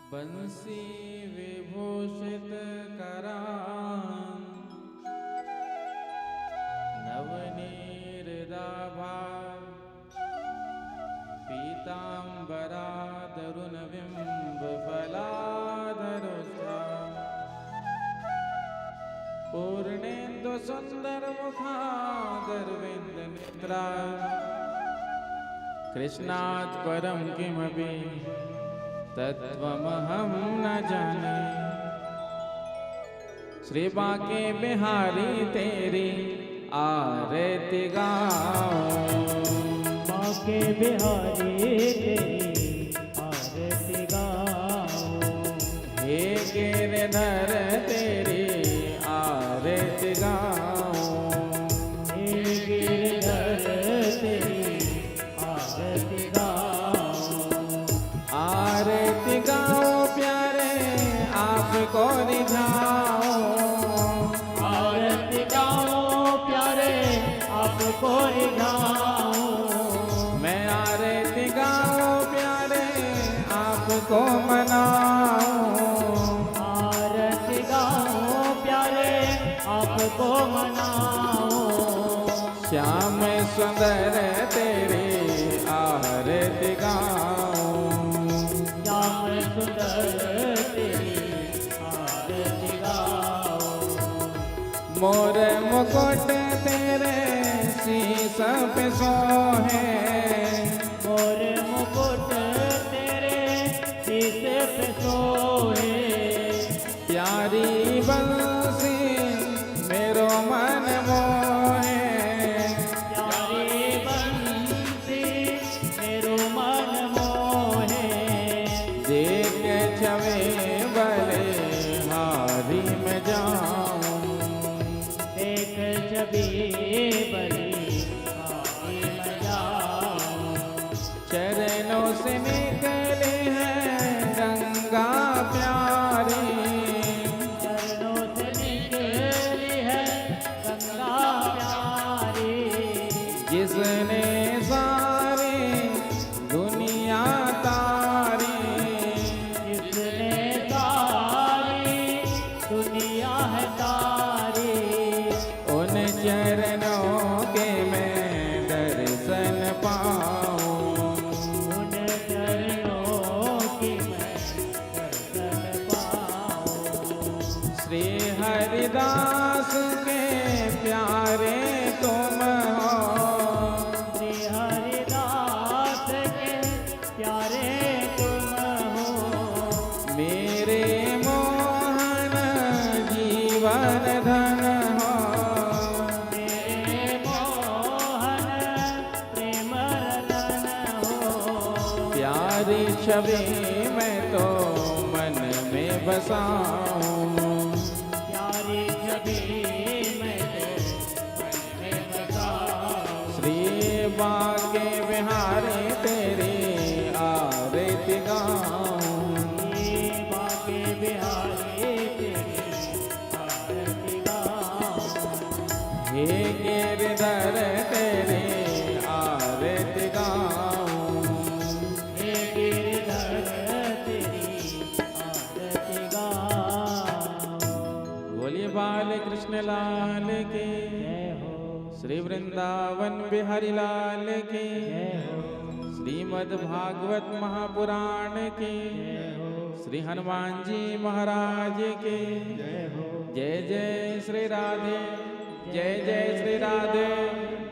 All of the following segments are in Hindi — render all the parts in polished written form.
बंसी विभूषित करां नवनीरदाभा पीतांबरा तरुणबिंबफलाधरुष्टा पूर्णेन्दु सुन्दरमुखादरविन्दनेत्रा कृष्णात् परं किमपि तत्त्वमहं न जाने। श्री बांके बिहारी तेरी आरती गाऊं, बांके बिहारी तेरी आरती गाऊं। हे गिरधर तेरी आरती गाऊं, हे गिरधर तेरी आरती गाऊं। आरती गाओ प्यारे आपको रिझाओ, आरती गाओ प्यारे आपको रिझाऊं। मैं आरती गाओ प्यारे आपको मनाऊं, आरती गाओ प्यारे आपको मनाऊं। श्याम सुंदर तेरी आरती गाऊं, श्याम सुंदर तेरी आरती गाऊं। मोर मुकुट तेरे शीश पे सोहे, मोर मुकुट तेरे शीश पे सोहे। प्यारी बंसी मेरो मन मोहे, प्यारी बंसी मेरो मन मोहे। देख छवे बले हारी में जाऊं, देख छवि बड़ी हारी में जाऊं। चरणों से निकले हैं गंगा प्यारी, चरणों से निकली है गंगा प्यारी। जिसने सारी दुनिया तारी, जिसने सारी दुनिया है तारी। उन चरणों के मैं दर्शन पाऊं, उन चरणों की मैं दर्शन पाऊं। श्री हरिदास के प्यारे तुम हो, श्री हरिदास के प्यारे तुम हो। मेरे मोहन जीवन धन हो, मेरे मोहन प्रेम रतन हो। प्यारी छवि मैं तो मन में बसाऊं, प्यारी छवि मैं तो मन में बसाऊं। श्री बांके बिहारी तेरी आरती गाऊं, श्री बांके बिहारी तेरी आरती गाऊं। हे गिरधर तेरी आरती गाऊं, हे गिरधर तेरी आरती गाऊं। बोलिए बाल कृष्ण लाल की, जय हो श्री वृंदावन बिहारी लाल की, जय हो श्रीमद् भागवत महापुराण की, जय हो श्री हनुमान जी महाराज की जय हो। जय जय श्री राधे, जय जय श्री राधे,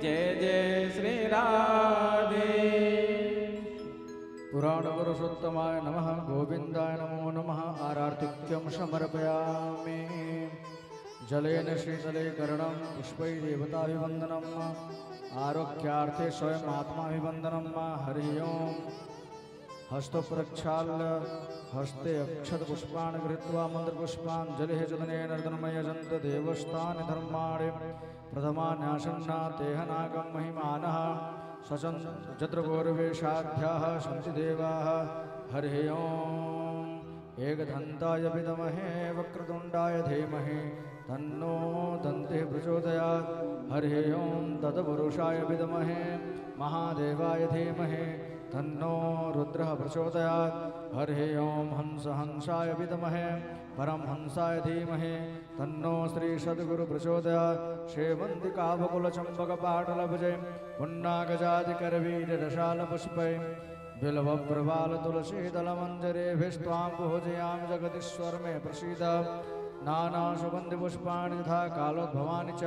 जय जय श्री राधे। पुराण पुरुषोत्तमाय नमः, गोविंदाय नमो नमः। आरार्तिक्यं समर्पयामि। जलेन शीतले कर्णं, पुष्पै देवताभिवन्दनम्, आरोग्यार्थे स्वयं आत्माभिवन्दनम्। हरि ओं। हस्तप्रक्षाल्य हस्ते अक्षतपुष्पाणि गृहीत्वा मन्त्रपुष्पाञ्जलिः जलने नर्दनमयजन्त देवस्तानि धर्माणि प्रथमान्यासन्ना तेह नागं महिमानः सचन् जत्रगौरवेशाढ्याः सन्ति देवाः। हरिः ओम्। एकदन्ताय विद्महे वक्रतुण्डाय धीमहि तन्नो दन्तिः प्रचोदयात्। हरिः ओं। तत्पुरुषाय विद्महे महादेवाय धीमहि तन्नो रुद्रः प्रचोदयात्। हरिः ओम हंस हंसाय विद्महे परमहंसाय धीमहि तन्नो श्री सद्गुरु प्रचोदयात्। श्रीवन्दिकावकुलचम्पकपाटलभुजे पुण्डागजादिकरवीररसालपुष्पै बिल्वप्रवालतुलसीदलमञ्जरेभिस्त्वां पूजयामि जगदीश्वर मे प्रसीद। नानासुगन्धिपुष्पाणि यथा कालोद्भवानि च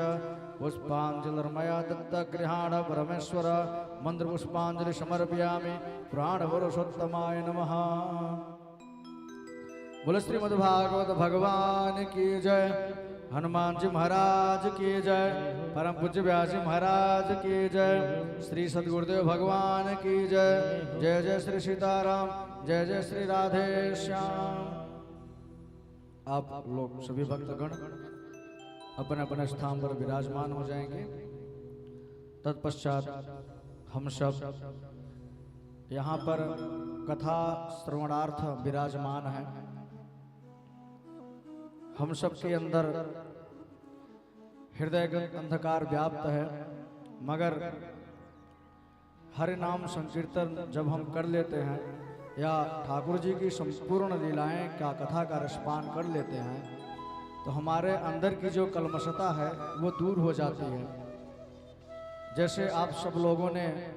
पुष्पाञ्जलिर्मया दत्तगृहाण परमेश्वर। मन्त्रपुष्पाञ्जलि समर्पयामि प्राणपुरुषोत्तमाय नमः। बोलो श्रीमद्भागवत भगवान की जय। हनुमान जी महाराज की जय। परम पूज्य व्यास जी महाराज की जय। श्री सद्गुरुदेव भगवान की जय। जय जय श्री सीताराम। जय जय श्री राधे श्याम। आप लोग सभी भक्तगण अपने अपने स्थान पर विराजमान हो जाएंगे। तत्पश्चात हम सब यहाँ पर कथा श्रवणार्थ विराजमान है। हम सब के अंदर हृदय अंधकार व्याप्त है, मगर हरि नाम संकीर्तन जब हम कर लेते हैं या ठाकुर जी की संपूर्ण लीलाएं का कथा का रसपान कर लेते हैं तो हमारे अंदर की जो कलमशता है वो दूर हो जाती है। जैसे आप सब लोगों ने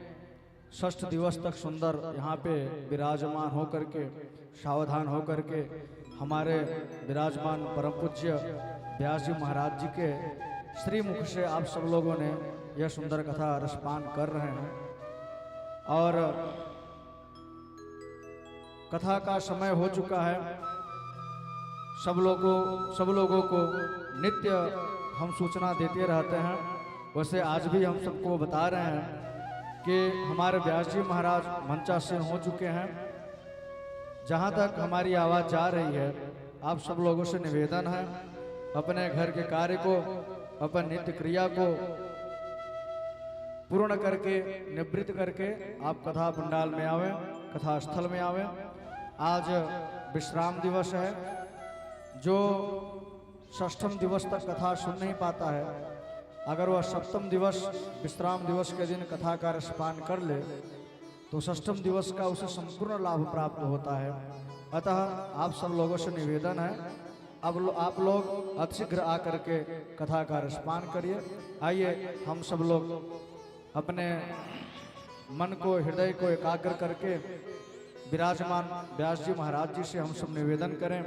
षष्ठ दिवस तक सुंदर यहाँ पे विराजमान होकर के सावधान होकर के हमारे विराजमान परम पूज्य व्यास जी महाराज जी के श्री मुख से आप सब लोगों ने यह सुंदर कथा रसपान कर रहे हैं। और कथा का समय हो चुका है। सब लोगों को नित्य हम सूचना देते रहते हैं। वैसे आज भी हम सबको बता रहे हैं कि हमारे व्यास जी महाराज मंचासीन हो चुके हैं। जहाँ तक हमारी आवाज़ जा रही है आप सब लोगों से निवेदन है अपने घर के कार्य को अपन नित्य क्रिया को पूर्ण करके निवृत्त करके आप कथा पंडाल में आवे, कथा स्थल में आवे। आज विश्राम दिवस है। जो षष्ठम दिवस तक कथा सुन नहीं पाता है, अगर वह सप्तम दिवस विश्राम दिवस के दिन कथा का रसपान कर ले तो षष्ठम दिवस का उसे संपूर्ण लाभ प्राप्त होता है। अतः आप सब लोगों से निवेदन है अब आप लोग अतिशीघ्र आकर के कथा का रसपान करिए। आइए हम सब लोग अपने मन को हृदय को एकाग्र करके विराजमान व्यास जी महाराज जी से हम सब निवेदन करें।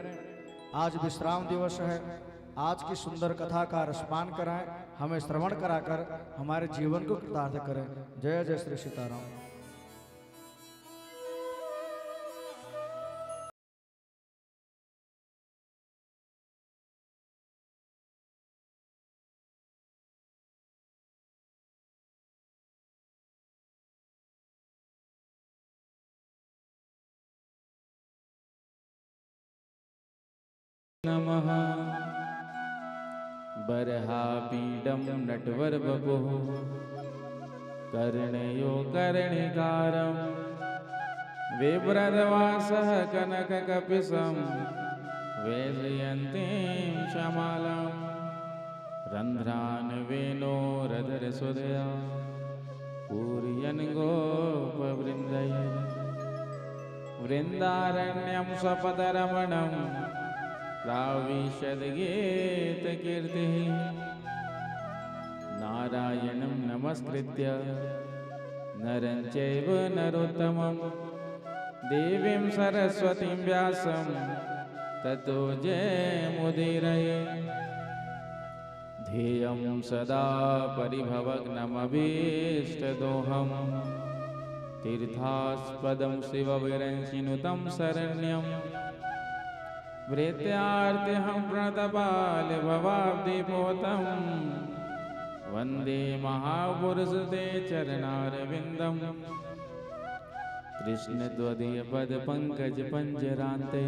आज विश्राम दिवस है, आज की सुंदर कथा का रसपान कराएं, हमें श्रवण कराकर हमारे जीवन को कृतार्थ करें। जय जय श्री सीताराम। नमः बर्हापीडं नटवरवपुः कर्णयो कर्णिकारं विभ्रदवासः कनककपिशं वेजयन्तीं श्यामलां रन्ध्रान् वेणोरधरसुधया पूरयन् गोपवृन्दैः वृन्दारण्यं स्वपदरमणं प्राविशद्गीतकीर्तिः नारायणं नमस्कृत्य नरं चैव नरोत्तमं देवीं सरस्वतीं व्यासं ततो जयमुदीरये ध्येयं सदा परिभवग्नमभीष्टदोहं तीर्थास्पदं शिवविरंचिनुतं शरण्यं वृत्यार्तिहं प्रणतपालभवाब्धिपोतं वन्दे महापुरुषते चरणारविन्दं कृष्णत्वदीयपदपङ्कजपञ्जरान्ते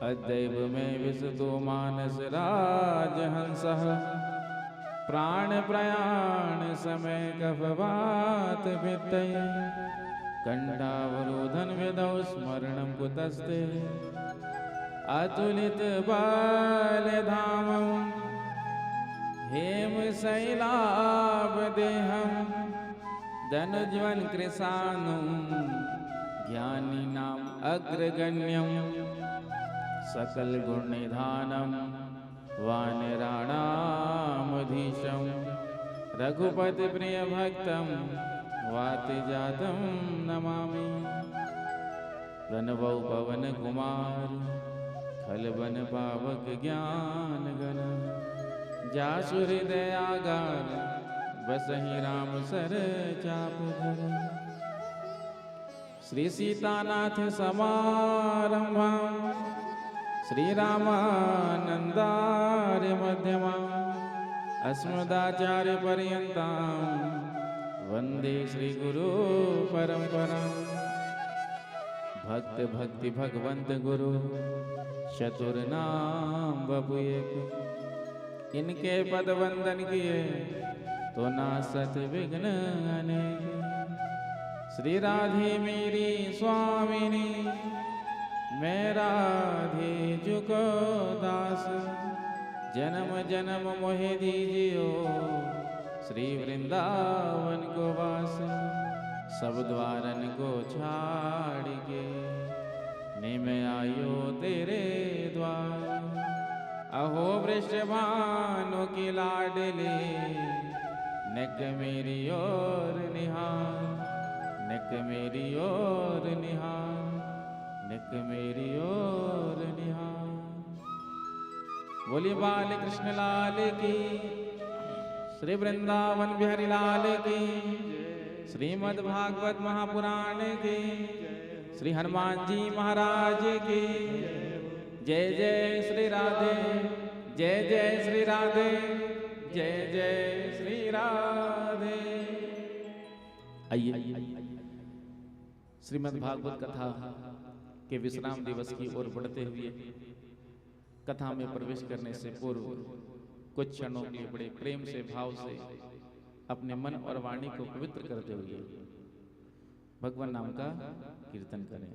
अद्यैव मे विशतो मानसराजहंसः प्राणप्रयाणसमयकफवातभित्तये कण्ठावरोधनविधौ स्मरणं कुतस्ते अतुलितबलधामं हेमशैलाभदेहं धनुज्वन कृशानु ज्ञानी नाम अग्रगण्यम सकल गुण निधानम वानराणामधीशम रघुपति प्रिय भक्तम वाति जातम नमामि प्रणवौ पवन कुमार खलबन पावक ज्ञान गण जासु हृदयागार बसहि राम सर चाप धर श्री सीतानाथ समारंभा श्री रामानंदार्य मध्यमा अस्मदाचार्य पर्यंतां वंदे श्री गुरु परंपरा भक्त भक्ति भगवंत गुरु चतुर नाम बबु एक इनके पद वंदन किए तो नासत विघ्न अनेक श्री राधे मेरी स्वामिनी मैं राधे जुको दास जन्म जन्म मोहे दीजियो श्री वृंदावन को वास सब द्वारन को छाड़ के निम आयो तेरे द्वार अहो वृषभानु की लाडली नेक मेरी ओर निहार नेक मेरी ओर निहार नेक मेरी ओर निहार। बोली बाल कृष्ण लाल की श्री वृंदावन बिहारी लाल की श्रीमद् भागवत महापुराण की श्री हनुमान जी महाराज की जय जय श्री राधे जय जय श्री राधे जय जय श्री राधे। आइए श्रीमद् भागवत कथा के विश्राम दिवस की ओर बढ़ते हुए कथा में प्रवेश करने से पूर्व कुछ क्षणों के लिए बड़े प्रेम से भाव से अपने मन और वाणी को पवित्र करते हुए भगवान नाम का कीर्तन करें।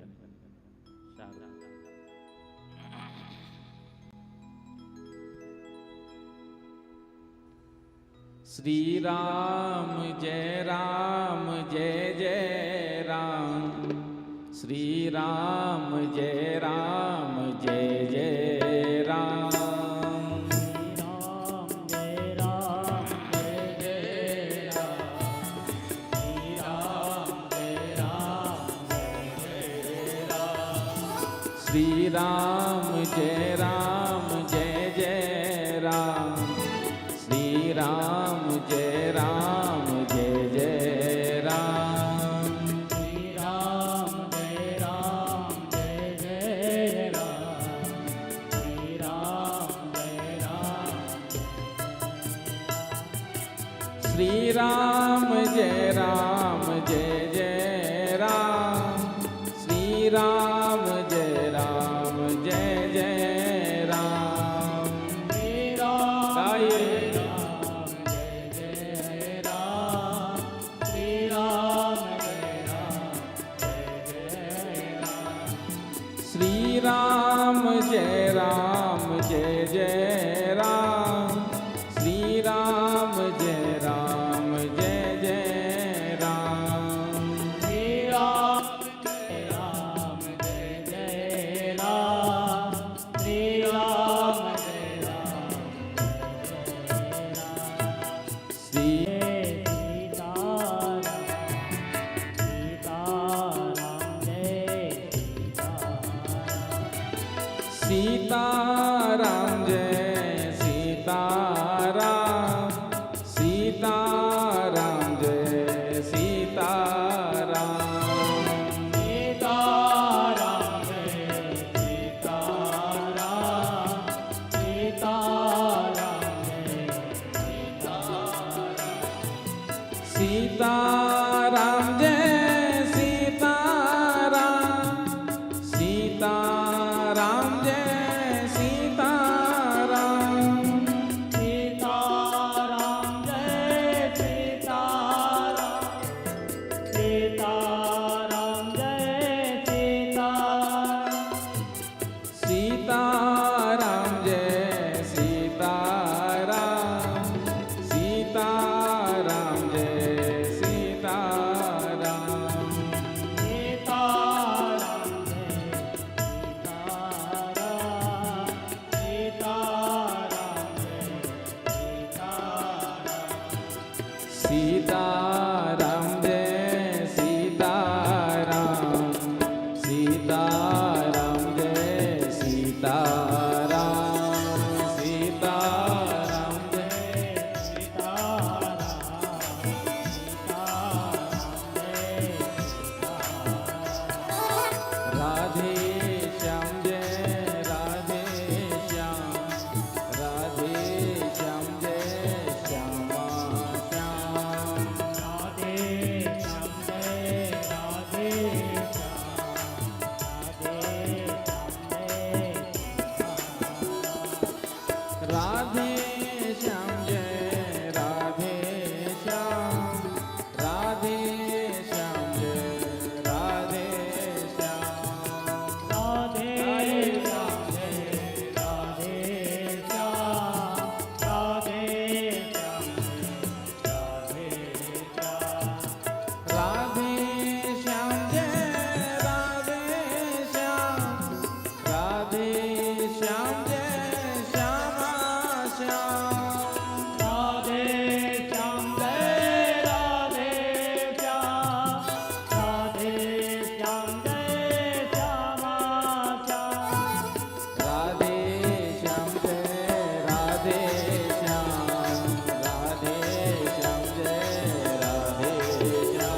श्री राम जय जय राम श्री राम जय जय राम श्री राम जय जय राम श्री राम जय जय राम श्री राम जय जय राम श्री राम जय जय राम श्री राम जय जय राम श्री राम जय जय राम श्री राम जय जय राम श्री राम जय राम श्री राम श्री सीताराम जय सीताराम सीताराम जय सीताराम सीताराम जय सीताराम सीताराम जय सीताराम सीताराम जय सीताराम सीताराम जय सीताराम जय सीताराम सीताराम जय सीताराम, सीताराम जय सीताराम, सीताराम जय राधे श्याम जय राधे श्याम, राधे श्याम जय श्यामा श्याम, राधे श्याम जय राधे राधे श्याम जय राधे श्याम, राधे श्याम जय राधे श्याम, राधे श्याम जय राधे श्याम, राधे श्याम राधे श्याम जय राधे श्याम, राधे श्याम जय श्यामा श्याम, राधे श्याम जय राधे श्याम, राधे श्याम जय श्यामा श्याम, राधे श्याम जय राधे श्याम, राधे श्याम जय राधे श्याम,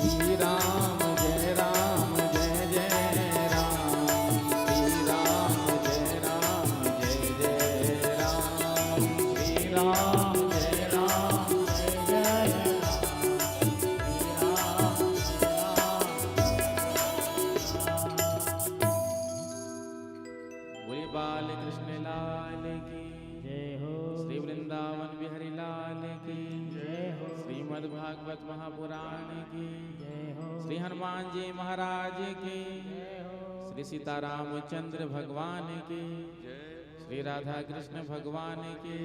श्री राम जय राम जय जय राम, श्री राम जय राम जय जय राम, श्री राम जय राम जय जय बोले बाल कृष्ण लाल की जय हो, श्री वृंदावन बिहारी लाल की जय हो, श्रीमद् भागवत महापुराण की जय हो, श्री हनुमान जी महाराज की श्री सीतारामचंद्र भगवान की श्री राधा कृष्ण भगवान की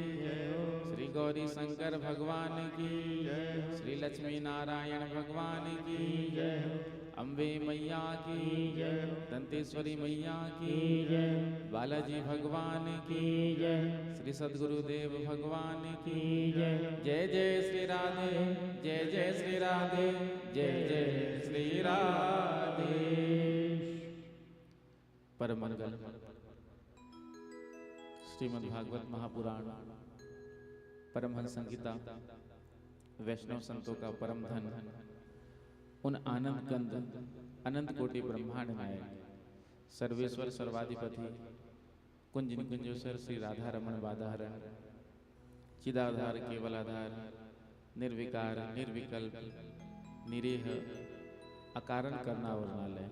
श्री गौरी शंकर भगवान की श्री लक्ष्मी नारायण भगवान की अम्बे मैया की दंतेश्वरी मैया की बालाजी भगवान की श्री सद्गुरुदेव भगवान की जय जय श्री राधे, जय जय श्री राधे, जय जय श्री राधे। परम मंगल श्रीमद् भागवत महापुराण परमहंस संहिता वैष्णव संतों का परम धन उन आनंद कंद अनंत कोटि ब्रह्मांड नायक सर्वेश्वर सर्वाधिपति कुंज निकुंजेश्वर श्री राधा रमण बाधाहरण चिदाधार केवलाधार निर्विकार निर्विकल्प निरीह अकारण करना वर्णालय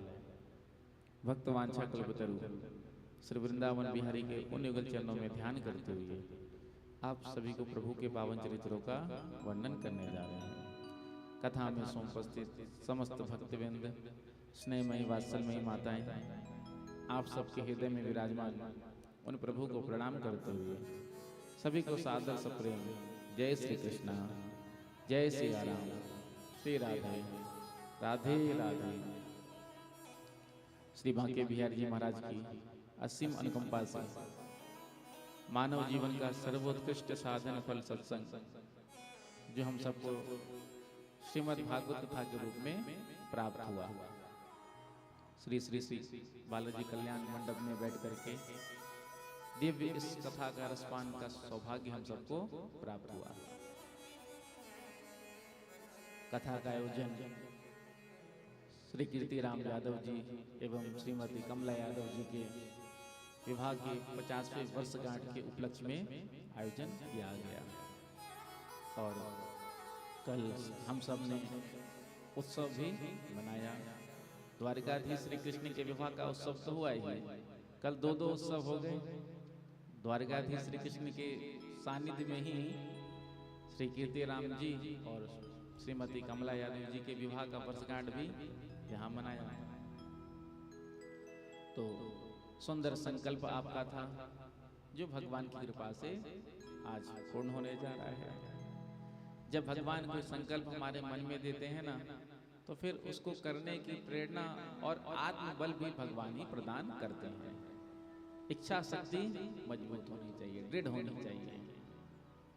भक्त वांछा कल्पतरु श्री वृंदावन बिहारी के उन युगल चरणों में ध्यान करते हुए आप सभी को प्रभु के पावन चरित्रों का वर्णन करने जा रहे हैं। कथा में समुपस्थित समस्त भक्तवृंद, स्नेहमयी वात्सल्यमयी माताएं, आप सबके हृदय में विराजमान उन प्रभु को प्रणाम करते हुए सभी को सादर सप्रेम जय श्री कृष्णा, जय श्री राम, श्री राधे राधे राधे। श्री बांके बिहारी जी महाराज की असीम अनुकंपा से मानव जीवन का सर्वोत्कृष्ट साधन फल सत्संग जो हम सबको श्रीमद् भागवत कथा के रूप में प्राप्त हुआ, श्री श्री श्री बालाजी कल्याण मंडप में बैठ करके दिव्य इस कथा का रसपान का सौभाग्य हम सबको प्राप्त हुआ। कथा का आयोजन श्री कीर्ति राम यादव जी एवं श्रीमती कमला यादव जी के विवाह के 50वें वर्षगांठ के उपलक्ष्य में आयोजन किया गया और कल हम सब ने उत्सव भी मनाया। द्वारकाधीश श्री कृष्ण के विवाह का उत्सव तो हुआ ही, कल दो उत्सव हो गए। द्वारकाधीश श्री कृष्ण के सानिध्य में ही श्री कीर्ति राम जी और श्रीमती कमला यादव जी के विवाह का वर्षगांठ भी यहाँ मनाया। तो सुंदर संकल्प आपका था जो भगवान की कृपा से आज पूर्ण होने जा रहा है। जब भगवान कोई संकल्प हमारे मन में देते हैं ना, तो फिर उसको करने की प्रेरणा और आत्मबल भी भगवान ही प्रदान करते हैं। इच्छा शक्ति मजबूत होनी चाहिए, दृढ़ होनी चाहिए।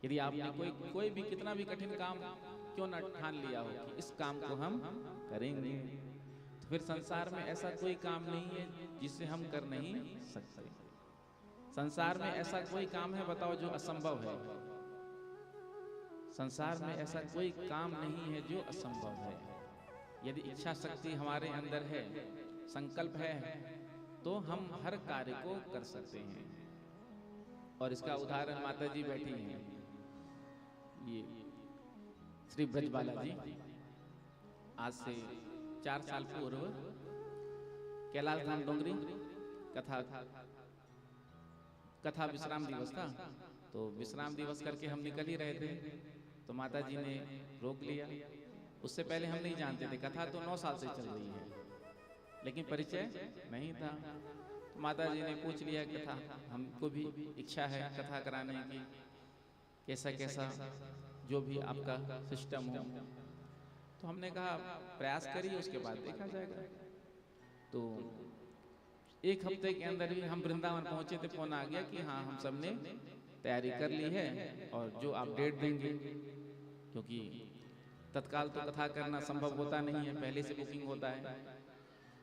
यदि आपने कोई भी कितना भी कठिन काम क्यों न ठान लिया हो कि इस काम को हम करेंगे, तो फिर संसार में ऐसा कोई काम नहीं है जिसे हम कर नहीं सकते। संसार में ऐसा कोई काम है बताओ जो असंभव है? संसार में ऐसा कोई काम नहीं है जो असंभव है। यदि इच्छा शक्ति हमारे अंदर है, संकल्प है, तो हम हर कार्य को कर सकते हैं। और इसका उदाहरण माता जी बैठी हैं, ये श्री ब्रजबाला जी। आज से 4 साल पूर्व कैलाश धाम डोंगरी कथा विश्राम दिवस था। तो विश्राम दिवस करके हम निकल ही रहे थे, तो माता जी ने रोक लिया। उससे पहले हम नहीं जानते थे, कथा तो 9 साल से चल रही है, लेकिन परिचय नहीं था। तो माता जी ने पूछ लिया कथा, हमको भी इच्छा है कथा कराने की, कैसा कैसा जो भी आपका सिस्टम हो। तो हमने कहा प्रयास करिए, उसके बाद देखा जाएगा। तो 1 हफ्ते के अंदर ही हम वृंदावन पहुंचे थे, फोन आ गया कि हाँ हम सब ने तैयारी कर ली है और जो आप डेट देंगे, क्योंकि तत्काल तो कथा करना संभव होता नहीं है, पहले से बुकिंग होता है।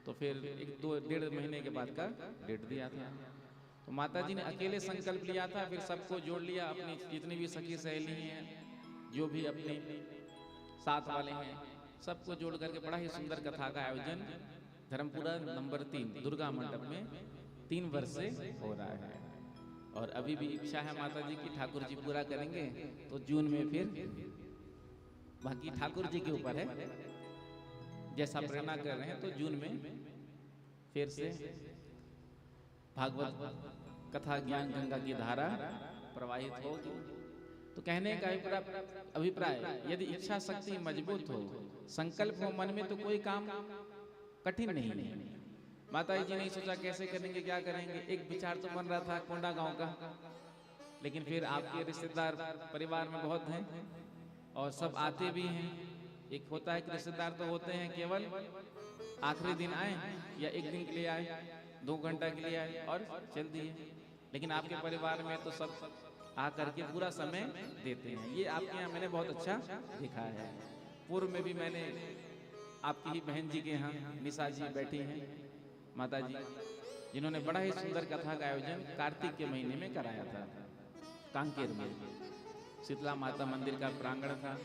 तो फिर 1-2-1.5 महीने के बाद का डेट दिया था। तो माता जी ने अकेले संकल्प लिया था, फिर सबको जोड़ लिया, अपनी जितनी भी सखी सहेली हैं, जो भी अपने साथ वाले हैं, सबको जोड़ करके बड़ा ही सुंदर कथा का आयोजन धर्मपुरा नंबर 3 दुर्गा मंडप में 3 वर्ष से हो रहा है। और अभी भी इच्छा है माता जी की, ठाकुर जी पूरा करेंगे तो जून में फिर, बाकी ठाकुर जी के ऊपर है, जैसा प्रेरणा कर रहे हैं, तो जून में फिर से भागवत कथा ज्ञान गंगा की धारा प्रवाहित होगी। तो कहने का अभिप्राय, यदि इच्छा शक्ति मजबूत हो, संकल्प हो मन में, तो कोई काम कठिन नहीं है। माता जी ने सोचा कैसे करेंगे, क्या करेंगे। एक विचार तो बन रहा था कोंडा गांव का, लेकिन फिर आपके रिश्तेदार परिवार में बहुत हैं और सब आते भी हैं। एक होता है कि रिश्तेदार तो होते हैं केवल आखिरी दिन आए या 1 दिन के लिए आए, 2 घंटा के लिए आए और चल दिए। लेकिन आपके परिवार में तो सब आकर के पूरा समय देते हैं। ये आपके यहाँ मैंने बहुत अच्छा देखा है। पूर्व में भी मैंने आपकी ही बहन जी के यहाँ निशा जी बैठी हैं माता जी, जिन्होंने बड़ा ही सुंदर कथा का आयोजन कार्तिक के महीने में कराया था। कांकेर में शीतला माता मंदिर का प्रांगण था,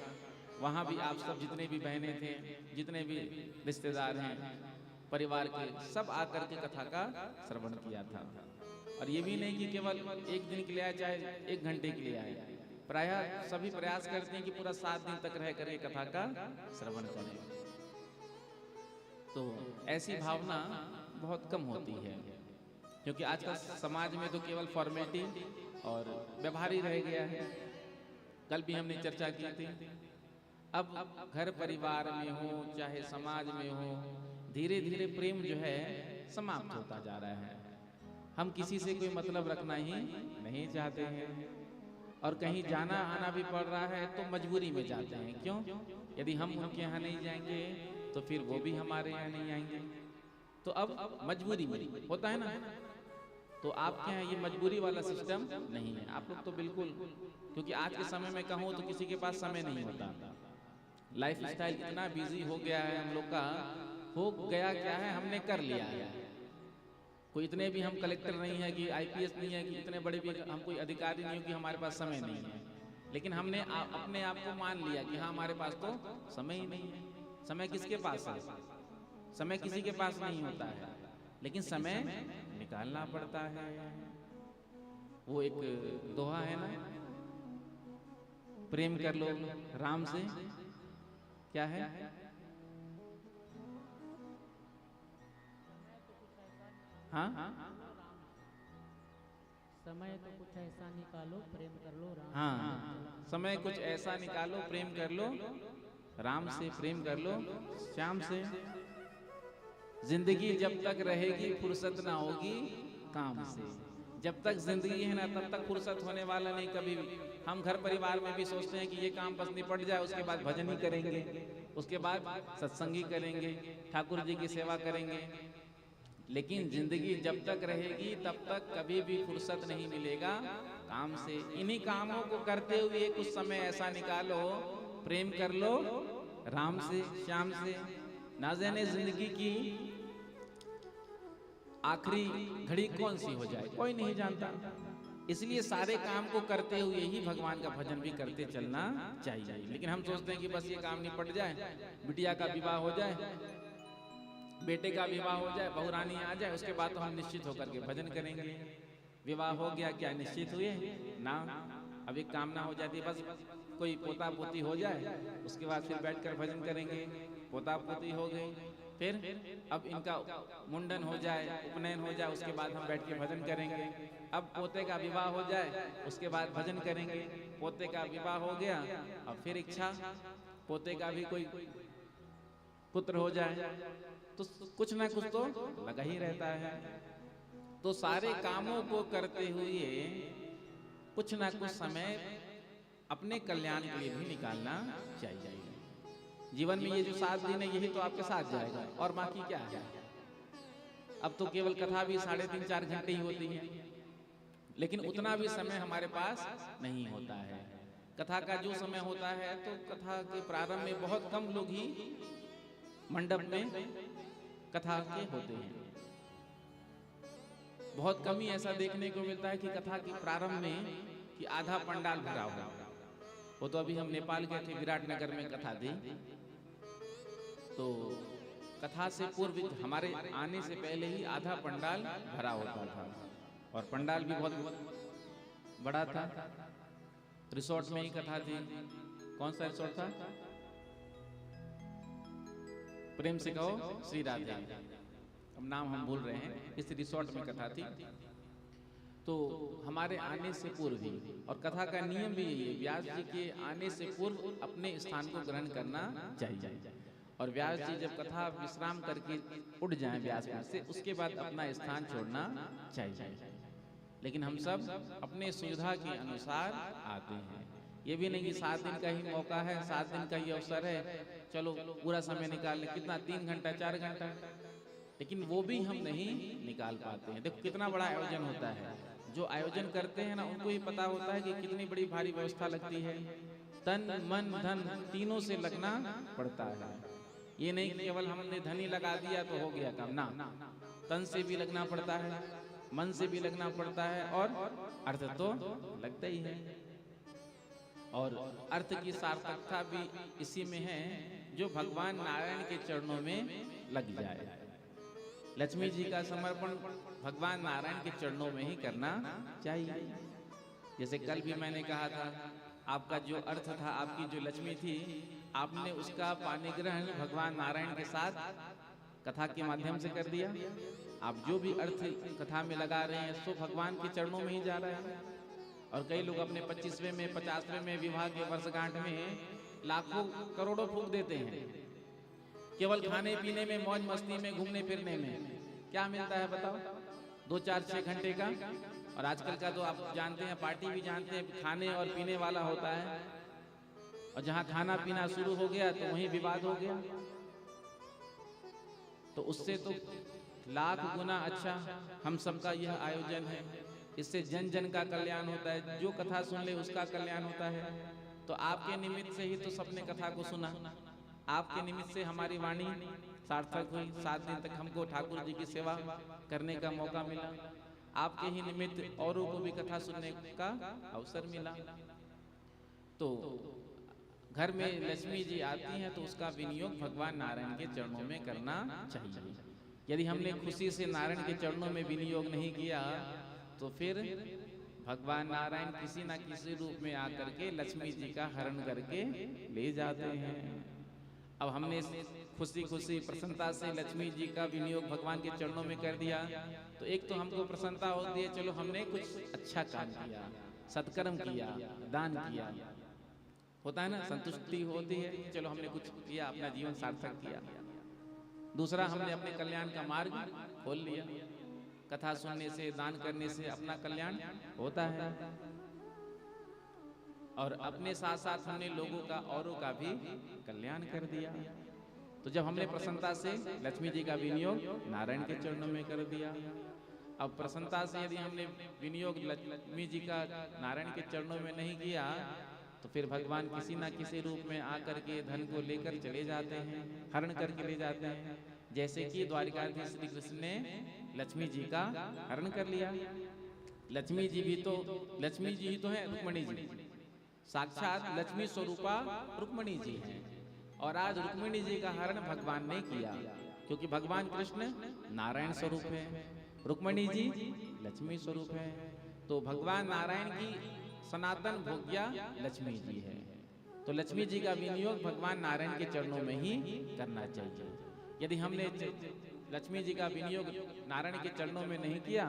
वहाँ भी आप सब जितने भी बहनें थे, जितने भी रिश्तेदार हैं परिवार के, सब आकर के कथा का श्रवण किया था। और ये भी नहीं कि केवल 1 दिन के लिए आए, चाहे 1 घंटे के लिए आए, प्रायः सभी प्रयास करते हैं कि पूरा 7 दिन तक रह करके कथा का श्रवण करें। तो ऐसी भावना बहुत कम होती है, क्योंकि आजकल समाज में तो केवल फॉर्मेलिटी और व्यवहार ही रह गया है। कल भी हमने चर्चा की थी, अब घर परिवार में हो चाहे समाज में हो, धीरे धीरे प्रेम जो है समाप्त होता जा रहा है। हम किसी से कोई मतलब रखना ही नहीं चाहते हैं, और कहीं जाना आना भी पड़ रहा है तो मजबूरी में जाते हैं। क्यों? यदि हम उनके यहाँ नहीं जाएंगे तो फिर वो भी हमारे यहाँ नहीं आएंगे। तो अब मजबूरी में होता है ना। तो आपके यहाँ ये मजबूरी वाला सिस्टम नहीं है। आप लोग तो बिल्कुल, क्योंकि आज के समय में कहूँ तो किसी के पास समय नहीं होता। लाइफ स्टाइल इतना बिजी हो गया है हम लोग का, हो गया क्या है, हमने कर लिया है। कोई इतने भी हम कलेक्टर नहीं है कि IPS नहीं है कि इतने बड़े भी हम कोई अधिकारी नहीं हो कि हमारे पास समय नहीं है, लेकिन हमने अपने आप को मान लिया कि हाँ हमारे पास तो समय ही नहीं है। समय किसके पास है? समय किसी के पास नहीं होता है, लेकिन समय निकालना पड़ता है। वो एक दोहा है ना, प्रेम कर लो राम से, क्या है? हाँ, समय तो कुछ ऐसा निकालो प्रेम कर लो राम। हाँ, समय कुछ ऐसा निकालो प्रेम कर लो राम से, प्रेम कर लो श्याम से। जिंदगी जब तक रहेगी फुर्सत ना होगी काम से। जब तक जिंदगी है ना तब तक फुर्सत होने वाला नहीं कभी भी। हम घर परिवार में भी सोचते हैं कि ये काम बस निपट जाए, उसके बाद भजन ही करेंगे, उसके बाद सत्संगी करेंगे, ठाकुर जी की सेवा करेंगे। लेकिन जिंदगी जब तक रहेगी तब तक कभी भी फुर्सत नहीं मिलेगा काम से। इन्हीं कामों को करते हुए कुछ समय ऐसा निकालो, प्रेम कर लो राम से, श्याम से। ना जाने जिंदगी की आखिरी घड़ी कौन सी हो जाए, कोई नहीं जानता। इसलिए सारे काम को करते हुए ही भगवान का भजन भी करते चलना चाहिए। लेकिन हम सोचते हैं कि बस ये काम निपट जाए, बिटिया का विवाह हो जाए, बेटे का विवाह हो जाए, बहुरानी आ जाए, उसके बाद तो हम निश्चित होकर के भजन करेंगे। विवाह हो गया, क्या निश्चित हुए ना, अब एक कामना हो जाती है, बस कोई पोता पोती हो जाए, उसके बाद फिर बैठकर भजन करेंगे। पोता पोती हो गई, फिर अब इनका मुंडन हो जाए, उपनयन हो जाए, उसके बाद हम बैठ के भजन करेंगे। अब पोते का विवाह हो जाए, उसके बाद भजन करेंगे। पोते का विवाह हो गया, अब फिर इच्छा पोते का भी कोई पुत्र हो जाए, तो कुछ ना कुछ तो लगा ही रहता है। तो सारे कामों को करते हुए कुछ ना कुछ समय अपने कल्याण के लिए भी निकालना चाहिए। जीवन में ये जो 7 दिन है यही तो आपके साथ जाएगा, और बाकी क्या है। अब तो केवल कथा भी 3.5-4 घंटे ही होती है, लेकिन उतना भी समय हमारे पास नहीं होता है। कथा का जो समय होता है तो कथा के प्रारंभ में बहुत कम लोग ही मंडप में कथा के होते हैं। बहुत कम ही ऐसा देखने को मिलता है कि कथा के प्रारंभ में कि आधा पंडाल भरा हुआ। वो तो अभी हम नेपाल गए थे, विराटनगर में कथा थी, तो कथा से पूर्व हमारे आने से पहले ही आधा पंडाल भरा होता था, और पंडाल भी बहुत बड़ा था। रिसोर्ट में ही कथा थी। कौन सा रिसोर्ट था? प्रेम से कहो श्री राधे, अब नाम हम भूल रहे हैं। इस रिसोर्ट में कथा थी, तो हमारे आने से पूर्व ही, और कथा का नियम भी यही है, व्यास जी के आने से पूर्व अपने स्थान को ग्रहण करना चाहिए। और व्यास जी जब कथा विश्राम करके उठ जाएं व्यासपीठ से, उसके बाद अपना स्थान छोड़ना चाहिए। लेकिन हम सब अपने सुविधा के अनुसार आते हैं। ये भी नहीं कि 7 दिन का ही मौका है, 7 दिन का ही अवसर है, चलो पूरा समय निकाल लें, कितना 3 घंटा 4 घंटा, लेकिन वो भी हम नहीं निकाल पाते हैं। देखो कितना बड़ा आयोजन होता है। जो आयोजन करते हैं ना, उनको ही पता होता है कि कितनी बड़ी भारी व्यवस्था लगती है। तन मन धन तीनों से लगना पड़ता है। ये नहीं केवल हमने धन ही लगा दिया तो हो गया काम, ना, तन से भी लगना पड़ता है, मन से भी लगना पड़ता है, और अर्थ तो लगता ही है। और अर्थ की सार्थकता भी इसी में है, जो भगवान नारायण के चरणों में लग जाए। लक्ष्मी जी का समर्पण भगवान नारायण के चरणों में ही करना चाहिए। जैसे कल भी मैंने कहा था, आपका जो अर्थ था, आपकी जो लक्ष्मी थी, आपने उसका पाणिग्रहण भगवान नारायण के साथ कथा के माध्यम से कर दिया। आप जो भी अर्थ कथा में लगा रहे हैं सो भगवान के चरणों में ही जा रहा है। और कई लोग अपने 25वें में 50वें में विवाह के वर्षगांठ में लाखों करोड़ों फूंक देते हैं, केवल खाने पीने में, मौज मस्ती में, घूमने फिरने में। क्या मिलता है बताओ? 2, 4, 6 घंटे का। और आजकल का तो आप जानते हैं, पार्टी भी जानते हैं, खाने और पीने वाला होता है, और जहां खाना पीना शुरू हो गया तो वहीं विवाद हो गया। तो उससे तो लाख गुना अच्छा हम सबका यह आयोजन है। इससे जन जन का कल्याण होता है, जो कथा सुन ले उसका कल्याण होता है। तो आपके निमित्त से ही तो सबने कथा को सुना, आपके निमित्त से हमारी वाणी सार्थक हुई। 7 दिन तक हमको ठाकुर जी की सेवा करने का मौका मिला, आपके ही निमित्त औरों को भी कथा सुनने का अवसर मिला। तो घर में लक्ष्मी जी आती हैं तो उसका विनियोग भगवान नारायण के चरणों में करना चाहिए। यदि हमने खुशी से नारायण के चरणों में विनियोग नहीं किया तो फिर भगवान नारायण किसी न किसी रूप में आकर के लक्ष्मी जी का हरण करके ले जाते हैं। अब हमने खुशी खुशी प्रसन्नता से लक्ष्मी जी का विनियोग भगवान के चरणों में कर दिया, तो एक तो हमको प्रसन्नता होती है, चलो हमने कुछ अच्छा काम किया, सत्कर्म किया, दान किया, होता है ना, संतुष्टि होती है, चलो हमने कुछ किया, अपना जीवन सार्थक किया। दूसरा, हमने अपने कल्याण का मार्ग खोल लिया। कथा सुनने से, दान करने से अपना कल्याण होता है और अपने साथ साथ हमने लोगों का, औरों का भी कल्याण कर दिया। तो जब हमने प्रसन्नता से लक्ष्मी जी का विनियोग नारायण के चरणों में कर दिया, अब प्रसन्नता से यदि हमने विनियोग लक्ष्मी जी का नारायण के चरणों में नहीं किया तो फिर भगवान किसी ना किसी रूप में आकर के धन को लेकर चले जाते हैं, हरण करके ले जाते हैं। जैसे कि द्वारिकाधीश श्री कृष्ण ने लक्ष्मी जी का हरण कर लिया। लक्ष्मी जी ही तो है रुक्मणी जी, साक्षात लक्ष्मी स्वरूपा रुक्मणी जी हैं। और आज रुक्मिणी जी का हरण भगवान ने किया, क्योंकि भगवान कृष्ण नारायण स्वरूप है, रुक्मिणी जी लक्ष्मी स्वरूप है। तो भगवान नारायण की सनातन भोग्या लक्ष्मी जी है। तो लक्ष्मी जी का विनियोग भगवान नारायण के चरणों में ही करना चाहिए। यदि हमने लक्ष्मी जी का विनियोग नारायण के चरणों में नहीं किया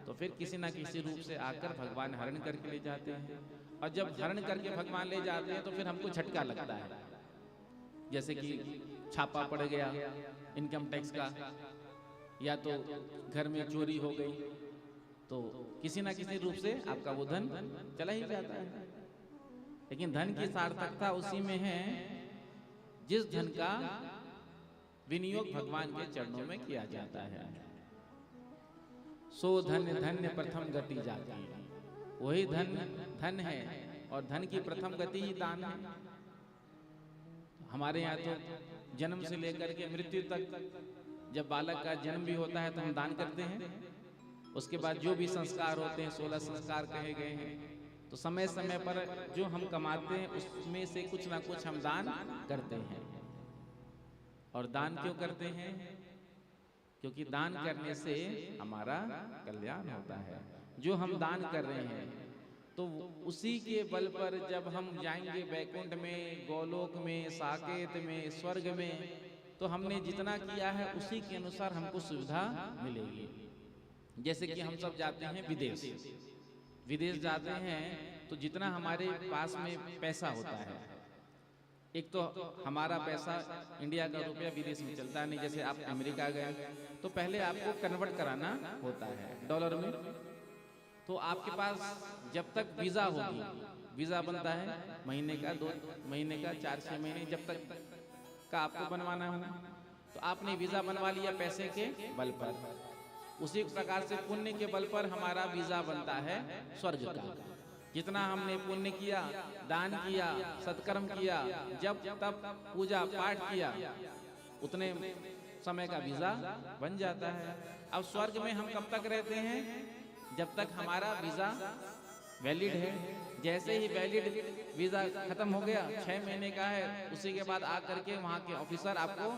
तो फिर किसी ना किसी रूप से आकर भगवान हरण करके ले जाते हैं। और जब हरण करके भगवान ले जाते हैं तो फिर हमको झटका लगता है, जैसे कि छापा पड़ गया इनकम टैक्स का, या तो घर में चोरी हो गई, तो किसी ना किसी रूप से आपका वो धन चला ही जाता है। लेकिन धन की सार्थकता उसी में है जिस धन का विनियोग भगवान के चरणों में किया जाता है। सो धन्य धन्य प्रथम गति जाती, वही धन है और धन की प्रथम गति ही दान है। हमारे यहाँ तो जन्म से लेकर के मृत्यु तक, जब बालक का जन्म भी होता है तो हम दान करते हैं। उसके बाद जो भी संस्कार होते हैं, 16 संस्कार कहे गए हैं, तो समय समय पर जो हम कमाते हैं उसमें से कुछ ना कुछ हम दान करते हैं। और दान क्यों करते हैं? क्योंकि दान करने से हमारा कल्याण होता है। जो हम दान कर रहे हैं तो उसी के बल पर जब हम जाएंगे वैकुंठ में, गोलोक में, साकेत में, स्वर्ग में, तो हमने जितना किया है उसी के अनुसार हमको सुविधा मिलेगी। जैसे कि हम सब जाते हैं विदेश जाते हैं तो जितना हमारे पास में पैसा होता है, एक तो हमारा पैसा इंडिया का रुपया विदेश में चलता नहीं। जैसे आप अमेरिका गए तो पहले आपको कन्वर्ट कराना होता है डॉलर में, तो आपके पास जब तक वीजा होगी, वीजा बनता है महीने का, 2 महीने का, 4-6 महीने जब तक का आपको बनवाना है, तो आपने वीजा बनवा लिया पैसे के बल पर। उसी प्रकार से पुण्य के बल पर हमारा वीजा बनता है स्वर्ग का। जितना हमने पुण्य किया, दान किया, सत्कर्म किया, जब तब पूजा पाठ किया, उतने समय का वीजा बन जाता है। अब स्वर्ग में हम कब तक रहते हैं? जब तक हमारा वीजा वैलिड है। जैसे ही वैलिड वीजा खत्म हो गया, 6 महीने का है, उसी के बाद आकर के वहाँ के ऑफिसर आपको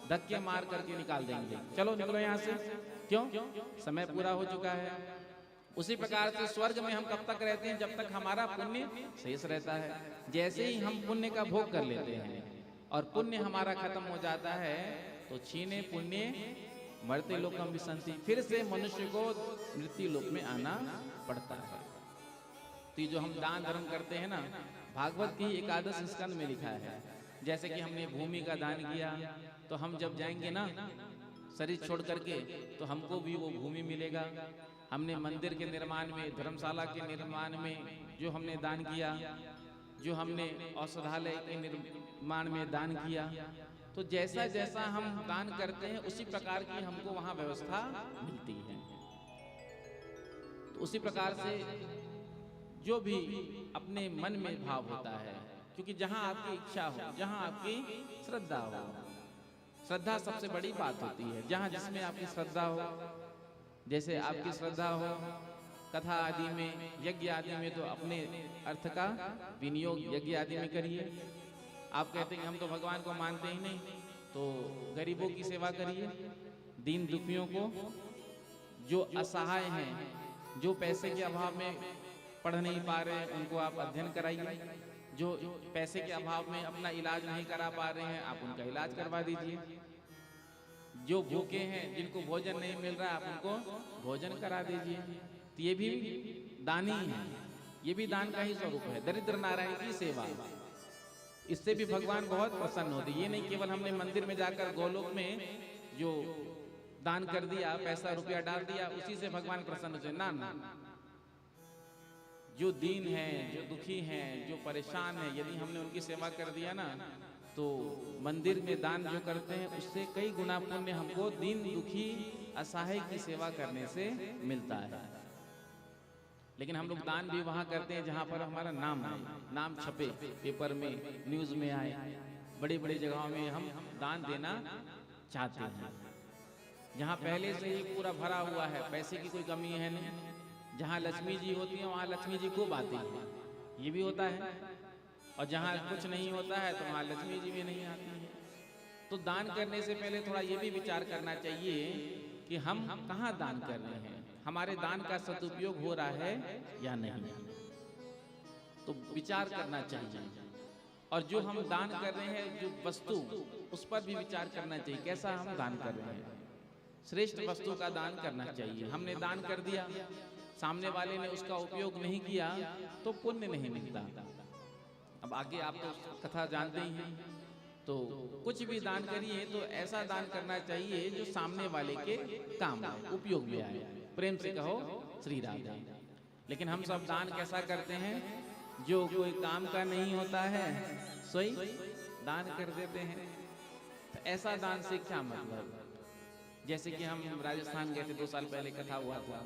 धक्के मार करके निकाल देंगे, चलो निकलो यहाँ से। क्यों? समय पूरा हो चुका है। उसी प्रकार से स्वर्ग में हम कब तक रहते हैं? जब तक हमारा पुण्य शेष रहता है। जैसे ही हम पुण्य का भोग कर लेते हैं और पुण्य हमारा खत्म हो जाता है तो छीने पुण्य मरते लोकम विसंति, फिर से मनुष्य को मृत्यु लोक में आना पड़ता है। तो ये जो हम दान धर्म करते हैं ना, भागवत की 11 स्कंद में लिखा है। जैसे कि हमने भूमि का दान किया तो हम जब जाएंगे ना शरीर छोड़ करके, तो हमको भी वो भूमि मिलेगा। हमने मंदिर के निर्माण में, धर्मशाला के निर्माण में जो हमने दान किया, जो हमने औषधालय के निर्माण में दान किया, तो जैसा जैसा हम दान करते हैं उसी प्रकार की हमको वहाँ व्यवस्था मिलती है। तो उसी प्रकार से जो भी अपने मन में भाव होता है, क्योंकि जहाँ आपकी इच्छा हो, जहाँ आपकी श्रद्धा हो, श्रद्धा सबसे बड़ी बात होती है। जहाँ जिसमें आपकी श्रद्धा हो, जैसे आपकी श्रद्धा हो कथा आदि में, यज्ञ आदि में, तो अपने अर्थ का विनियोग यज्ञ आदि में करिए। आप कहते हैं हम तो भगवान को मानते ही नहीं, तो गरीबों की सेवा करिए, दीन दुखियों को, जो असहाय हैं, जो पैसे के अभाव में पढ़ नहीं पा रहे हैं, उनको आप अध्ययन कराइए। जो पैसे के अभाव में अपना इलाज नहीं करा पा रहे हैं, आप उनका इलाज करवा दीजिए। जो भूखे हैं, जिनको भोजन नहीं मिल रहा है, आप उनको भोजन करा दीजिए। तो ये भी दान ही है, ये भी दान का ही स्वरूप है, दरिद्र नारायण की सेवा। इससे भी भगवान बहुत प्रसन्न होते। ये नहीं केवल हमने मंदिर में जाकर गोलोक में जो दान कर दिया, पैसा रुपया डाल दिया, उसी से भगवान प्रसन्न हो जाए, ना ना। जो दीन है, जो दुखी हैं, जो परेशान है, यदि हमने उनकी सेवा कर दिया ना, तो मंदिर में दान जो करते हैं उससे कई गुना पुण्य हमको दीन दुखी असहाय की सेवा करने से मिलता है। लेकिन हम लोग दान भी वहाँ करते हैं जहाँ पर हमारा नाम आए, नाम छपे, पेपर में, न्यूज़ में आए, बड़ी बड़ी जगहों में हम दान देना चाहते हैं, जहाँ पहले से ही पूरा भरा हुआ है, पैसे की कोई कमी है नहीं। जहाँ लक्ष्मी जी होती हैं वहाँ लक्ष्मी जी खूब आती हैं, ये भी होता है, और जहाँ कुछ नहीं होता है तो वहाँ लक्ष्मी जी भी नहीं आती है। तो दान करने से पहले थोड़ा ये भी विचार करना चाहिए कि हम कहाँ दान कर रहे हैं, हमारे दान का सदुपयोग हो रहा है या नहीं, तो विचार करना चाहिए। और जो हम दान कर रहे हैं, जो वस्तु, उस पर भी विचार करना चाहिए, कैसा हम दान कर रहे हैं। श्रेष्ठ वस्तु का दान करना चाहिए। हमने दान कर दिया, सामने वाले ने उसका उपयोग नहीं किया तो पुण्य नहीं मिलता। अब आगे आप तो कथा जानते ही हैं, तो कुछ भी दान करिए तो ऐसा दान करना चाहिए जो सामने वाले के काम आए, उपयोग में आए। प्रेम से कहो श्री राधे। लेकिन हम सब दान कैसा करते हैं, जो कोई काम का नहीं होता है सोई दान कर देते हैं। तो ऐसा दान से क्या मतलब। जैसे कि हम राजस्थान गए थे 2 साल पहले, कथा हुआ था,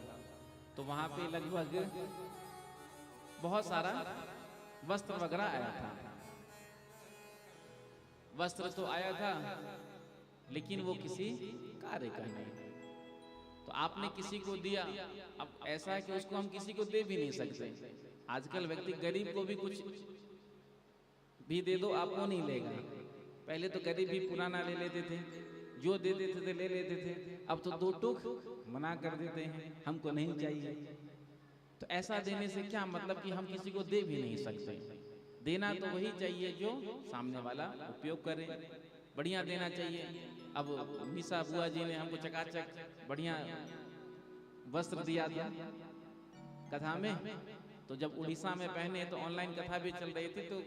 तो वहां पे लगभग बहुत सारा वस्त्र वगैरह आया था। वस्त्र तो आया था लेकिन वो किसी कार्य का नहीं, तो आपने किसी को दिया। अब ऐसा है कि उसको हम किसी को दे भी नहीं सकते। आजकल व्यक्ति गरीब को भी कुछ भी दे दो, आपको नहीं लेगा। पहले तो गरीब भी पुराना ले लेते थे, जो दे देते थे ले लेते थे। अब तो 2 टूक मना कर देते हैं, हमको नहीं चाहिए। तो ऐसा देने से क्या मतलब कि हम किसी को दे भी नहीं सकते। देना तो वही चाहिए जो सामने वाला उपयोग करे, बढ़िया देना चाहिए। अब मीसा बुआ जी ने हमको चकाचक बढ़िया वस्त्र दिया था कथा में, तो जब उड़ीसा में पहने तो ऑनलाइन कथा भी चल रही थी, तो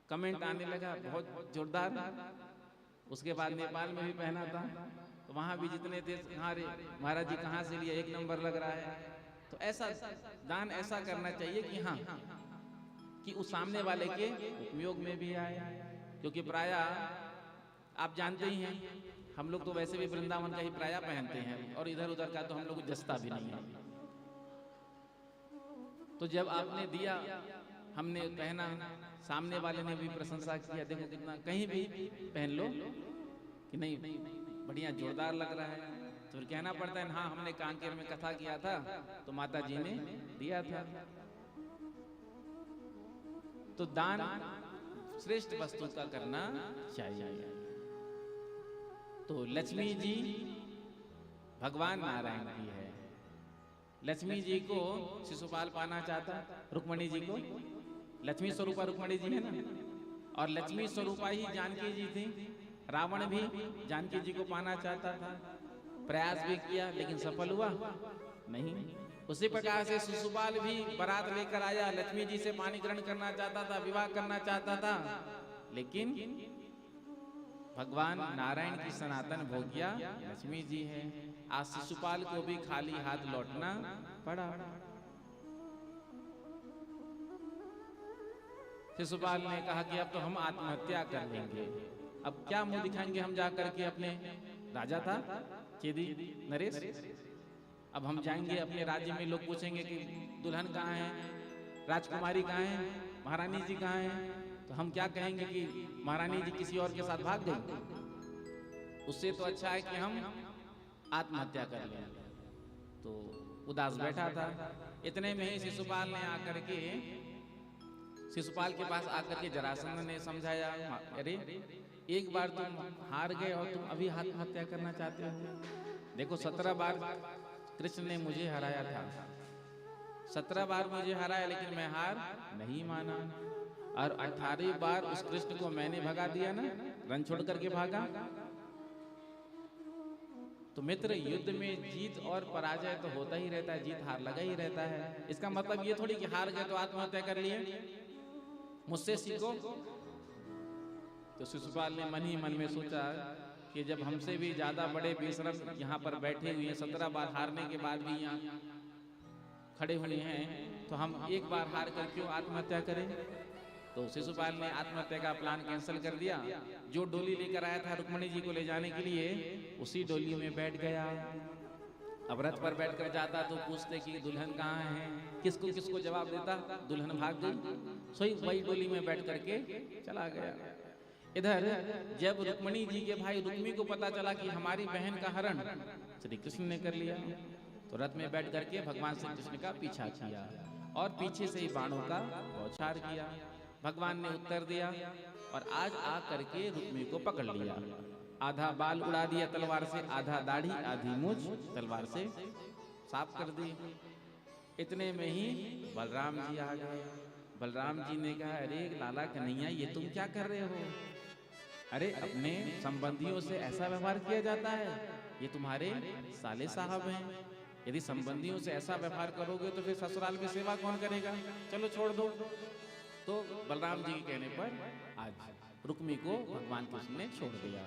कमेंट आने लगा बहुत जोरदार। उसके बाद नेपाल में भी पहना था, तो वहाँ भी जितने थे, अरे महाराज जी कहाँ से लिया, 1 नंबर लग रहा है। तो ऐसा दान ऐसा करना चाहिए कि हाँ, कि उस सामने वाले के उपयोग में भी आए। क्योंकि प्राय आप जानते ही हैं, हम लोग तो वैसे भी वृंदावन का ही प्राय पहनते हैं, और इधर उधर का तो हम लोग जस्ता भी नहीं है। तो जब आपने दिया, हमने पहना, सामने वाले ने भी प्रशंसा किया, देखो कितना, कहीं भी पहन लो कि नहीं बढ़िया जोरदार लग रहा है, तो फिर कहना पड़ता है हाँ हमने कांकेर में कथा किया था तो माता जी ने दिया था। तो दान श्रेष्ठ वस्तु का करना चाहिए। तो लक्ष्मी जी भगवान नारायण की है। लक्ष्मी जी को शिशुपाल पाना चाहता, रुक्मणी जी को लक्ष्मी स्वरूपा रुक्मणी जी है ना, और लक्ष्मी स्वरूपा ही जानकी जी थी। रावण भी जानकी जी को पाना चाहता था, प्रयास भी किया लेकिन सफल हुआ नहीं। उसी प्रकार से शिशुपाल भी बारात लेकर आया, लक्ष्मी जी से पानी ग्रहण करना चाहता था, विवाह करना चाहता था, लेकिन भगवान नारायण की सनातन भोग्या लक्ष्मी जी है। आज शिशुपाल को भी खाली हाथ लौटना पड़ा। शिशुपाल ने कहा कि अब तो हम आत्महत्या कर लेंगे, अब क्या मुंह दिखाएंगे हम जाकर के अपने राजा था चेदी नरेश, अब हम जाएंगे अपने राज्य में, लोग पूछेंगे कि दुल्हन कहाँ है, राजकुमारी कहाँ है, महारानी जी कहाँ है, तो हम क्या कहेंगे कि महारानी जी किसी और के साथ भाग गई। उससे तो अच्छा है कि हम आत्महत्या कर लें। तो उदास बैठा था, इतने में ही शिशुपाल ने आकर के, शिशुपाल के पास आकर के जरासंध ने समझाया, अरे एक बार तुम हार गए और तुम अभी आत्महत्या करना चाहते हो। देखो 17 बार कृष्ण ने मुझे हराया था, 17 बार मुझे हराया, लेकिन मैं हार नहीं माना, और 18वीं बार उस कृष्ण को मैंने भगा दिया ना, रन छोड़ करके भागा। तो मित्र, युद्ध में जीत और पराजय तो होता ही रहता है, जीत हार लगा ही रहता है। इसका मतलब ये थोड़ी कि हार गए तो आत्महत्या कर लिए, मुझसे सीखो। तो शिशुपाल ने मन ही मन में सोचा कि कि जब हमसे भी ज्यादा बड़े बेशरम यहाँ पर बैठे हुए हैं, 17 बार हारने के बाद भी यहाँ खड़े हुए हैं, तो हम एक बार हार कर क्यों आत्महत्या करें। तो शिशुपाल ने आत्महत्या का प्लान कैंसिल कर दिया। जो डोली लेकर आया था रुक्मणी जी को ले जाने के लिए, उसी डोली में बैठ गया। अब रथ पर बैठकर जाता तो पूछते कि दुल्हन कहाँ है, किसको किसको जवाब देता, दुल्हन भाग गई। सोई वही डोली में बैठ करके चला गया। इधर जब रुक्मणी जी के भाई रुक्मी को पता चला कि हमारी बहन का हरण श्री कृष्ण ने कर लिया, तो रथ में बैठ करके भगवान श्री कृष्ण का पीछा किया और पीछे से ही बाणों का बौछार किया। भगवान ने उत्तर दिया और आज आ करके रुक्मी को पकड़ लिया। आधा बाल उड़ा दिया तलवार से, आधा दाढ़ी आधी मूंछ तलवार से साफ कर दी। इतने में ही बलराम जी आ गए। बलराम जी ने कहा, अरे लाला कन्हैया, ये तुम क्या कर रहे हो? अरे अपने संबंधियों से ऐसा व्यवहार किया जाता है? ये तुम्हारे साले साहब हैं, यदि संबंधियों से ऐसा व्यवहार करोगे तो फिर ससुराल में सेवा कौन करेगा, चलो छोड़ दो। तो बलराम जी के कहने पर आज रुक्मी को भगवान कृष्ण ने छोड़ दिया।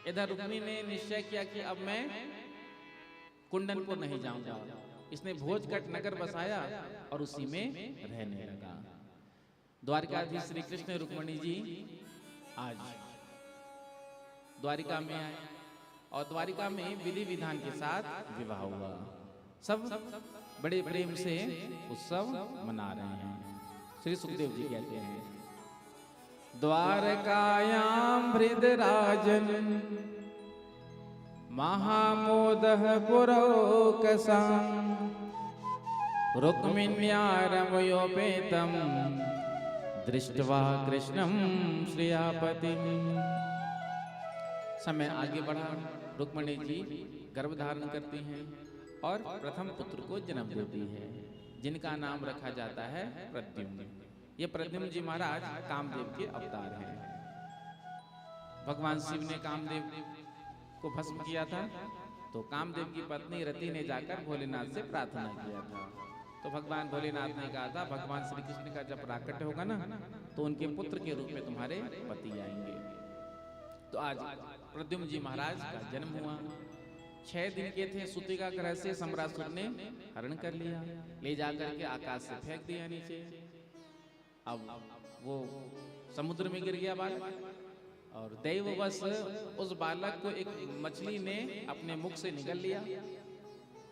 इधर रुक्मी ने निश्चय किया कि अब मैं कुंडनपुर नहीं जाऊंगा। इसने भोजकट नगर बसाया और उसी में रहने लगा। द्वारिकाधीश श्री कृष्ण रुक्मणी जी आज द्वारिका में आए और द्वारिका में विधि विधान के साथ विवाह हुआ। सब बड़े प्रेम से उत्सव मना रहे हैं। श्री सुखदेव जी कहते हैं, द्वारकायां भृदराजन महामोदः पुरोकसं रुक्मिण्या रमयोपेतं दृष्ट्वा कृष्णं श्रियापतिं। समय आगे बढ़ा। रुक्मिणी जी गर्भ धारण करती हैं और प्रथम पुत्र को जन्म देती है, जिनका नाम रखा जाता है प्रद्युम्न। ये प्रद्युम्न जी महाराज कामदेव के अवतार हैं। भगवान शिव ने कामदेव को भस्म किया था, तो कामदेव की पत्नी रति ने जाकर भोलेनाथ से प्रार्थना किया था। तो भगवान भोलेनाथ ने कहा था, भगवान श्री कृष्ण का जब प्राकट्य होगा ना, तो उनके पुत्र के रूप में तुम्हारे पति आएंगे। तो आज प्रद्युम्न जी महाराज का जन्म हुआ। 6 दिन के थे, सुतिका ग्रह से सम्रासुर ने हरण कर लिया, ले जाकर के आकाश से फेंक दिया नीचे। अब वो समुद्र में गिर गया बालक और दैववश उस बालक को एक मछली ने अपने मुख से निगल लिया,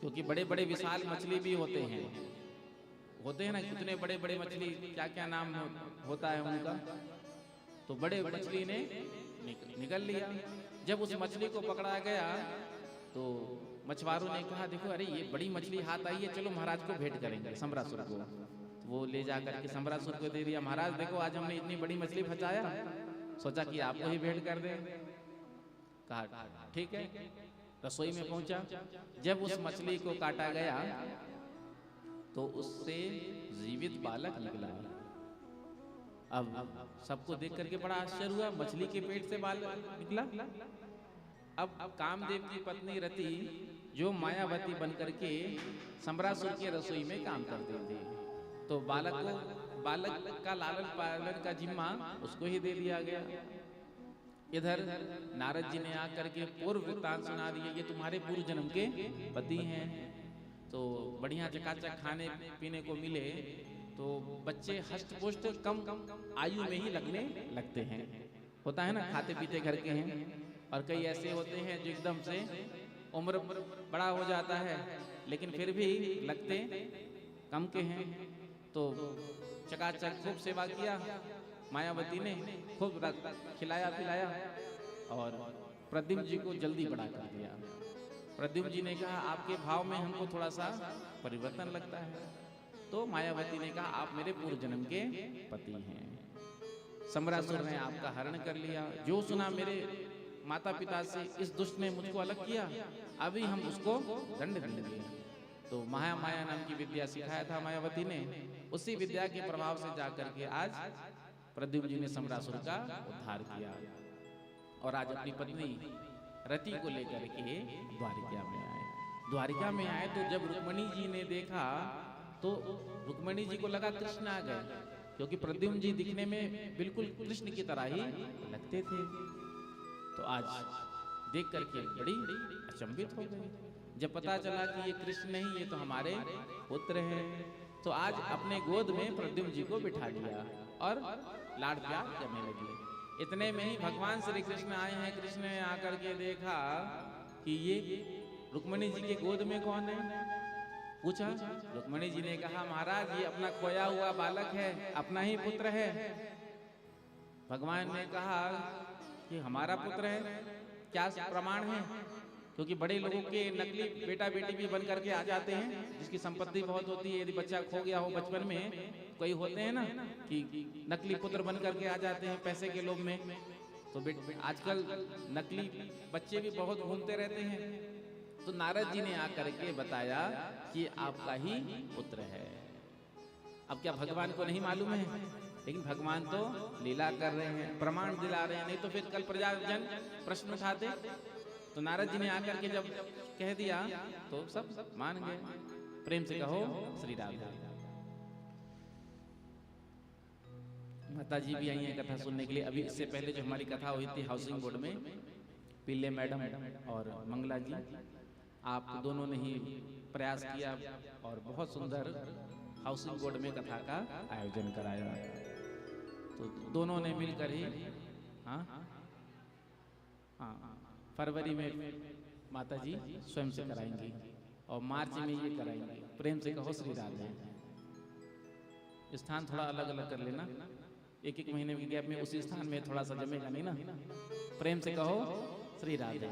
क्योंकि बड़े बड़े विशाल मछली भी होते हैं ना, कितने बड़े बड़े मछली, क्या क्या नाम होता है उनका। तो बड़े मछली ने निगल लिया। जब उस मछली को पकड़ा गया तो मछुआरों ने कहा, देखो अरे ये बड़ी मछली हाथ आई है, चलो महाराज को भेंट करेंगे सम्रासुर को। तो वो ले जाकर के सम्रासुर को दे दिया। महाराज देखो आज हमने इतनी बड़ी मछली फंसाया, सोचा कि आपको ही भेंट कर दें। कहा ठीक है। रसोई में पहुंचा। जब उस मछली को काटा गया तो उससे जीवित बालक निकला। अब सबको देख करके बड़ा आश्चर्य हुआ, मछली के पेट से बालक निकला। अब कामदेव की पत्नी रति जो मायावती बनकर के सम्रासुर की रसोई में काम करती थी, तो बालक का लालन पालन का जिम्मा उसको ही दे दिया गया। इधर नारद जी ने आकर के पूर्व वृत्तांत सुना दिए, ये तुम्हारे पूर्व जन्म के पति हैं। तो बढ़िया चकाचक खाने पीने को मिले तो बच्चे हष्ट पुष्ट कम आयु में ही लगते हैं। होता है ना, खाते पीते घर के हैं, और कई ऐसे होते हैं जो एकदम से उम्र बड़ा हो जाता है लेकिन फिर भी लगते कम के हैं। तो चकाचक खूब सेवा किया मायावती ने, खूब खिलाया पिलाया और प्रद्युम्न जी को जल्दी बड़ा कर दिया। प्रद्युम्न जी ने कहा, आपके भाव में हमको थोड़ा सा परिवर्तन लगता है। तो मायावती ने कहा, आप मेरे पूर्व जन्म के पति हैं, सम्रासुर ने आपका हरण कर लिया। जो सुना मेरे माता पिता से, इस दुष्ट ने मुझको अलग किया, अभी हम उसको दंड देंगे। तो माया नाम की विद्या सिखाया था मायावती ने, उसी विद्या के प्रभाव से जाकर के आज प्रद्युम्न जी ने सम्रासुर का उद्धार किया और आज अपनी पत्नी रति को लेकर के द्वारिका में आए। द्वारिका में आए तो जब रुक्मणी जी ने देखा तो रुक्मणी जी को लगा कृष्ण आ गए, क्योंकि प्रद्युम्न जी दिखने में बिल्कुल कृष्ण की तरह ही लगते थे। तो आज देख करके बड़ी अचंभित हो गई। जब पता चला कि ये कृष्ण नहीं, ये तो हमारे पुत्र हैं, तो आज अपने गोद में प्रद्युम्न जी को बिठा लिया और लाड़ प्यार करने लगे। इतने में ही भगवान श्री कृष्ण आए हैं। कृष्ण ने आकर के देखा कि ये रुक्मिणी जी के गोद में कौन है। पूछा, रुक्मिणी जी ने कहा, महाराज ये अपना खोया हुआ बालक है, अपना ही पुत्र है। भगवान ने कहा कि हमारा पुत्र है, क्या प्रमाण है? क्योंकि बड़े लोगों के नकली बेटा बेटी भी बन करके आ जाते हैं, जिसकी संपत्ति बहुत होती है। यदि बच्चा खो गया हो बचपन में, कोई होते हैं ना कि नकली पुत्र बन करके आ जाते हैं पैसे के लोभ में। तो आजकल नकली बच्चे भी बहुत घूमते रहते हैं। तो नारद जी ने आकर के बताया कि आपका ही पुत्र है। अब क्या भगवान को नहीं मालूम है? लेकिन भगवान तो लीला कर रहे हैं, प्रमाण दिला रहे हैं। नहीं तो फिर कल प्रजाजन प्रश्न उठाते। तो नारद जी ने आकर के जब कह दिया तो सब मान गए। प्रेम से कहो श्री राधे। माता जी भी आई हैं कथा सुनने के लिए। अभी इससे पहले जो हमारी कथा हुई थी हाउसिंग बोर्ड में, पिल्ले मैडम और मंगला जी, आप दोनों ने ही प्रयास किया और बहुत सुंदर हाउसिंग बोर्ड में कथा का आयोजन कराया। तो दोनों ने मिलकर ही हाँ फरवरी में माता जी स्वयं से कराएंगी और मार्च में ये कराएंगे। प्रेम से कहो श्री राधे। स्थान थोड़ा अलग अलग कर लेना, एक एक महीने के गैप में उसी स्थान में थोड़ा सा जमेगा नहीं ना। प्रेम से कहो श्री राधे।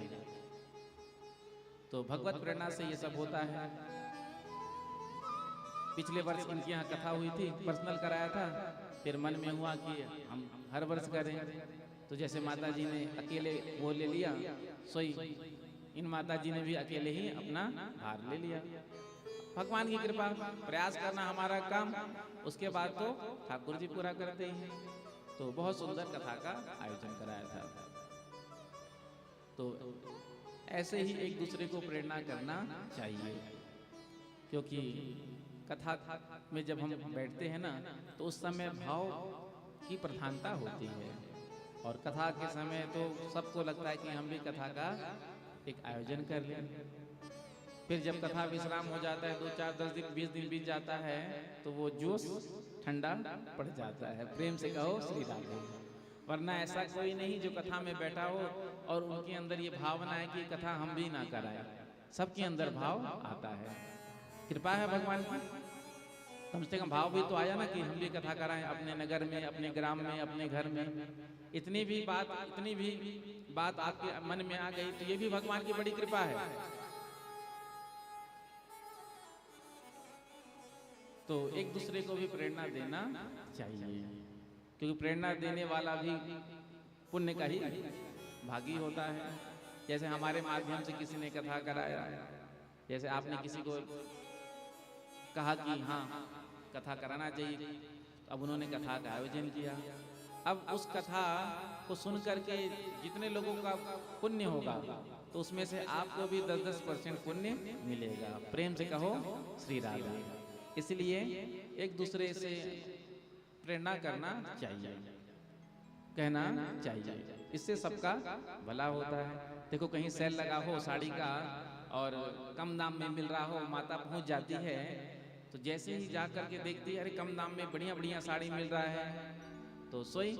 तो भगवत प्रेरणा से ये सब होता है। पिछले वर्ष इनके यहाँ कथा हुई थी, पर्सनल कराया था। फिर मन में हुआ कि हम हर वर्ष करें। तो जैसे माता जी ने अकेले वो ले लिया, सोई इन माता जी ने भी अकेले ही अपना भार ले लिया। भगवान की कृपा, प्रयास करना हमारा काम, उसके बाद तो ठाकुर जी पूरा करते हैं। तो बहुत सुंदर कथा का आयोजन कराया था। तो ऐसे ही एक दूसरे को प्रेरणा करना चाहिए, क्योंकि कथा में जब हम बैठते हैं ना, तो उस समय भाव की प्रधानता होती है। और कथा के समय तो सबको लगता है कि हम भी कथा का एक आयोजन कर लें। फिर जब कथा विश्राम हो जाता है, 2, 4, 10 दिन 20 दिन बीत जाता है, तो वो जोश ठंडा पड़ जाता है। प्रेम से कहो श्री राधे। वरना ऐसा कोई नहीं जो कथा में बैठा हो और उनके अंदर ये भावना है कि कथा हम भी ना कराएं। सबके अंदर भाव आता है। कृपा है भगवान की, कम से कम भाव भी तो आया ना कि हम भी कथा कराएं अपने नगर में, अपने ग्राम में, अपने घर में। इतनी भी बात आपके मन में आ गई, तो ये भी भगवान की बड़ी कृपा है। तो एक दूसरे को भी प्रेरणा देना चाहिए, क्योंकि प्रेरणा देने वाला भी पुण्य का ही भागी होता है। जैसे हमारे माध्यम से किसी ने कथा कराया, जैसे आपने किसी को कहा कि हाँ कथा कराना चाहिए, तो अब उन्होंने कथा का आयोजन किया। अब उस कथा को सुन करके जितने लोगों का पुण्य होगा, तो उसमें से आपको भी 10-10% पुण्य मिलेगा। प्रेम से कहो श्री राधे। इसलिए एक दूसरे से प्रेरणा करना चाहिए, कहना चाहिए, इससे सबका भला होता है। देखो कहीं सेल लगा हो साड़ी का और कम दाम में मिल रहा हो, माता पहुंच जाती है, तो जैसे ही जा करके देखती है अरे कम दाम में बढ़िया बढ़िया साड़ी मिल रहा है, तो सोई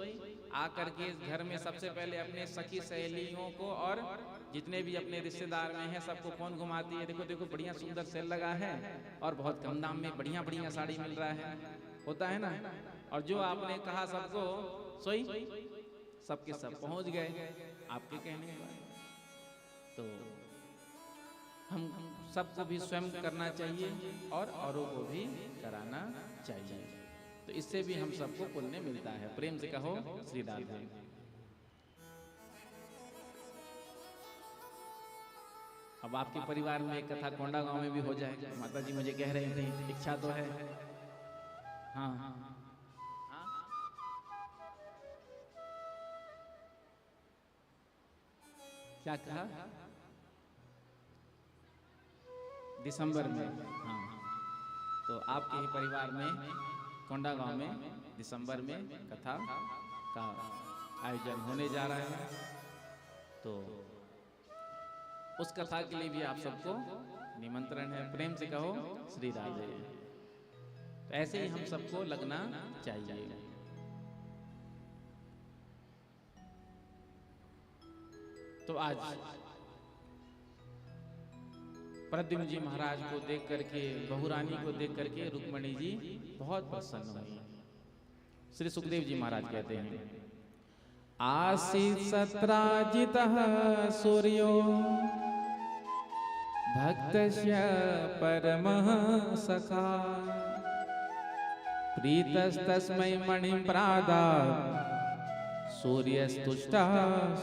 आकर के घर में सबसे पहले अपने सखी सहेलियों को और जितने भी अपने रिश्तेदार में हैं सबको फोन घुमाती है, देखो देखो बढ़िया सुंदर सेल लगा है और बहुत कम दाम में बढ़िया बढ़िया साड़ी मिल रहा है। होता है ना। और जो आपने कहा सबको, सोई सबके सब पहुंच गए आपके कहने पर। तो हम सबको भी स्वयं करना चाहिए और औरों को भी कराना चाहिए, तो इससे भी हम सबको पुण्य मिलता है। प्रेम से कहो श्री राधे। अब आपके परिवार में एक कथा कोंडा गांव में भी हो जाए, माता जी मुझे कह रही थी, इच्छा तो है। हाँ हाँ क्या कहा? दिसंबर में। हाँ, तो आपके ही परिवार में कोंडा गांव में दिसंबर में कथा का आयोजन होने जा रहा है। तो उस कथा के लिए भी आप सबको निमंत्रण है। प्रेम से कहो श्री राधे। तो ऐसे ही हम सबको लगना चाहिए। तो आज प्रद्युम्न जी महाराज को देख करके, बहुरानी को देख करके रुक्मणी जी बहुत प्रसन्न हुई। श्री सुखदेव जी महाराज कहते हैं, आसीत सत्राजितः सूर्यो भक्तस्य परमः सखा प्रीतस्तस्मै मणिं प्रादात् सूर्यस्तुष्टः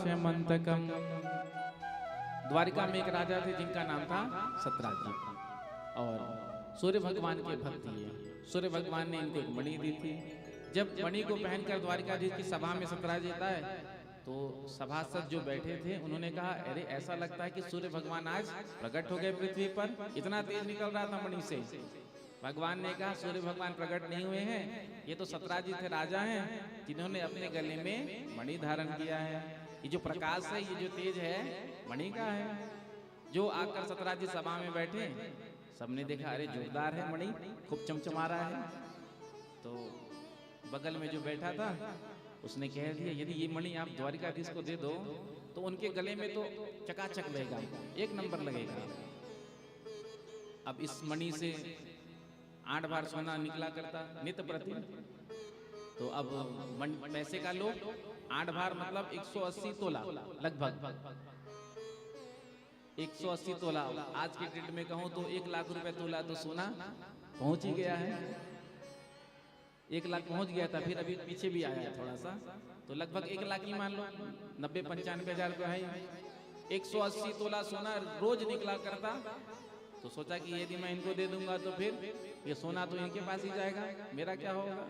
स्यमन्तकम्। द्वारिका में एक राजा थे जिनका नाम था सत्राजित और सूर्य भगवान के भक्त थे। सूर्य भगवान ने इनको एक मणि दी थी। जब मणि को पहनकर द्वारिकाधीश की सभा में सत्राजित आए तो सभासद जो बैठे थे उन्होंने कहा, अरे ऐसा लगता है कि सूर्य भगवान आज प्रकट हो गए पृथ्वी पर, इतना तेज निकल रहा था मणि से। भगवान ने कहा, सूर्य भगवान प्रकट नहीं हुए हैं, ये तो सत्राजित थे, राजा हैं, जिन्होंने अपने गले में मणि धारण किया है। ये जो प्रकाश है, ये जो तेज है, मणि का है। जो आकर सत्राजित सभा में बैठे, सबने देखा, अरे जोरदार है मणि, खूब चमचमा रहा है। तो बगल में जो बैठा था उसने कह दिया, यदि ये मणि आप द्वारिकाधीश को दे दो तो उनके गले में तो चकाचक लगेगा, एक नंबर लगेगा। अब इस मणि से 8 बार सोना निकला करता नित्य प्रति। तो अब पैसे का लोभ, 8 बार मतलब 180 तोला लगभग 180 तोला। आज के डेट में कहूँ तो 1 लाख रुपए तोला तो सोना पहुंच ही गया है। 1 लाख पहुंच गया था, फिर अभी पीछे भी आया है थोड़ा सा, तो लगभग 1 लाख ही मान लो, 90-95 हजार रुपये है। 180 तोला सोना रोज निकला करता। तो सोचा कि यदि मैं इनको दे दूंगा तो फिर ये सोना तो इनके पास ही जाएगा, मेरा क्या होगा।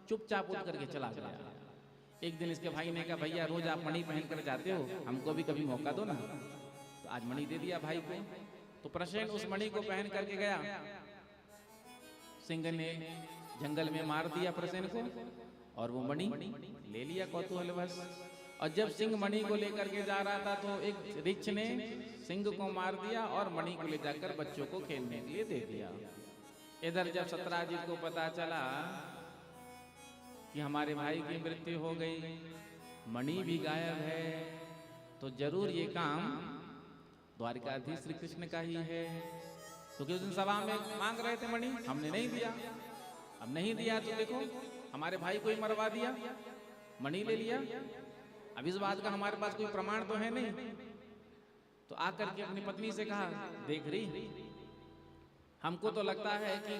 चुपचाप उठ करके चला गया। एक दिन इसके भाई ने कहा, भैया रोज आप मणि पहन कर जाते हो, हमको भी कभी मौका दो ना। तो आज मणि दे दिया भाई को। तो प्रसेन उस मणि को पहन करके गया। सिंह ने जंगल में मार दिया प्रसेन को और वो मणि ले लिया कौतूहलवश। और जब सिंह मणि को लेकर के जा रहा था तो एक ऋक्ष ने सिंह को मार दिया और मणि को ले जाकर बच्चों को खेलने के लिए दे दिया। इधर जब सत्राजित को पता चला कि हमारे भाई की मृत्यु हो गई, मणि भी गायब है, तो जरूर ये काम द्वारिकाधीश श्री कृष्ण का ही है। क्योंकि उस दिन सभा में मांग रहे थे मणि, हमने नहीं दिया। अब नहीं दिया तो देखो हमारे भाई को ही मरवा दिया, मणि ले लिया। अब इस बात का हमारे पास कोई प्रमाण तो है नहीं। तो आकर के अपनी पत्नी से कहा, देख रही, हमको तो लगता है कि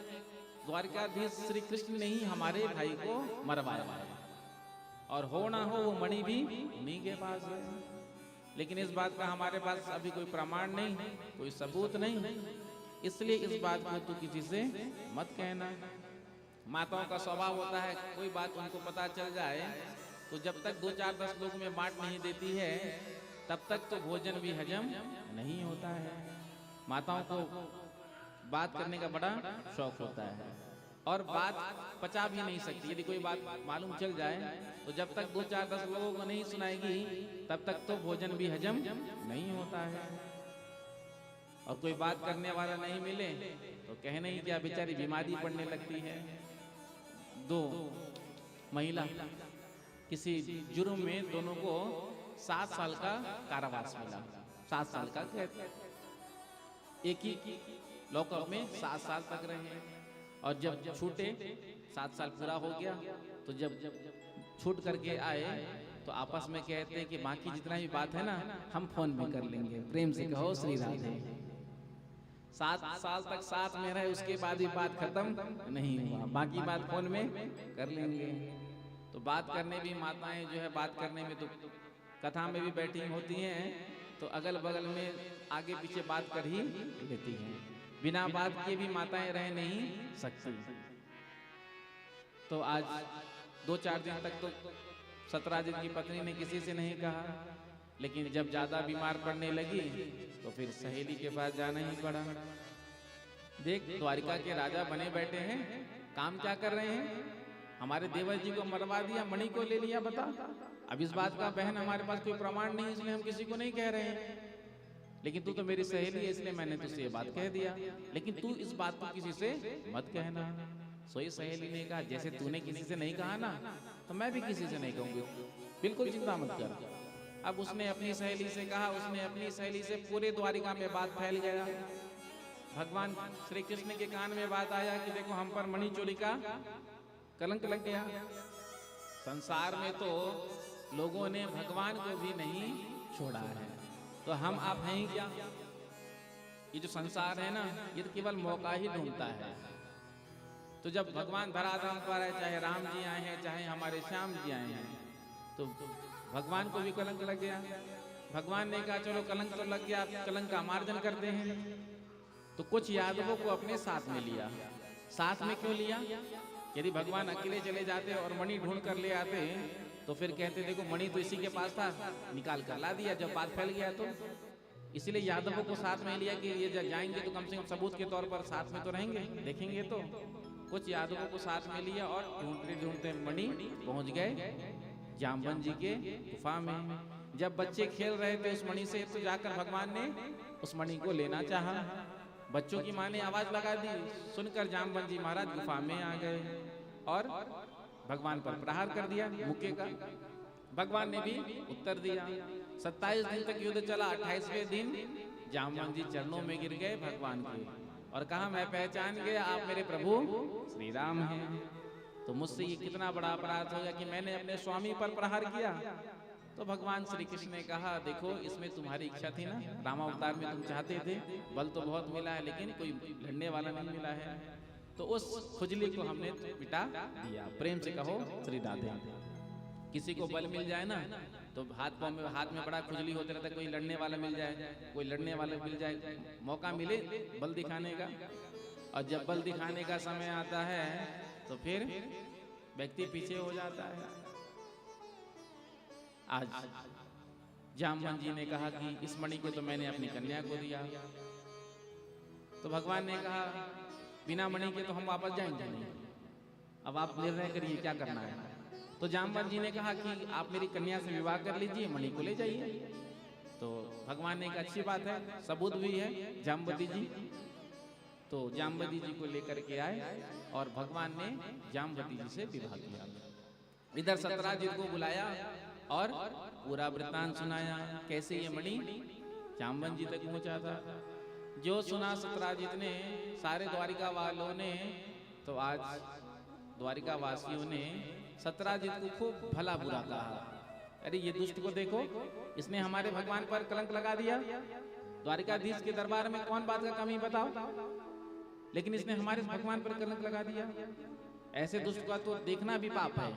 द्वारिकाधीश श्री कृष्ण ने ही हमारे भाई को मरवाया है, और हो ना हो वो मणि भी उन्हीं के पास है। लेकिन इस बात का हमारे पास अभी कोई प्रमाण नहीं, कोई सबूत नहीं, इसलिए इस बात को तू किसी से मत कहना। माताओं का स्वभाव होता है, कोई बात उनको पता चल जाए तो जब तक 2-4-10 लोग में बांट नहीं देती है तब तक तो भोजन भी हजम नहीं होता है। माताओं को बात करने का बड़ा शौक होता है और बात पचा भी नहीं सकती। यदि कोई बात मालूम चल जाए तो जब तक 2-4-10 लोगों को नहीं सुनाएगी तब तक तो भोजन भी हजम नहीं होता है। और कोई बात करने वाला नहीं मिले तो कहने ही क्या, बेचारी बीमारी पड़ने लगती है। 2 महिला किसी जुर्म में दोनों को 7 साल का कारावास मिला। 7 साल का कैद, एक ही लॉकअप में 7 साल तक रहे। और जब छूटे, 7 साल पूरा हो गया, तो जब छूट करके आए तो आपस में कहते हैं कि बाकी जितना भी बात है ना हम फोन में कर लेंगे। प्रेम से कहो श्री राधे। 7 साल तक साथ में रहे, उसके बाद भी बात खत्म नहीं हुआ, बाकी बात फोन में कर लेंगे। तो बात करने भी माताएं जो है, बात करने में तो कथा में भी बैठी होती हैं तो अगल बगल में आगे पीछे बात कर ही लेती हैं। बिना बात किए भी माताएं रह नहीं सकती। तो आज 2-4 दिन तक तो सत्राजित की पत्नी ने किसी से नहीं कहा, लेकिन जब ज्यादा बीमार पड़ने लगी तो फिर सहेली के पास जाना ही पड़ा। देख, द्वारिका के राजा बने बैठे हैं, काम क्या कर रहे हैं। हमारे देवर जी को मरवा दिया, मणि को ले लिया, बता। अब इस बात का बहन हमारे पास कोई प्रमाण नहीं, इसलिए हम किसी को नहीं कह रहे हैं। लेकिन तू तो मेरी सहेली है इसलिए मैंने तुझसे ये बात कह दिया, लेकिन तू इस बात को किसी से मत कहना। सोई सहेली ने कहा जैसे तूने किसी से नहीं कहा ना तो मैं भी किसी से नहीं कहूंगी, बिल्कुल चिंता मत कर। अब उसने अपनी सहेली से कहा, उसने अपनी सहेली से, पूरे द्वारिका में बात फैल गया। भगवान श्री कृष्ण के कान में बात आया कि देखो हम पर मणि चोरी का कलंक लग गया। संसार में तो लोगों ने भगवान को भी नहीं छोड़ा है, तो हम आप हैं ही क्या? ये जो संसार है ना ये तो केवल मौका ही ढूंढता है। तो जब भगवान धराधाम पर आए, चाहे राम जी आए हैं चाहे हमारे श्याम जी आए हैं, तो भगवान को भी कलंक लग गया। भगवान ने कहा चलो कलंक तो लग गया, आप कलंक का मार्जन करते हैं। तो कुछ यादवों को अपने साथ में लिया। साथ में क्यों लिया? यदि भगवान अकेले चले जाते और मणि ढूंढ कर ले आते तो फिर कहते देखो मणि तो इसी के पास था, निकाल कर ला दिया जब बात फैल गया। तो इसीलिए यादवों को साथ में लिया कि ये जब जाएंगे तो कम से कम सबूत के तौर पर साथ में तो रहेंगे, देखेंगे। तो कुछ यादवों को साथ में लिया और ढूंढते ढूंढते मणि पहुंच गए जामवंत जी के गुफा में। जब बच्चे खेल रहे थे उस मणि से, तो जाकर भगवान ने उस मणि को लेना चाहा। बच्चों की माँ ने आवाज लगा दी, सुनकर जामवंत जी महाराज गुफा में आ गए और भगवान पर प्रहार कर दिया मुक्के का। भगवान ने भी उत्तर दिया। 27 दिन तक युद्ध चला। 28वें दिन जामवंत जी चरणों में गिर गए भगवान के और कहा मैं पहचान गया आप मेरे प्रभु श्री राम हैं। तो मुझसे ये कितना बड़ा अपराध हो गया कि मैंने अपने स्वामी पर प्रहार किया। तो भगवान श्री कृष्ण ने कहा देखो इसमें तुम्हारी इच्छा थी ना, रामावतार में तुम चाहते थे, बल तो बहुत मिला है लेकिन कोई लड़ने वाला नहीं मिला है। तो उस खुजली को हमने मिटा दिया। प्रेम से कहो श्री राधे। किसी को बल मिल जाए ना तो हाथ में बड़ा खुजली होते रहता है, कोई लड़ने वाला मिल जाए, कोई लड़ने वाला मिल जाए, मौका मिले बल दिखाने का। और जब बल दिखाने का समय आता है तो फिर व्यक्ति पीछे हो जाता है। आज जामवंत जी ने कहा कि इस मणि को तो मैंने अपनी कन्या को दिया। तो भगवान ने कहा बिना मणि के तो हम वापस जाएंगे नहीं, अब आप निर्णय करिए क्या करना है। तो जामवंत जी ने कहा कि आप मेरी कन्या से विवाह कर लीजिए, मणि को ले जाइए। तो भगवान ने कहा अच्छी बात है, सबूत भी है जामवती जी। तो जामवती जी को लेकर के आए और भगवान ने जामवती जी से विवाह किया। इधर सत्यराजीत को बुलाया और पूरा वृत्तांत सुनाया कैसे ये मणि जामवंत जी तक पहुंचा था। जो सुना सत्यराजीत ने, सारे द्वारिका वालों ने, तो आज द्वारिका वासियों ने सत्यराजीत को खूब भला बुरा कहा। अरे ये दुष्ट को देखो, इसने हमारे भगवान पर कलंक लगा दिया। द्वारिकाधीश के दरबार में कौन बात का कमी बताओ, लेकिन इसने हमारे भगवान पर कलंक लगा दिया। ऐसे दुष्ट का तो देखना भी पाप है,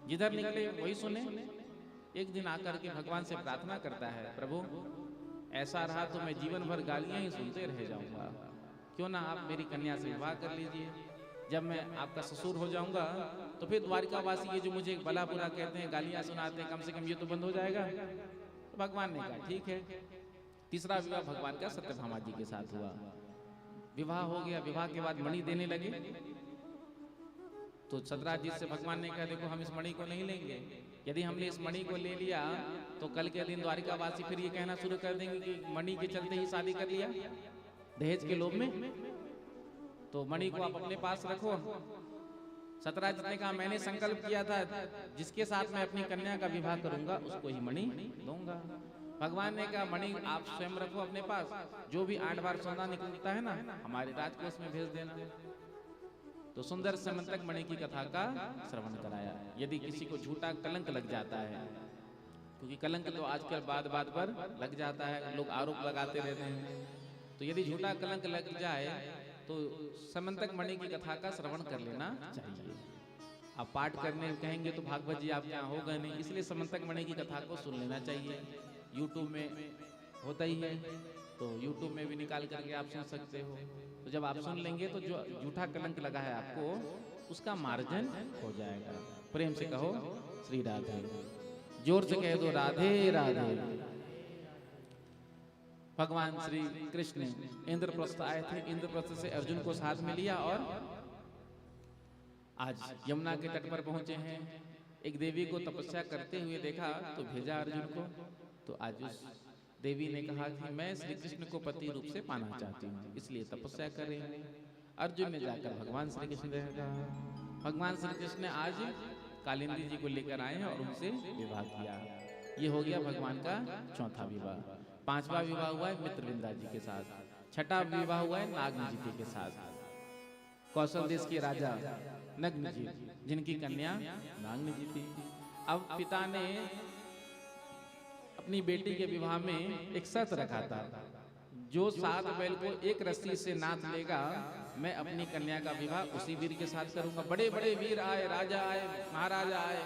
जिधर निकले वही सुने। एक दिन आकर के भगवान से प्रार्थना करता है प्रभु ऐसा रहा तो मैं जीवन भर गालियां ही सुनते रह जाऊंगा, क्यों ना आप मेरी कन्या से विवाह कर लीजिए। जब मैं आपका ससुर हो जाऊंगा तो फिर द्वारिकावासी ये जो मुझे भला बुरा कहते हैं, गालियां सुनाते हैं, कम से कम ये तो बंद हो जाएगा। तो भगवान ने कहा ठीक है। तीसरा विवाह भगवान का सत्यभामा जी के साथ हुआ। विवाह हो गया। विवाह के बाद मणि देने लगे। तो सत्यराजीत से भगवान ने कहा देखो हम इस मणि को नहीं लेंगे। यदि हमने इस मणि को ले लिया तो कल के दिन द्वारिकावासी फिर ये कहना शुरू कर देंगे कि मणि के चलते ही शादी कर लिया दहेज के लोभ में। तो मणि को आप अपने पास रखो। सत्यराजीत ने कहा मैंने संकल्प किया था जिसके साथ मैं अपनी कन्या का विवाह करूंगा उसको ही मणि दूंगा। भगवान ने कहा मणि आप स्वयं रखो अपने पास, जो भी 8 बार सोना निकलता है ना हमारे राजकोष में भेज देना। तो सुंदर समंतक मणि की कथा का श्रवण कराया। यदि किसी को झूठा कलंक लग जाता है, क्योंकि कलंक तो आजकल बात बात पर लग जाता है, लोग आरोप लगाते रहते हैं, तो यदि झूठा कलंक लग जाए तो समंतक मणि की कथा का श्रवण कर लेना चाहिए। आप पाठ करने कहेंगे तो भागवत जी आप यहाँ होगा नहीं, इसलिए समंतक मणि की कथा को सुन लेना चाहिए। यूट्यूब में होता ही है, तो यूट्यूब में भी निकाल करके आप सुन सकते हो। तो जब आप सुन लेंगे तो जो झूठा कलंक लगा है आपको उसका मार्जन हो जाएगा। प्रेम से कहो श्री राधे, जोर से कह दो राधे राधे। भगवान श्री कृष्ण इंद्रप्रस्थ आए थे, इंद्रप्रस्थ से अर्जुन को साथ में लिया और आज यमुना के तट पर पहुंचे हैं। एक देवी को तपस्या करते हुए देखा तो भेजा अर्जुन को। तो आज उस देवी ने कहा कि मैं श्री कृष्ण को पति रूप से पाना चाहती हूँ, इसलिए तपस्या कर रही हूँ। अर्जुन ने जाकर भगवान श्री कृष्ण से कहा। भगवान श्री कृष्ण ने आज कालिंदी जी को लेकर आए हैं और उनसे विवाह किया। ये हो गया भगवान का चौथा विवाह। पांचवा विवाह हुआ है मित्रविंदा जी के साथ। छठा विवाह हुआ है नागनजीति के साथ। कौशल देश के राजा नग्नजी जिनकी कन्या नागनजी थी। अब पिता ने अपनी बेटी के विवाह में एक शर्त रखा था, जो 7 बैल को एक रस्सी से नाथ लेगा, मैं अपनी कन्या का विवाह उसी वीर के साथ करूंगा। बड़े बड़े वीर आए, राजा आए, महाराजा आए,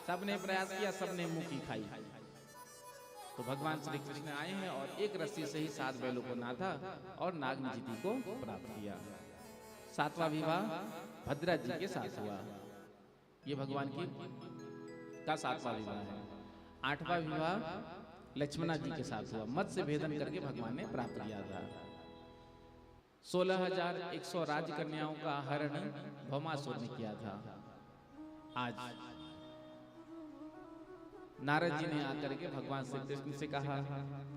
सबने प्रयास किया, सबने मुंह की खाई। तो भगवान श्री कृष्ण आए हैं और एक रस्सी से ही 7 बैलों को नाथा और नागनजीति को प्राप्त किया। 7वां विवाह भद्रा जी के साथ हुआ। ये भगवान की का 7वां विवाह है। 8वां विवाह लक्ष्मणा जी के साथ हुआ। मत्स्य भेदन करके भगवान ने प्राप्त किया था। 16,100 राजकन्याओं का हरण भौमासुर ने किया था। आज नारद जी ने आकर के भगवान श्री कृष्ण से कहा,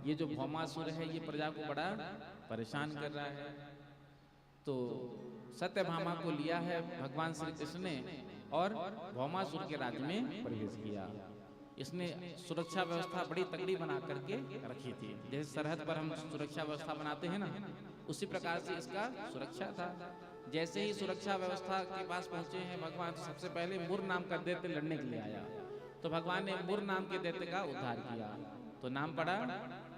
ये जो भौमासुर है ये प्रजा को बड़ा परेशान कर रहा है। तो सत्यभामा को लिया है भगवान श्री कृष्ण ने और भौमासुर के राज्य में प्रवेश किया। इसने सुरक्षा व्यवस्था बड़ी तगड़ी बना करके रखी थी। जैसे सरहद पर हम सुरक्षा व्यवस्था बनाते हैं ना, उसी प्रकार से इसका सुरक्षा था। जैसे ही सुरक्षा व्यवस्था के पास पहुंचे हैं भगवान, तो सबसे पहले मुर नाम का दैत्य लड़ने के लिए आया। तो भगवान ने मुर नाम के दैत्य का उद्धार किया, तो नाम पड़ा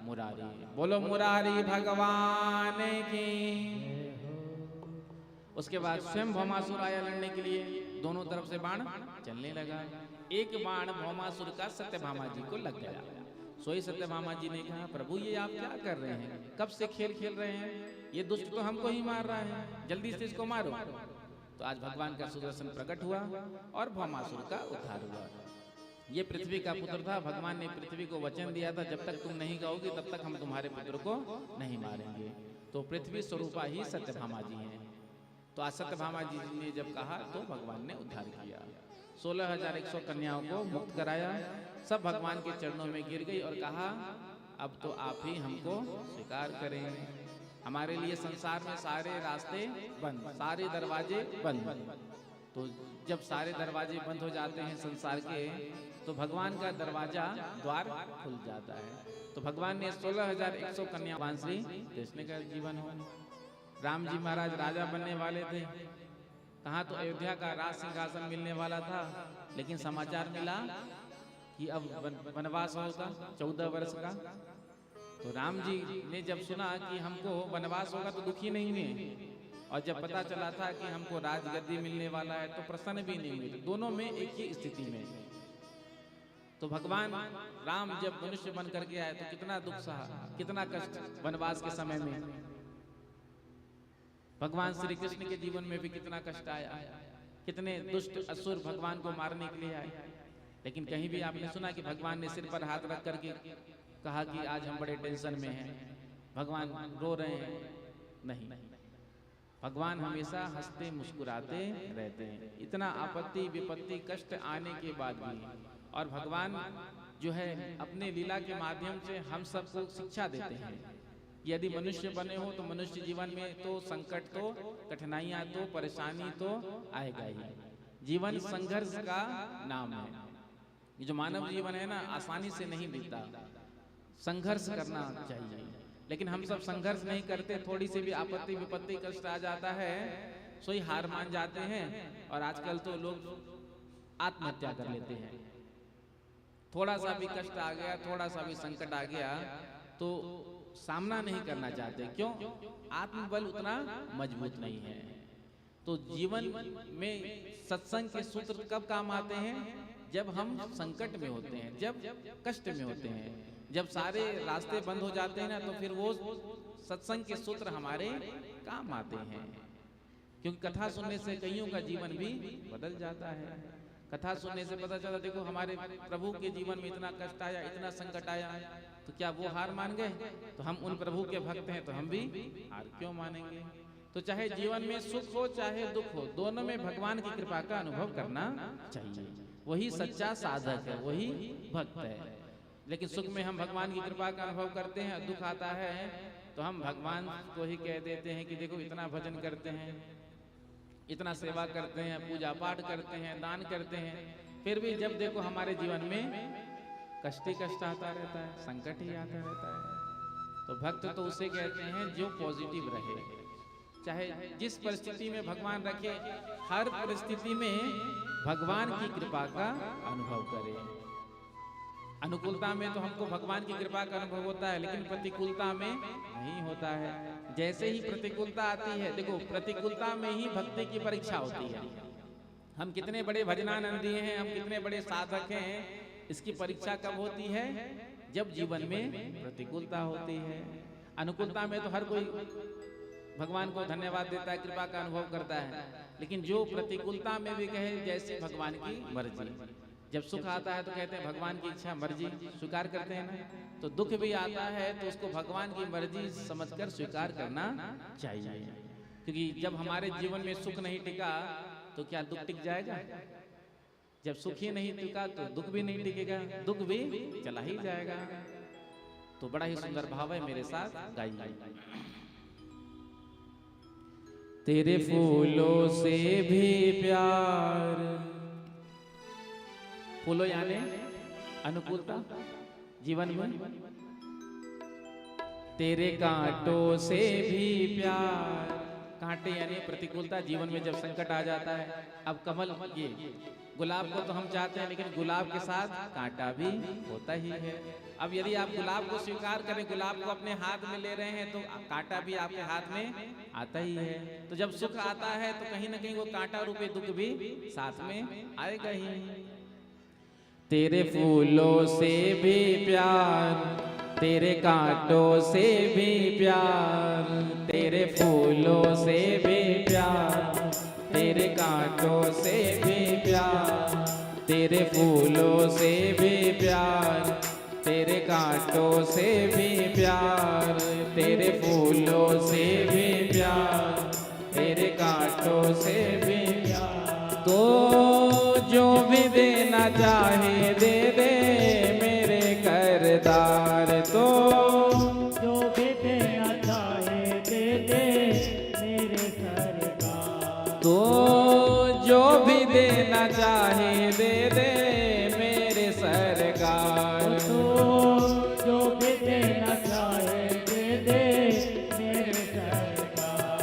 मुरारी। बोलो मुरारी भगवान की। उसके बाद स्वयं भौमासुर आया लड़ने के लिए, दोनों तरफ से बाण चलने लगा। एक बाण भौमासुर का सत्यभामा जी को लग गया। सोई सत्यभामा जी ने कहा, प्रभु ये आप क्या कर रहे हैं, कब से खेल खेल रहे हैं, ये दुष्ट तो हमको ही मार रहा है, जल्दी से इसको मारो। तो आज भगवान का सुदर्शन प्रकट हुआ और भौमासुर का उद्धार हुआ। ये पृथ्वी का पुत्र था। भगवान ने पृथ्वी को वचन दिया था, जब तक तुम नहीं गाओगे तब तक हम तुम्हारे पुत्र को नहीं मारेंगे। तो पृथ्वी स्वरूपा ही सत्यभामा जी हैं। तो आज सत्यभामा जी ने जब कहा तो भगवान ने उद्धार किया। 16,100 कन्याओं को मुक्त कराया। सब भगवान के चरणों में गिर गई और कहा, अब तो आप ही हमको स्वीकार करें। हमारे लिए संसार में सारे रास्ते बंद, सारे दरवाजे बंद। तो जब सारे दरवाजे बंद हो जाते हैं संसार के, तो भगवान का दरवाजा द्वार खुल जाता है। तो भगवान ने 16,100 कन्या भगवान श्री कृष्ण का जीवन हो। राम जी महाराज राजा बनने वाले थे। कहाँ तो अयोध्या का राज सिंहासन मिलने वाला था, लेकिन समाचार मिला कि अब वनवास होगा 14 वर्ष का। तो राम जी ने जब सुना कि हमको वनवास होगा तो दुखी नहीं हुए, और जब पता चला था कि हमको राजगद्दी मिलने वाला है तो प्रसन्न भी नहीं हुए। दोनों में एक ही स्थिति में। तो भगवान राम जब मनुष्य बन करके आए तो कितना दुख सहा, कितना कष्ट वनवास के समय में। भगवान श्री कृष्ण के जीवन में भी कितना कष्ट आया, कितने दुष्ट असुर भगवान को मारने के लिए आए। लेकिन कहीं भी आपने सुना कि भगवान ने सिर पर हाथ रख करके कहा कि आज हम बड़े टेंशन में हैं, भगवान रो रहे हैं? नहीं, भगवान हमेशा हंसते मुस्कुराते रहते हैं। इतना आपत्ति विपत्ति कष्ट आने के बाद भी, और भगवान जो है अपने लीला के माध्यम से हम सबको शिक्षा देते हैं। यदि मनुष्य बने हो तो मनुष्य जीवन में तो संकट तो, कठिनाइयां तो, परेशानी तो आएगा ही। जीवन संघर्ष का नाम है। ये जो मानव जीवन है ना, आसानी से नहीं बीतता, संघर्ष करना चाहिए। लेकिन हम सब संघर्ष नहीं करते। थोड़ी सी भी आपत्ति विपत्ति कष्ट आ जाता है, सोई हार मान जाते हैं। और आजकल तो लोग आत्महत्या कर लेते हैं। थोड़ा सा भी कष्ट आ गया, थोड़ा सा भी संकट आ गया तो सामना नहीं करना चाहते। क्यों? आत्मबल उतना मजबूत नहीं है। तो जीवन में सत्संग के सूत्र कब काम आते हैं? जब हम संकट में होते हैं, जब कष्ट में होते हैं, जब सारे रास्ते बंद हो जाते हैं ना, तो फिर वो सत्संग के सूत्र हमारे काम आते हैं। क्योंकि कथा सुनने से कईयों का जीवन भी बदल जाता है। कथा सुनने से पता चला, देखो हमारे प्रभु के जीवन में इतना कष्ट आया, इतना संकट आया, तो क्या वो हार मान गए? तो हम उन प्रभु के भक्त हैं, तो हम भी हार क्यों मानेंगे? तो चाहे जीवन में सुख हो चाहे दुख हो, दोनों में भगवान की कृपा का अनुभव करना चाहिए। वही सच्चा साधक है, वही भक्त है। लेकिन सुख में हम भगवान की कृपा का अनुभव करते हैं, दुख आता है तो हम भगवान को ही कह देते हैं कि देखो इतना भजन करते हैं, इतना सेवा करते हैं, पूजा पाठ करते हैं, दान करते हैं, फिर भी जब देखो हमारे जीवन में कष्ट ही कष्ट आता रहता है, संकट ही आता रहता है। तो भक्त तो उसे कहते हैं जो पॉजिटिव रहे, चाहे जिस परिस्थिति में भगवान रखे, हर परिस्थिति में भगवान की कृपा का अनुभव करे। अनुकूलता में तो हमको भगवान की कृपा का अनुभव होता है, लेकिन प्रतिकूलता में नहीं होता है। जैसे ही प्रतिकूलता आती है, देखो प्रतिकूलता में ही भक्ति की परीक्षा होती है। हम कितने बड़े भजनानंदी हैं, हम कितने बड़े साधक हैं, इसकी परीक्षा कब होती है? जब जीवन में प्रतिकूलता होती है। अनुकूलता में तो हर कोई भगवान को धन्यवाद देता है, कृपा का अनुभव करता है, लेकिन जो प्रतिकूलता में भी कहे जैसे भगवान की मर्जी, जब सुख आता है तो कहते हैं भगवान की इच्छा मर्जी, स्वीकार करते हैं ना। तो दुख भी आता है तो उसको भगवान की मर्जी समझकर स्वीकार करना चाहिए, क्योंकि जब हमारे जीवन में सुख नहीं टिका तो क्या दुख टिक जाएगा? जब सुख ही नहीं टिका तो दुख भी नहीं टिकेगा, दुख भी चला ही जाएगा। तो बड़ा ही सुंदर भाव है, मेरे साथ गाइए। तेरे फूलों से भी प्यार, फूलों यानी अनुकूलता जीवन में, तेरे कांटों से भी प्यार, कांटे यानी प्रतिकूलता जीवन में जब संकट आ जाता है। अब कमल, ये गुलाब को तो हम चाहते हैं, लेकिन गुलाब के साथ कांटा भी होता ही है। अब यदि आप गुलाब को स्वीकार करें, गुलाब को अपने हाथ में ले रहे हैं, तो कांटा भी आपके हाथ में आता ही है। तो जब सुख आता है तो कहीं ना कहीं वो कांटा रूपी दुख भी साथ में आएगा ही। तेरे फूलों से भी प्यार, तेरे कांटों से भी प्यार, तेरे फूलों से भी प्यार, तेरे कांटों से भी प्यार, तेरे फूलों से भी प्यार, तेरे कांटों से भी प्यार, तेरे फूलों से भी प्यार, तेरे कांटों से भी प्यार। तो जो भी देना चाहे दे दे मेरे करदार, तो जो भी देना चाहे दे दे मेरे सरकार, तो जो भी देना चाहे दे दे मेरे सरकार, तो जो भी देना चाहे दे दे मेरे सरकार।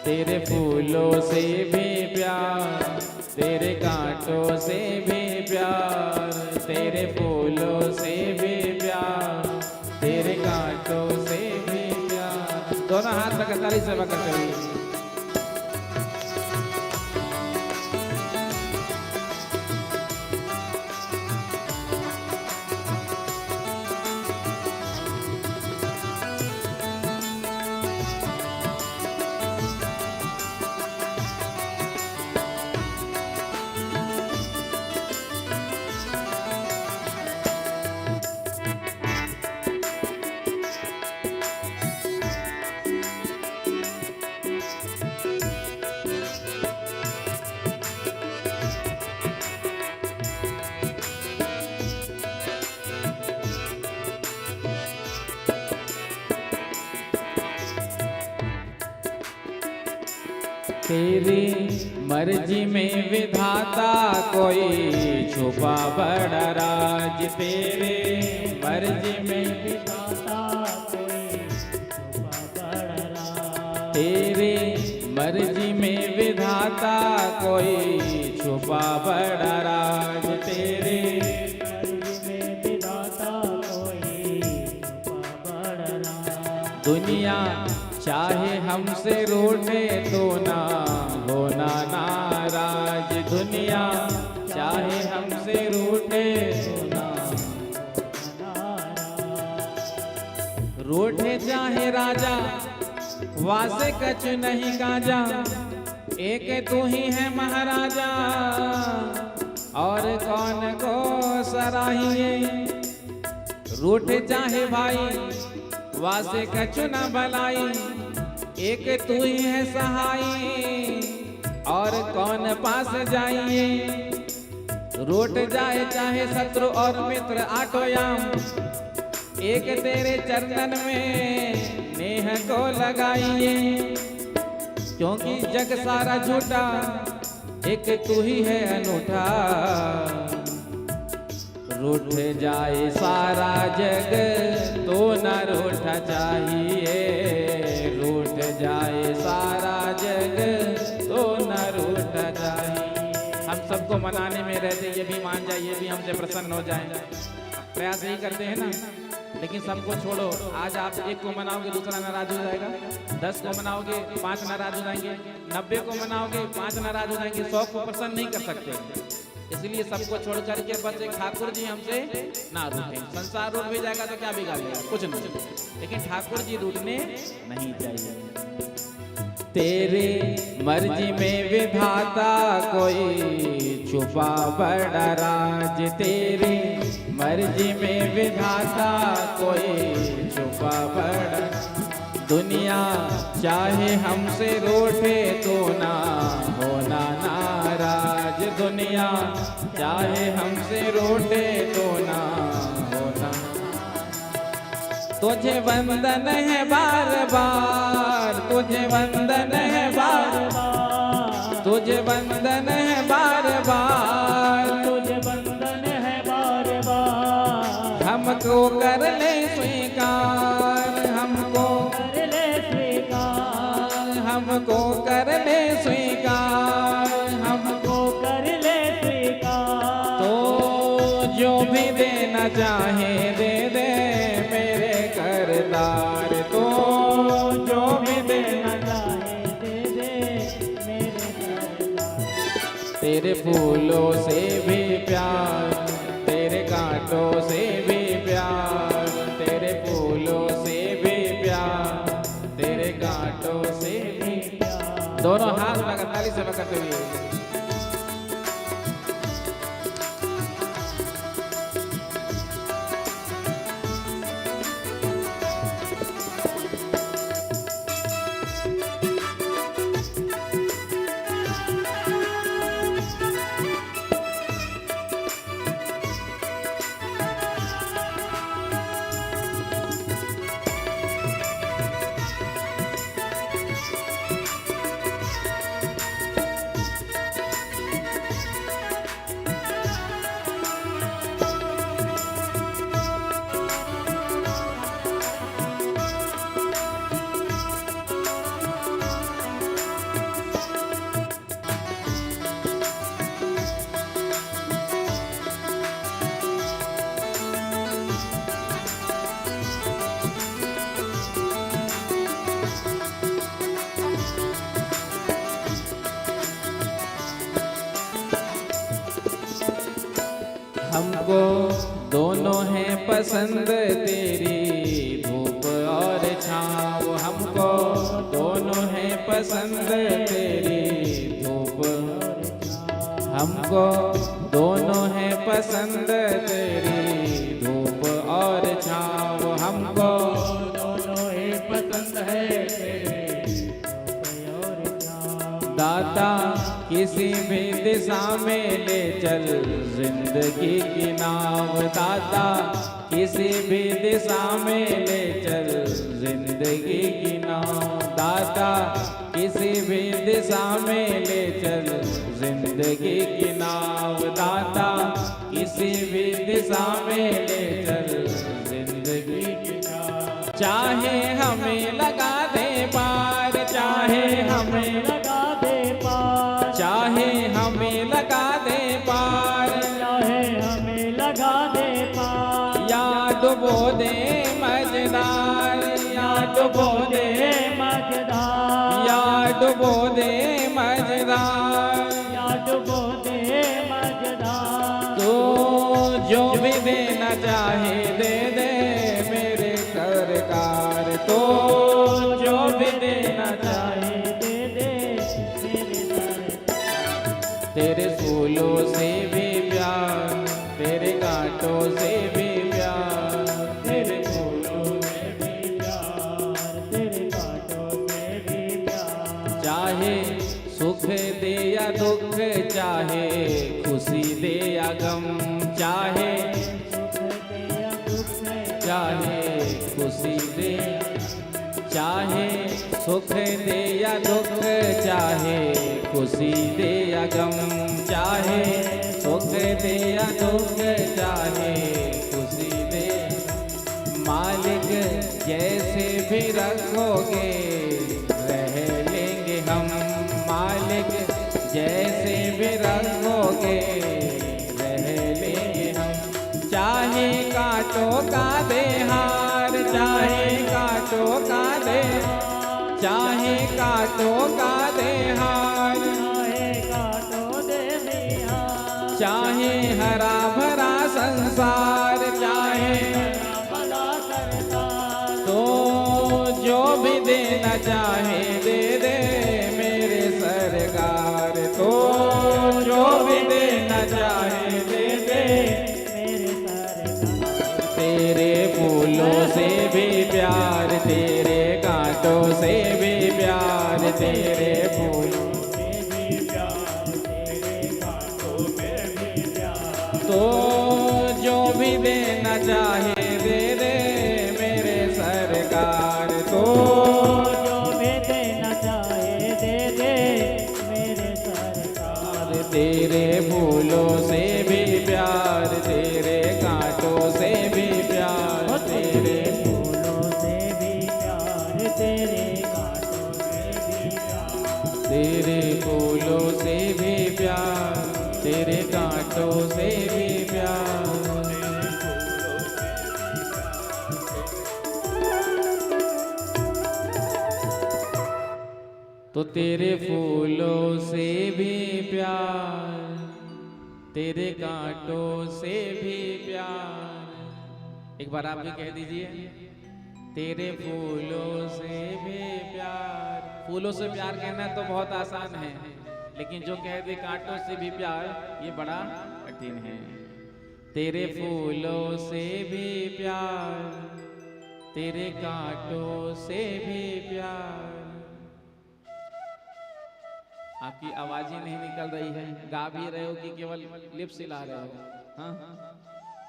तेरे फूलों से भी प्यार, तेरे कांटों से भी प्यार, तेरे फूलों से भी प्यार, तेरे कांटों से भी प्यार। दोनों हाथ रख ताली सेवा करते हुए तेरी मर्जी में विधाता कोई छुपा बड़ा राज, तेरे मर्जी में विधाता कोई छुपा बड़ा राज, तेरी मर्जी में विधाता कोई छुपा बड़ा राज, तेरे मर्जी में विधाता कोई छुपा बड़ा राज। दुनिया चाहे हमसे रूठे तो ना होना नाराज, दुनिया चाहे हमसे रूठे तो ना रूठे चाहे राजा वासे कछ नहीं काजा, एक तू ही है महाराजा और कौन को सराहिए। रूठे चाहे भाई वासे कछु न भलाई, एक तू ही है सहाई और कौन पास जाइए। रूठ जाए चाहे शत्रु और मित्र आटोयाम, एक तेरे चरणन में नेह को लगाइए, क्योंकि जग सारा झूठा एक तू ही है अनूठा। रूठ जाए सारा जग तो न रूठा चाहिए, रूठ जाए सारा जग तो न रूठा चाहिए। हम सबको मनाने में रहते, ये भी मान जाए, ये भी हमसे प्रसन्न हो जाए, प्रयास यही करते हैं ना। लेकिन सबको छोड़ो, आज आप एक को मनाओगे दूसरा नाराज हो जाएगा, 10 को मनाओगे 5 नाराज हो जाएंगे, 90 को मनाओगे 5 नाराज हो जाएंगे, 100 को प्रसन्न नहीं कर सकते। इसलिए सबको छोड़ करके बस एक ठाकुर जी हमसे ना रूठे। संसार रूठ भी जाएगा तो क्या बिगाड़ लेगा, कुछ नहीं, लेकिन ठाकुर जी रूठने नहीं चाहिए। तेरे मर्जी में विधाता कोई छुपा बड़ा राज, तेरे मर्जी में विधाता कोई छुपा बड़ा। दुनिया चाहे हमसे रूठे तो ना होना नाराज, दुनिया चाहे हमसे रूठे तो ना होना। तुझे वंदन है बार बार, तुझे वंदन है बार बार, तुझे वंदन है बार बार, तुझे वंदन है बार बार। हमको कर ले स्वीकार, हमको कर ले स्वीकार, हमको कर ले स्वीकार, हमको कर ले स्वीकार। तो जो भी देना चाहे दे दे मेरे करतार, तो जो भी देना चाहे दे दे मेरे करतार। तेरे फूलों से भी प्यार, तेरे कांटों से भी प्यार, तेरे फूलों से भी प्यार, तेरे कांटों से भी प्यार। दोनों हाथ लगा ताली से करते हुए हमको दोनों हैं पसंद तेरी धूप और छाँव, हमको दोनों हैं पसंद तेरी धूप, हमको दोनों हैं पसंद तेरी धूप और छाँव, हमको दोनों ही पसंद है तेरे धूप और छाँव। दाता किसी भी दिशा में ले चल जिंदगी की नाव, दाता किसी भी दिशा में ले चल जिंदगी की नाव, दाता किसी भी दिशा में ले चल जिंदगी की नाव, दाता किसी भी दिशा में ले चल जिंदगी की नाव। चाहे हमें लगा दे पार, चाहे हमें लगा दे पार, चाहे हमें लगा दे पार, चाहे हमें लगा दे पार। या डुबो दे मजेदार, या डुबो दे मजेदार, या डुबो दे मजेदार, या डुबो दे मजेदार। तो जो भी देना चाहे दे दे मेरे सरकार, तो जो भी देना चाहे दे दे मेरे सरकार। तेरे फूलों से भी प्यार, तेरे कांटों से भी प्यार, तेरे फूलों से भी प्यार, तेरे कांटों से भी प्यार। चाहे सुख दे या दुख चाहे खुशी दे या गम, चाहे चाहे खुशी दे, चाहे सुख दे या दुख, चाहे खुशी दे या गम, चाहे सुख दे या दुख, चाहे खुशी दे। मालिक जैसे भी रखोगे रह लेंगे हम, मालिक जैसे भी रखोगे रह लेंगे हम। चाहे कांटों का दे हार, चाहे कांटों का दे, चाहे कांटों का दे हार, चाहे हरा भरा संसार, चाहे तो जो भी देना चाहे दे दे मेरे सरकार, तो जो भी देना चाहे दे दे मेरे सरकार। तेरे फूलों से भी प्यार, तेरे कांटों से भी प्यार, तेरे फूलों से भी प्यार, तेरे कांटों में भी प्यार। तो जो भी देना चाहे दे दे मेरे सरकार, तो जो भी देना चाहे दे दे मेरे सरकार। तेरे फूलों से भी प्यार, तेरे कांटों से भी प्यार, तेरे फूलों से भी प्यार, तेरे कांटों से भी प्यार, तेरे फूलों से भी प्यार, तेरे कांटों से भी प्यार। तो तेरे फूलों से भी प्यार, तेरे कांटों से भी प्यार। एक बार आप भी कह दीजिए, तेरे फूलों से भी प्यार। फूलों से प्यार कहना तो बहुत आसान है, लेकिन जो कह दे कांटों से भी प्यार, ये बड़ा कठिन है। तेरे फूलों से भी प्यार, तेरे कांटों से भी प्यार। आपकी आवाज ही नहीं निकल रही है, गा भी रहे हो कि केवल लिप्स हिला रहे हो? हाँ,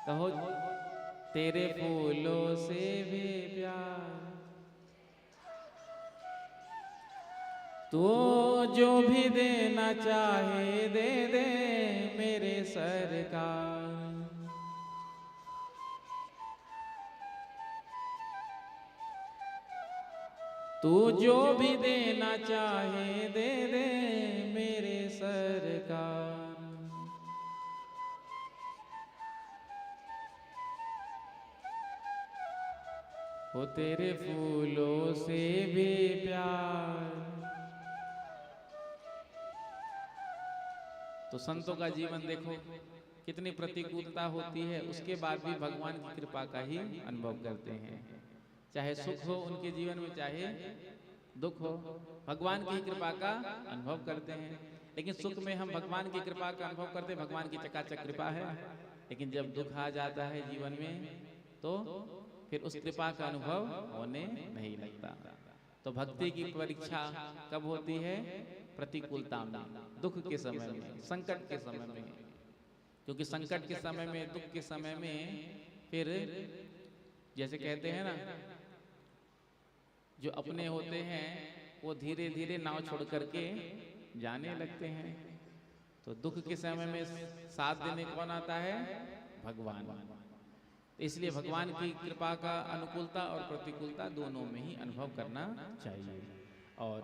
कहो तेरे फूलों से भी प्यार, तो जो भी देना चाहे दे दे मेरे सरकार। तू जो भी देना चाहे दे दे मेरे सरकार। हो तेरे फूलों से भी प्यार। तो संतों का जीवन देखो, कितनी प्रतिकूलता होती है, उसके बाद भी भगवान की कृपा का ही अनुभव करते हैं। चाहे सुख हो उनके जीवन में, चाहे दुख हो, भगवान की कृपा का अनुभव करते हैं। लेकिन सुख में हम भगवान की कृपा का अनुभव करते हैं, भगवान की चकाचक कृपा है। लेकिन जब दुख आ जाता है जीवन में, तो फिर उस कृपा का अनुभव होने नहीं लगता। तो भक्ति की परीक्षा कब होती है? प्रतिकूलता में, दुख के समय में, संकट के समय में। क्योंकि संकट के समय में, दुख के समय में फिर जैसे कहते हैं ना, जो अपने होते हैं वो धीरे धीरे नाव छोड़ करके जाने लगते हैं। तो दुख के समय में साथ देने कौन आता है? भगवान। इसलिए भगवान की कृपा का अनुकूलता और प्रतिकूलता दोनों में ही अनुभव करना चाहिए। और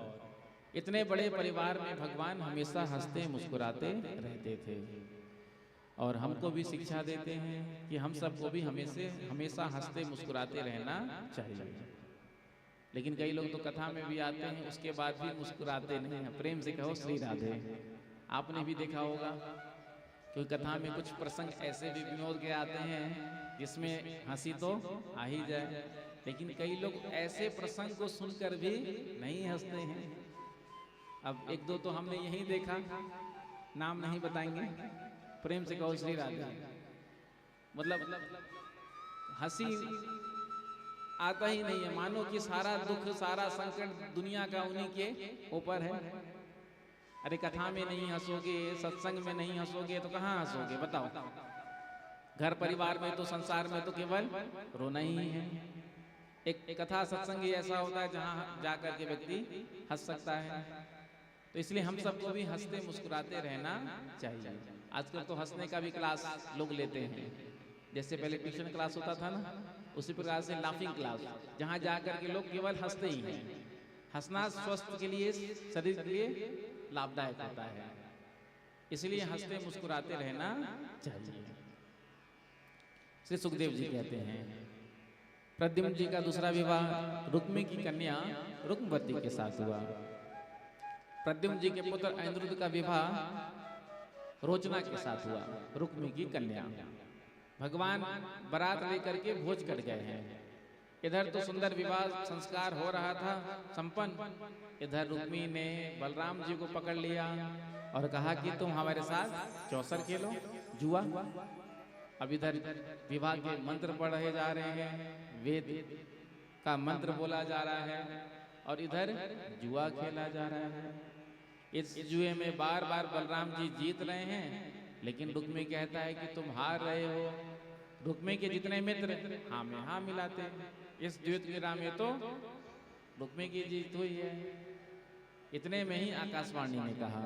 इतने बड़े परिवार में भगवान हमेशा हंसते मुस्कुराते रहते थे, और हमको भी शिक्षा देते हैं कि हम सबको भी हमेशा हंसते मुस्कुराते रहना चाहिए। लेकिन कई लोग तो कथा में भी आते हैं, उसके बाद भी मुस्कुराते नहीं हैं। प्रेम से कहो श्री राधे। आपने भी देखा होगा, क्योंकि कथा में कुछ प्रसंग ऐसे भी विनोद के आते हैं जिसमें हंसी तो आ ही जाए, लेकिन कई लोग ऐसे प्रसंग को सुनकर भी नहीं हंसते हैं। अब एक दो तो हमने यही देखा, नाम नहीं बताएंगे। प्रेम से कहो श्री राधे। मतलब हंसी आता ही नहीं है, मानो कि सारा दुख सारा संकट दुनिया का उन्हीं के ऊपर है। अरे कथा में नहीं हंसोगे, सत्संग में नहीं हंसोगे तो कहाँ हंसोगे बताओ। घर परिवार में तो, संसार में तो केवल रोना ही है। एक कथा सत्संग ही ऐसा होता है जहाँ जाकर के व्यक्ति हंस सकता है। तो इसलिए हम सबको भी हंसते मुस्कुराते रहना चाहिए। आजकल तो हंसने का भी क्लास लोग लेते हैं, जैसे पहले ट्यूशन क्लास होता था ना, उसी प्रकार से लाफिंग क्लास, जहाँ जाकर के लोग केवल हंसते ही हैं। हंसना स्वास्थ्य के लिए, शरीर के लिए लाभदायक होता है, इसलिए हंसते मुस्कुराते रहना चाहिए। श्री सुखदेव जी कहते हैं, प्रद्युम्न जी का दूसरा विवाह रुक्मी की कन्या रुक्मवती के साथ हुआ। प्रद्युम्न जी के पुत्र अनिरुद्ध का विवाह रोचना के साथ हुआ, रुक्मी की कन्या। भगवान बारात लेकर के भोज कर गए हैं। इधर तो सुंदर विवाह संस्कार हो रहा था संपन्न, इधर रुक्मी ने बलराम जी को पकड़ लिया और कहा कि तुम हमारे साथ चौसर खेलो, जुआ। अब इधर विवाह के मंत्र पढ़े जा रहे हैं, वेद का मंत्र बोला जा रहा है और इधर जुआ खेला जा रहा है। इस जुए में बार बार बलराम जी जीत रहे हैं, लेकिन रुक्मी कहता है कि तुम हार रहे हो। रुक्मी के जितने मित्र हाँ में हाँ मिलाते, इस द्वैत क्रीड़ा में तो रुक्मी की जीत हुई है। इतने में ही आकाशवाणी ने कहा,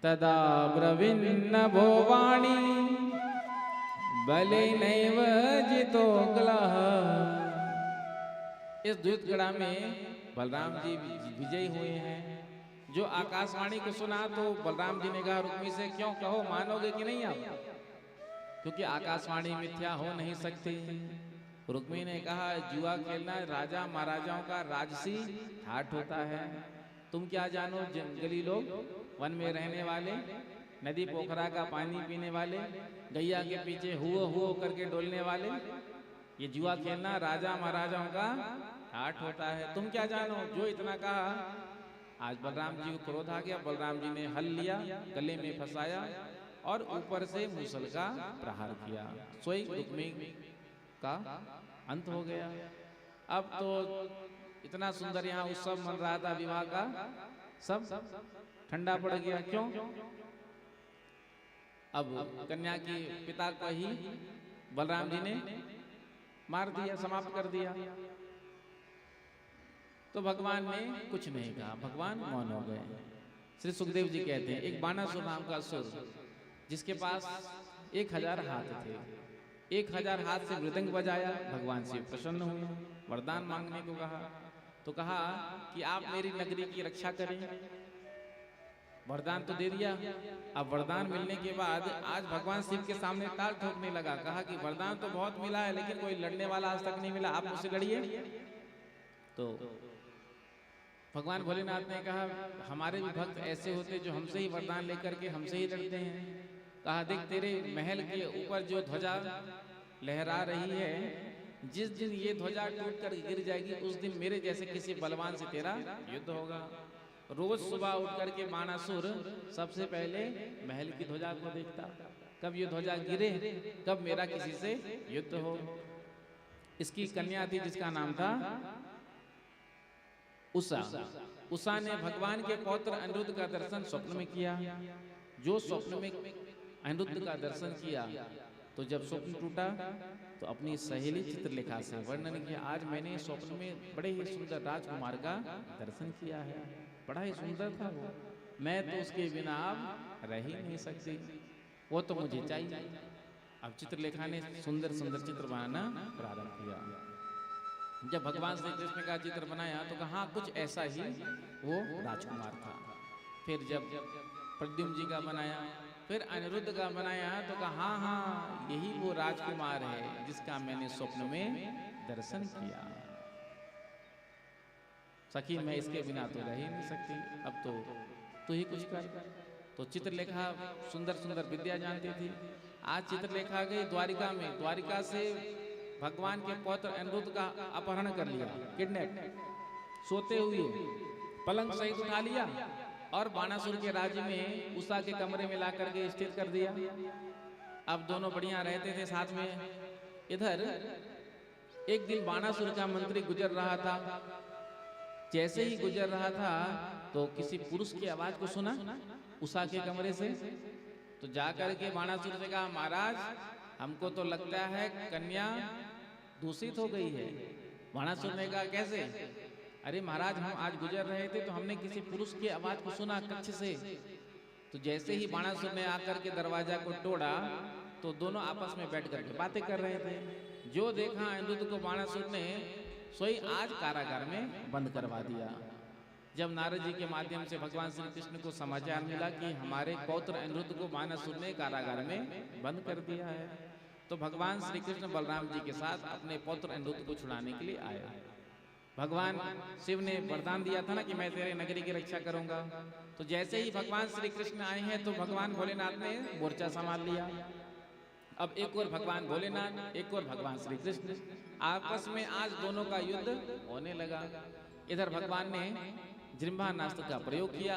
तदा ब्रवीन्न भोवाणी बले नैव जितो ग्लह। इस द्वैत क्रीड़ा में बलराम जी विजयी हुए हैं। जो आकाशवाणी को सुना तो बलराम जी ने कहा रुक्मी से, क्यों कहो, मानोगे कि नहीं आप, क्योंकि आकाशवाणी मिथ्या हो नहीं सकती। रुक्मी ने कहा जुआ खेलना राजा महाराजाओं का राजसी ठाठ होता है, तुम क्या जानो, जंगली लोग, वन में रहने वाले, नदी पोखरा का पानी पीने वाले, गैया के पीछे हुओ करके डोलने वाले, ये जुआ खेलना राजा महाराजाओं का ठाठ होता है, तुम क्या जानो। जो इतना कहा, आज बलराम जी को क्रोध आ गया। बलराम जी ने हल लिया, गले में फंसाया और ऊपर से मूसल का प्रहार किया। सोई रुक्मी का अंत हो गया। अब तो इतना सुंदर यहाँ उत्सव मन रहा था विवाह का, सब ठंडा पड़ गया। क्यों? अब कन्या के पिता को ही बलराम जी ने मार दिया, समाप्त कर दिया। तो भगवान ने कुछ नहीं कहा, भगवान मौन हो गए। श्री सुखदेव जी कहते हैं, एक बाणासुर नाम का असुर, जिसके पास 1000 हाथ थे, 1000 हाथ से मृदंग बजाया, भगवान से प्रसन्न हुए, वरदान मांगने को कहा। तो कहा कि आप मेरी नगरी की रक्षा करें। वरदान तो दे दिया। अब वरदान मिलने के बाद आज भगवान शिव के सामने ताल ठोकने लगा। कहा कि वरदान तो बहुत मिला है, लेकिन कोई लड़ने वाला आज तक नहीं मिला, आप मुझसे लड़िए। तो भगवान भोलेनाथ ने कहा, हमारे भी भक्त ऐसे होते जो हमसे ही वरदान लेकर के हमसे ही लड़ते हैं। कहा, देख तेरे महल के ऊपर जो ध्वजा लहरा रही है, जिस दिन ये ध्वजा टूट कर गिर जाएगी, उस दिन मेरे जैसे किसी बलवान से तेरा युद्ध होगा। रोज सुबह उठ करके बाणासुर सबसे पहले महल की ध्वजा को देखता, कब ये ध्वजा गिरे, कब मेरा किसी से युद्ध हो। इसकी कन्या थी जिसका नाम था उषा। उषा ने भगवान के पौत्र अनिरुद्ध का दर्शन स्वप्न में किया। जो स्वप्न में अनिरुद्ध का दर्शन किया, तो जब स्वप्न टूटा तो अपनी सहेली चित्रलेखा से वर्णन किया, आज मैंने स्वप्न में बड़े ही सुंदर राजकुमार का दर्शन किया है, बड़ा ही सुंदर था वो, मैं तो उसके बिना अब रह ही नहीं सकती, वो तो मुझे चाहिए। अब चित्रलेखा ने सुंदर सुंदर चित्र बनाना प्रारंभ किया। जब भगवान श्री कृष्ण का चित्र बनाया तो कहा कुछ ऐसा ही वो राजकुमार था। फिर जब प्रद्युम्न जी का बनाया, फिर अनिरुद्ध का बनाया, तो कहा हाँ यही वो राजकुमार है जिसका मैंने स्वप्न में दर्शन किया। सखी मैं इसके बिना तो रह ही नहीं सकती, अब तो तू ही कुछ कर। तो चित्रलेखा सुंदर सुंदर विद्या जानती थी। आज चित्रलेखा गई द्वारिका में, द्वारिका से भगवान के पौत्र अनिरुद्ध का अपहरण कर लिया, किडनैप, सोते हुए पलंग सहित उठा लिया और बाणासुर के राज्य में उषा के कमरे में ला करके स्थित कर दिया। अब दोनों बढ़िया रहते थे साथ में। इधर एक दिन बाणासुर का मंत्री गुजर रहा था। जैसे ही गुजर रहा था तो किसी पुरुष की आवाज को सुना उषा के कमरे से, तो जाकर के बाणासुर से कहा महाराज हमको तो लगता है कन्या दूषित हो गई है। बाणासुर ने कहा कैसे? अरे महाराज हम आज गुजर रहे थे तो हमने किसी पुरुष की आवाज को सुना कक्ष से। तो जैसे ही बाणासुर ने आकर के दरवाजा को तोड़ा तो दोनों आपस में बैठ करके बातें कर रहे थे। जो देखा अनिरुद्ध को बाणासुर ने सोई आज कारागार में बंद करवा दिया। जब नारद जी के माध्यम से भगवान श्री कृष्ण को समाचार मिला कि हमारे पौत्र अनिरुद्ध को बाणासुर ने कारागार में बंद कर दिया है, तो भगवान श्री कृष्ण बलराम जी के साथ अपने पौत्र अनिरुद्ध को छुड़ाने के लिए आया। भगवान शिव ने वरदान दिया था ना कि मैं तेरे नगरी की रक्षा करूंगा। तो जैसे ही भगवान श्री कृष्ण आए हैं तो भगवान भोलेनाथ ने मोर्चा संभाल लिया। अब एक और भगवान भोलेनाथ, एक और भगवान श्री कृष्ण, आपस में आज दोनों का युद्ध होने लगा। इधर भगवान ने जृंभानास्त्र का प्रयोग किया,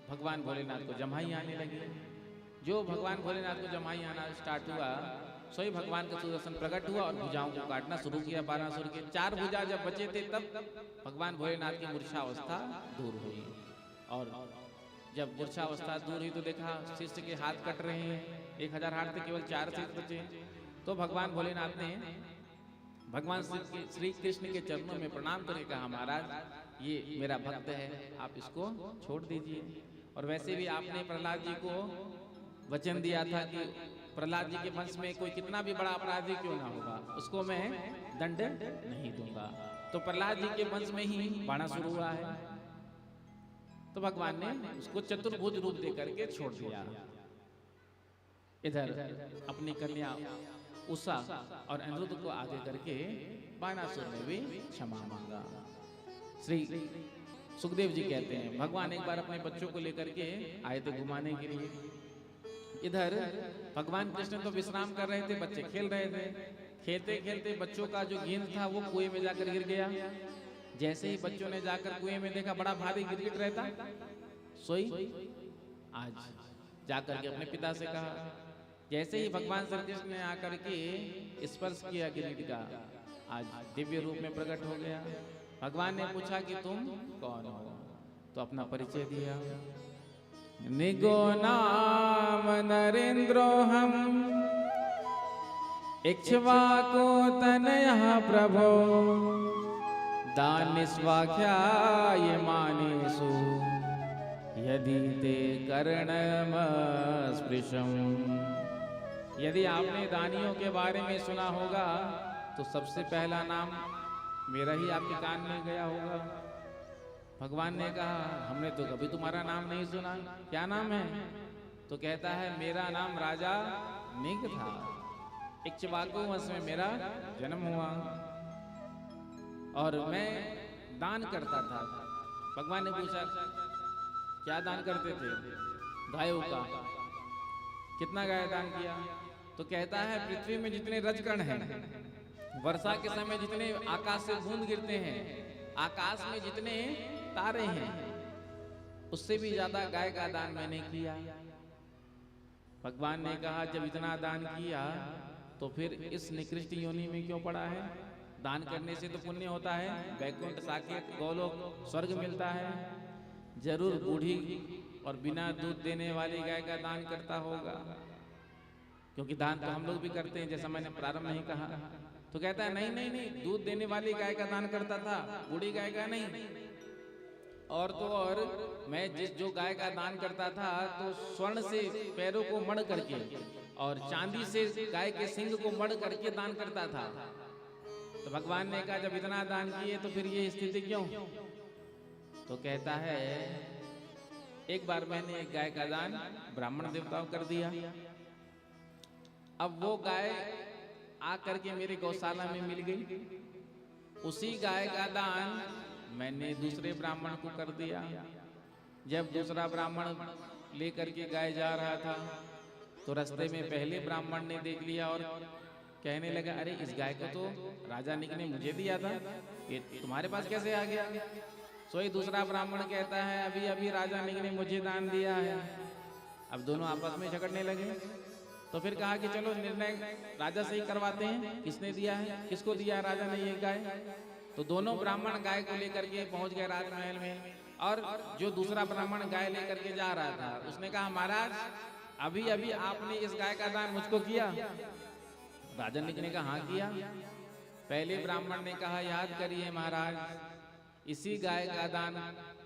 भगवान भोलेनाथ को जम्हाई आने लगी। जो भगवान भोलेनाथ को जम्हाई आना स्टार्ट हुआ, सोई भगवान का सुदर्शन प्रकट हुआ और भुजाओं को काटना शुरू किया। बाणासुर के 4 भुजा जब बचे थे तब भगवान भोलेनाथ की मूर्छावस्था दूर हुई। और जब मूर्छावस्था दूर हुई तो देखा शिष्य के हाथ कट रहे हैं, 1000 हाथ थे, केवल 4 शीश बचे। तो भगवान भोलेनाथ ने भगवान श्री कृष्ण के चरणों में प्रणाम करके कहा महाराज ये मेरा भक्त है, आप इसको छोड़ दीजिए। और वैसे भी आपने प्रहलाद जी को वचन दिया था कि प्रहलाद जी के वंश में कोई कितना भी बड़ा अपराधी क्यों ना होगा उसको मैं दंड नहीं दूंगा। तो प्रहलाद जी के वंश में ही बाणासुर हुआ है। तो भगवान ने उसको चतुर्भुज रूप दे करके छोड़ दिया। इधर अपनी कन्या उषा और अनिरुद्ध को आगे करके बाणासुर ने भी क्षमा मांगा। श्री सुखदेव जी कहते हैं भगवान एक बार अपने बच्चों को लेकर के आए थे घुमाने के लिए। इधर भगवान कृष्ण तो विश्राम कर रहे थे, बच्चे खेल रहे थे। खेलते खेलते बच्चों का जो गेंद था वो कुएं में जाकर गिर गया। जैसे ही बच्चों ने जाकर कुएं में देखा बड़ा भारी गिरगिट रहता, सोई आज जाकर के अपने पिता से कहा। जैसे ही भगवान श्री कृष्ण ने आकर के स्पर्श किया गिरगिट का, आज दिव्य रूप में प्रकट हो गया। भगवान ने पूछा कि तुम कौन हो? तो अपना परिचय दिया। निगो नाम नरेंद्रो हम इक्ष्वाको तनयः प्रभो दानिस्वाख्याय मानेषु यदि ते कर्णमस्पृशम्। यदि आपने दानियों के बारे में सुना होगा तो सबसे पहला नाम मेरा ही आपके कान में गया होगा। भगवान ने कहा हमने तो कभी तुम्हारा नाम नहीं सुना, क्या नाम है? तो कहता है मेरा नाम राजा निग था, इक्ष्वाकु वंश में मेरा जन्म हुआ और मैं दान करता था। भगवान ने पूछा क्या दान करते थे? गायों का। कितना गाय दान किया? तो कहता है पृथ्वी में जितने रजकण हैं, वर्षा के समय जितने आकाश से बूंद गिरते हैं, आकाश में जितने तारे हैं, उससे भी ज्यादा गाय का दान मैंने किया। भगवान ने कहा जब इतना दान किया तो फिर इस निकृष्ट योनि में क्यों पड़ा है? दान करने से तो पुण्य होता है, वैकुंठ साकेत गोलोक स्वर्ग मिलता है। जरूर बूढ़ी और बिना दूध देने वाली गाय का दान करता होगा, क्योंकि दान तो हम लोग भी करते हैं, जैसा मैंने प्रारंभ नहीं कहा। तो कहता है नहीं नहीं नहीं, दूध देने वाली गाय का दान करता था, बूढ़ी गाय का नहीं। और तो और मैं जो गाय का दान करता था तो स्वर्ण से पैरों को मढ़ करके और चांदी से गाय के सिंग को मढ़ करके दान करता था। तो भगवान ने कहा जब इतना दान किए तो फिर ये स्थिति क्यों? तो कहता है एक बार मैंने एक गाय का दान ब्राह्मण देवताओं कर दिया। अब वो गाय आकर के मेरे गौशाला में मिल गई, उसी गाय का दान मैंने दूसरे ब्राह्मण को कर दिया। जब दूसरा ब्राह्मण लेकर के गाय जा रहा था तो रास्ते में पहले ब्राह्मण ने देख लिया और कहने लगा अरे इस गाय को तो राजा निक ने मुझे दिया था, ये तुम्हारे पास कैसे आ गया? सोई दूसरा ब्राह्मण कहता है अभी अभी राजा निक ने मुझे दान दिया है। अब दोनों आपस में झगड़ने लगे। तो फिर कहा कि चलो निर्णय राजा से ही करवाते हैं, किसने दिया है, किसको दिया है राजा ने ये गाय। तो दोनों ब्राह्मण गाय को लेकर के पहुंच गए राजमहल में। और जो दूसरा ब्राह्मण गाय लेकर के जा रहा था उसने कहा महाराज अभी अभी आपने इस गाय का दान मुझको किया। राजन ने कहा हाँ किया। पहले ब्राह्मण ने कहा याद करिए महाराज, इसी गाय का दान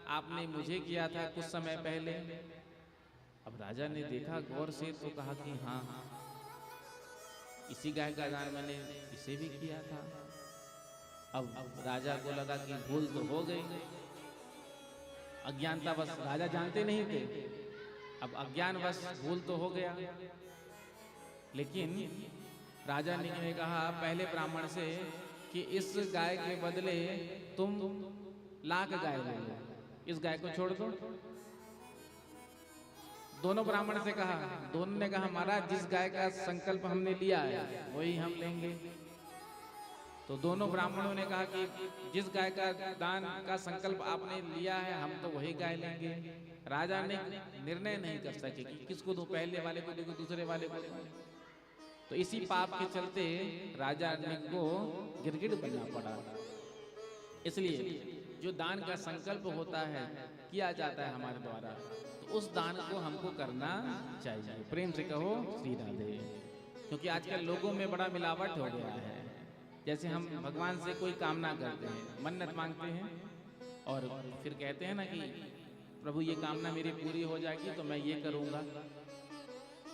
आपने मुझे किया था कुछ समय पहले। अब राजा ने देखा गौर से तो कहा कि हाँ इसी गाय का दान मैंने इसे भी किया था। अब राजा को लगा कि भूल तो हो गई, अज्ञानता बस राजा जानते नहीं थे, अब अज्ञान बस भूल तो हो गया। लेकिन राजा ने कहा पहले ब्राह्मण से कि इस गाय के बदले तुम लाख गाय ले लो, इस गाय को छोड़ दो। दोनों ब्राह्मण से कहा, दोनों ने कहा महाराज जिस गाय का संकल्प हमने लिया है वही हम लेंगे। तो दोनों ब्राह्मणों ने कहा कि जिस गाय का दान का संकल्प आपने लिया है हम तो वही गाय लेंगे। राजा ने निर्णय नहीं कर सके कि किसको दो, पहले वाले को दो दूसरे वाले को दो। तो इसी पाप के चलते राजा ने को गिरगिट बनना पड़ा। इसलिए जो दान का संकल्प होता है किया जाता है हमारे द्वारा, तो उस दान को हमको करना चाहिए। प्रेम से कहो श्री राधे। क्योंकि आजकल लोगों में बड़ा मिलावट हो गया है। जैसे हम भगवान से कोई कामना करते हैं, मन्नत मांगते हैं और फिर कहते हैं ना कि प्रभु ये कामना मेरी पूरी हो जाएगी तो मैं ये करूँगा।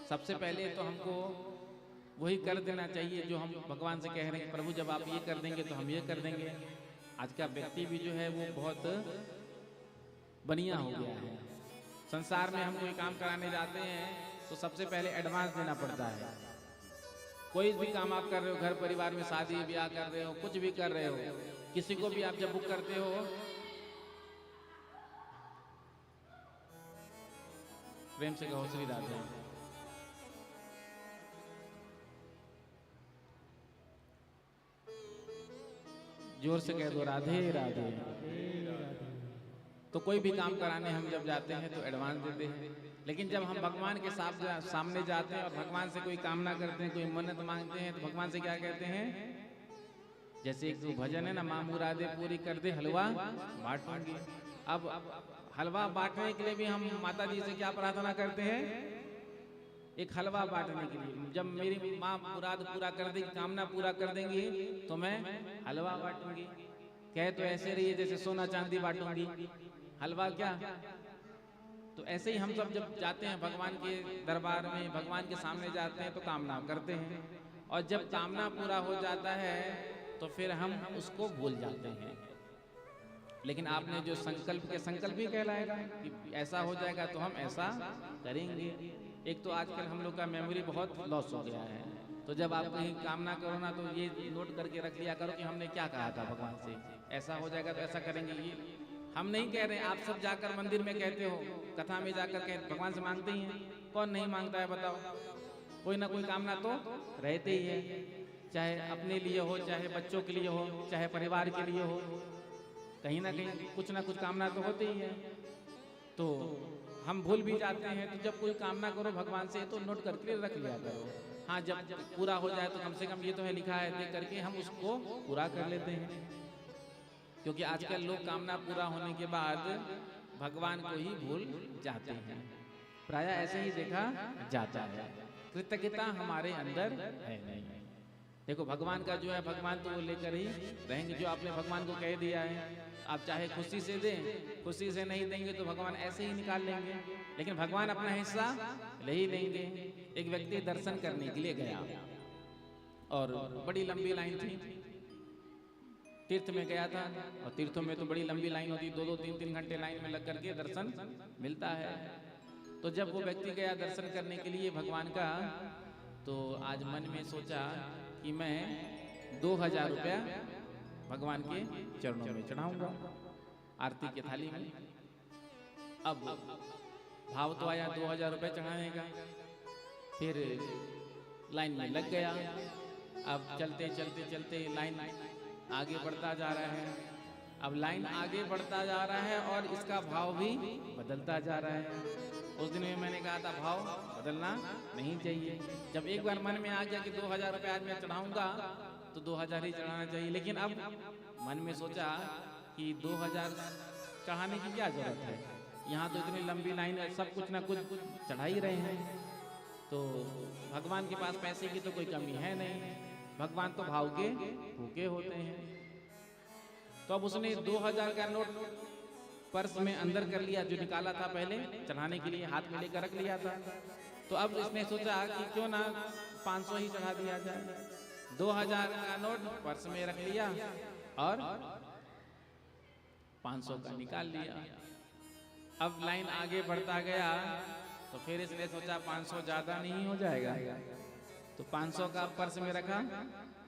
सबसे पहले तो हमको वही कर देना चाहिए जो हम भगवान से कह रहे हैं, प्रभु जब आप ये कर देंगे तो हम ये कर देंगे। आज का व्यक्ति भी जो है वो बहुत बनिया हो गया है। संसार में हम कोई काम कराने जाते हैं तो सबसे पहले एडवांस देना पड़ता है। कोई भी काम आप कर रहे हो, घर परिवार में शादी ब्याह कर रहे हो, कुछ भी कर रहे हो, किसी को भी आप जब बुक करते हो, प्रेम से कहो श्री राधे। जोर से कह दो राधे राधे। तो कोई भी काम कराने हम जब जाते हैं तो एडवांस देते हैं। लेकिन जब हम भगवान के सामने जाते हैं और भगवान से कोई कामना करते हैं, कोई मन्नत मांगते हैं, तो भगवान से क्या कहते हैं? जैसे एक भजन है ना, माँ मुरादे पूरी कर दे हलवा बांटूंगी। अब हलवा बांटने के लिए भी हम माता जी से क्या प्रार्थना करते हैं? एक हलवा बांटने के लिए। जब मेरी माँ मुराद पूरा कर देगी, कामना पूरा कर देंगी तो मैं हलवा बांटूंगी। कहे तो ऐसे रही है जैसे सोना चांदी बांटूंगी, हलवा क्या। तो ऐसे ही हम सब जब जाते हैं भगवान के दरबार में, भगवान के सामने जाते हैं तो कामना करते हैं, और जब कामना पूरा हो जाता है तो फिर हम उसको भूल जाते हैं। लेकिन आपने जो संकल्प के, संकल्प भी कहलाएगा कि ऐसा हो जाएगा तो हम ऐसा करेंगे। एक तो आजकल हम लोग का मेमोरी बहुत लॉस हो गया है, तो जब आप कहीं कामना करो ना तो ये नोट करके रख लिया करो कि हमने क्या कहा था भगवान से, ऐसा हो जाएगा तो ऐसा करेंगे। ये हम नहीं कह रहे, आप सब जाकर मंदिर में कहते हो, कथा में जाकर कहते, भगवान से मांगते ही हैं। कौन नहीं मांगता है बताओ? कोई ना कोई कामना तो रहते ही है, चाहे अपने लिए हो, चाहे बच्चों के लिए हो, चाहे परिवार के लिए हो, कहीं ना कहीं कुछ ना कुछ कामना तो होती ही है। तो हम भूल भी जाते हैं। तो जब कोई कामना करो भगवान से तो नोट करके रख लिया करो। हाँ, जब पूरा हो जाए तो कम से कम ये तो है लिखा है, देख करके हम उसको पूरा कर लेते हैं। क्योंकि आजकल लोग कामना पूरा होने के बाद भगवान को ही भूल जाते हैं। प्रायः ऐसे ही देखा जाता है। कृतज्ञता हमारे अंदर है नहीं। देखो भगवान का जो है, भगवान तो वो लेकर ही रहेंगे। जो आपने भगवान को कह दिया है, आप चाहे खुशी से दें, खुशी से नहीं देंगे तो भगवान ऐसे ही निकाल लेंगे। लेकिन भगवान अपना हिस्सा ले ही लेंगे। एक व्यक्ति दर्शन करने के लिए गया और बड़ी लंबी लाइन थी, तीर्थ में गया था, और तीर्थों में तो बड़ी लंबी लाइन होती, 2-2, 3-3 घंटे लाइन में लग करके दर्शन मिलता है। तो जब वो व्यक्ति गया दर्शन करने के लिए भगवान का, तो आज मन में सोचा कि मैं 2000 रुपया भगवान के चरणों में चढ़ाऊंगा आरती की थाली में। अब भाव तो आया 2000 रुपये चढ़ाने का, फिर लाइन में लग गया। अब चलते चलते चलते लाइन आगे बढ़ता जा रहा है। अब लाइन आगे बढ़ता जा रहा है और इसका भाव भी बदलता जा रहा है। उस दिन में मैंने कहा था भाव बदलना नहीं चाहिए। जब एक बार मन में आ गया कि 2000 रुपये आज मैं चढ़ाऊंगा तो 2000 ही चढ़ाना चाहिए। लेकिन अब मन में सोचा कि 2000 चढ़ाने की क्या जरूरत है, यहाँ तो इतनी लंबी लाइन है, सब कुछ ना कुछ चढ़ा ही रहे हैं। तो भगवान के पास पैसे की तो कोई कमी है नहीं, भगवान तो भाव के भूखे होते हैं। तो अब उसने 2000 का नोट पर्स में अंदर कर लिया, जो निकाला था पहले चढ़ाने के लिए, हाथ में लेकर रख लिया था। तो अब इसने सोचा कि क्यों ना 500 ही चढ़ा दिया जाए। 2000 का नोट पर्स में रख लिया और 500 का निकाल लिया। अब लाइन आगे बढ़ता गया तो फिर इसने सोचा 500 ज्यादा नहीं हो जाएगा, तो 500 का पर्स में रखा,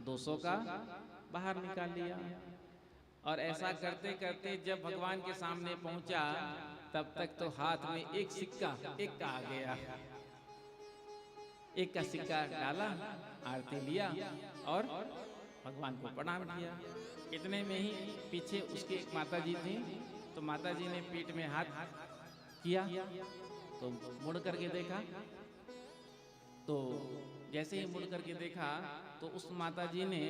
200 का बाहर निकाल लिया। और ऐसा करते करते जब भगवान के सामने पहुंचा तब तक तो हाथ में एक सिक्का एक का आ गया। एक का सिक्का डाला, आरती लिया और भगवान को प्रणाम किया। इतने में ही पीछे उसकी एक माता जी थी, तो माता जी ने पीठ में हाथ किया, तो मुड़ करके देखा, तो जैसे ही मुड़ करके देखा तो उस माता जी ने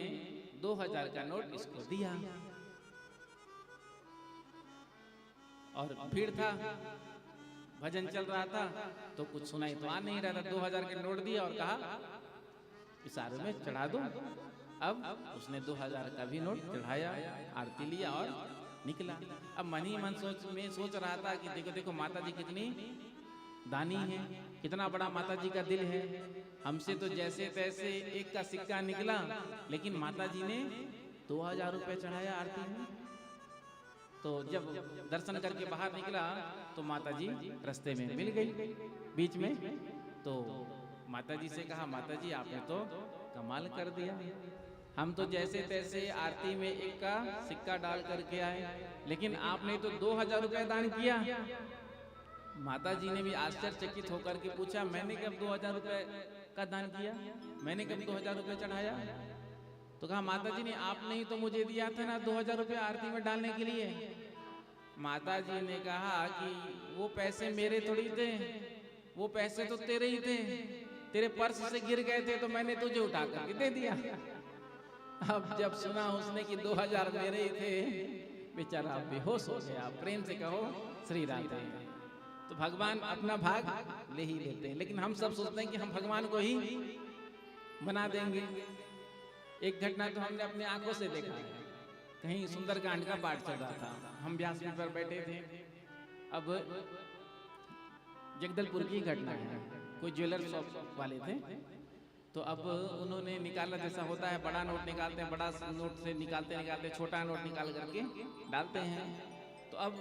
2000 का नोट इसको दिया। और भीड़ था, भजन चल रहा था, तो कुछ सुनाई तो आ नहीं रहा था। 2000 के नोट दिया और कहा इशारे में चढ़ा दो। अब उसने 2000 का भी नोट चढ़ाया, आरती लिया और निकला। अब मन ही मन सोच रहा था कि देखो देखो माता जी कितनी दानी है, कितना बड़ा माता जी का दिल है। हमसे तो जैसे तैसे एक का सिक्का निकला, लेकिन माता जी ने 2000 रुपए चढ़ाया आरती में। तो जब दर्शन करके बाहर निकला तो माता जी रास्ते में मिल गई बीच में। तो माता जी से कहा, माता जी आपने तो कमाल कर दिया, हम तो जैसे तैसे आरती में एक का सिक्का डाल करके आए, लेकिन आपने तो 2000 रुपए दान किया। माता जी ने भी आश्चर्यचकित होकर के पूछा, मैंने कब 2000 रुपए का दान किया, मैंने कब 2000 रुपए चढ़ाया? तो कहा माता जी ने आपने ही तो मुझे दिया था ना 2000 रुपए आरती में डालने के लिए। माता जी ने कहा कि वो पैसे मेरे थोड़ी थे, वो पैसे तो तेरे ही थे, तेरे पर्स से गिर गए थे तो मैंने तुझे उठा करके दे दिया। अब जब सुना उसने कि 2000 मेरे ही थे, बेचारा बेहोश हो गया। प्रेम से कहो श्री राधे। तो भगवान अपना भाग ले ही लेते हैं, लेकिन हम सब सोचते हैं कि हम भगवान को ही बना देंगे। एक घटना तो हमने अपनी आंखों से देखा, कहीं सुंदरकांड का पाठ चल रहा था, हम व्यासपीठ पर बैठे थे। अब जगदलपुर की घटना है, कोई ज्वेलर शॉप वाले थे, तो अब उन्होंने निकाला, जैसा होता है बड़ा नोट निकालते हैं, बड़ा नोट से निकालते निकालते छोटा नोट निकाल करके डालते हैं। तो अब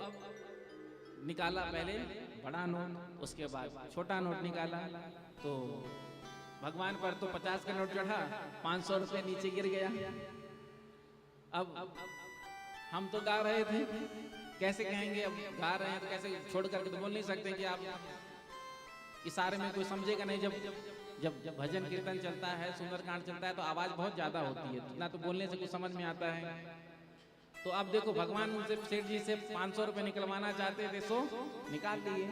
निकाला पहले बड़ा नोट, उसके बाद छोटा नोट निकाला। तो भगवान पर तो 50 का नोट चढ़ा, 500 रुपए नीचे गिर गया। अब हम तो गा रहे थे, कैसे कहेंगे, अब गा रहे हैं तो कैसे छोड़ करके तो बोल नहीं सकते कि आप इशारे में कोई समझेगा नहीं। जब भजन कीर्तन चलता है, सुंदरकांड चलता है तो आवाज बहुत ज्यादा होती है, ना तो बोलने से कुछ समझ में आता है। तो अब देखो भगवान उनसे सेठ जी से 500 रुपए निकलवाना चाहते थे, सो निकाल लिए।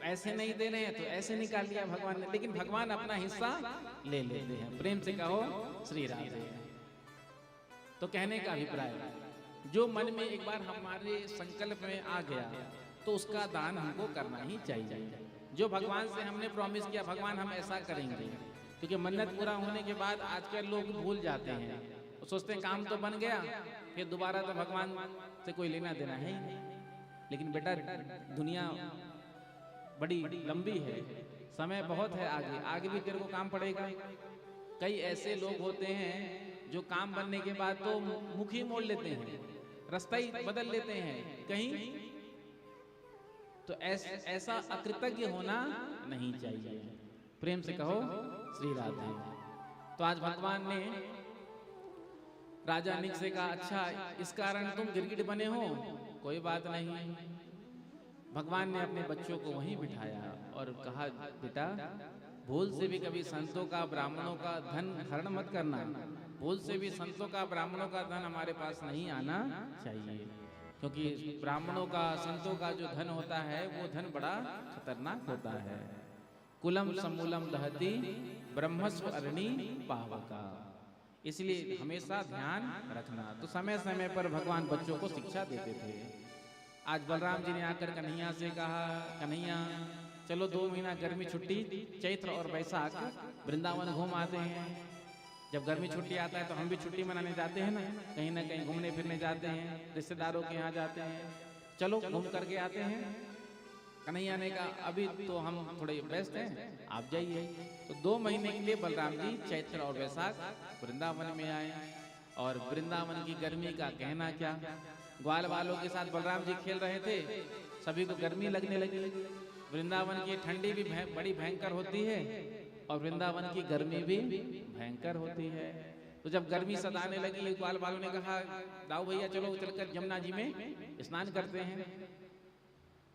ऐसे नहीं दे रहे हैं तो ऐसे निकाल लिया भगवान ने, लेकिन भगवान अपना हिस्सा ले लेते हैं। प्रेम से कहो श्री राधे। तो कहने का अभिप्राय, जो मन में एक बार हमारे संकल्प में आ गया तो उसका दान हमको करना ही चाहिए। जो भगवान से हमने प्रॉमिस किया भगवान हम ऐसा करेंगे, क्योंकि मन्नत पूरा होने के बाद आजकल लोग भूल जाते हैं, सोचते हैं काम तो बन गया, फिर दोबारा तो भगवान से कोई लेना देना है ही नहीं। लेकिन बेटा दुनिया बड़ी लंबी है, समय बहुत है, आगे भी तेरे को काम पड़ेगा। कई ऐसे लोग होते हैं जो काम बनने के बाद तो मुख ही मोड़ लेते हैं, रास्ता ही बदल लेते हैं कहीं। तो ऐसा अकृतज्ञ होना नहीं चाहिए। प्रेम से कहो श्री राधे। तो आज भगवान ने राजा निक से कहा, अच्छा इस कारण तुम गिरगिट बने हो, कोई बात नहीं। भगवान ने अपने बच्चों को वहीं बिठाया और कहा, बेटा भूल से भी कभी संतों का ब्राह्मणों का धन हरण मत करना, भूल से भी संतों का ब्राह्मणों का धन हमारे पास नहीं आना चाहिए, क्योंकि ब्राह्मणों का संतों का जो धन होता है वो धन बड़ा खतरनाक होता है। कुलम समूलम दहती ब्रह्मस्व अरणी पावका। इसलिए हमेशा ध्यान रखना। तो समय समय पर भगवान बच्चों को शिक्षा देते थे। आज बलराम जी ने आकर कन्हैया से कहा, कन्हैया चलो 2 महीना गर्मी छुट्टी चैत्र और बैसाख वृंदावन घूम आते हैं। जब गर्मी छुट्टी आता है तो हम भी छुट्टी मनाने जाते हैं ना कहीं घूमने फिरने जाते हैं, रिश्तेदारों के यहाँ जाते हैं, चलो घूम करके आते हैं। कन्हैया ने कहा अभी तो हम थोड़े व्यस्त हैं, आप जाइए। तो 2 महीने के लिए बलराम जी चैत्र और वैशाख वृंदावन में आए। और वृंदावन की गर्मी का कहना क्या, ग्वाल वालों के साथ बलराम जी खेल रहे थे, सभी को गर्मी लगने लगी। वृंदावन की ठंडी भी बड़ी भयंकर होती है और वृंदावन की गर्मी भी भयंकर होती है। तो जब गर्मी सताने लगी, ग्वाल वालों ने कहा दाऊ भैया चलो चलकर यमुना जी में स्नान करते हैं।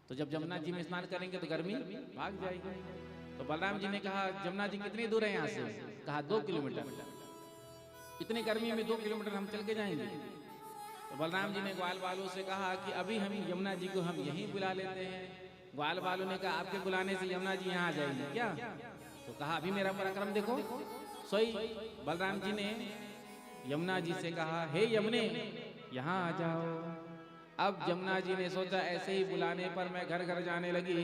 तो जब यमुना जी में स्नान करेंगे तो गर्मी भाग जाएगी। तो बलराम जी ने कहा यमुना जी कितनी दूर है यहाँ से? कहा 2 किलोमीटर। इतनी गर्मी में 2 किलोमीटर हम चल के जाएंगे? तो बलराम जी ने ग्वाल वालों से कहा कि अभी हम यमुना जी को हम यहीं बुला लेते हैं। ग्वाल वालों ने कहा आपके बुलाने से यमुना जी यहाँ आ जाएंगी क्या? तो कहा अभी मेरा पराक्रम देखो। सोई बलराम जी ने यमुना जी से कहा हे यमुने यहाँ आ जाओ। अब यमुना जी ने सोचा ऐसे ही बुलाने पर मैं घर घर जाने लगी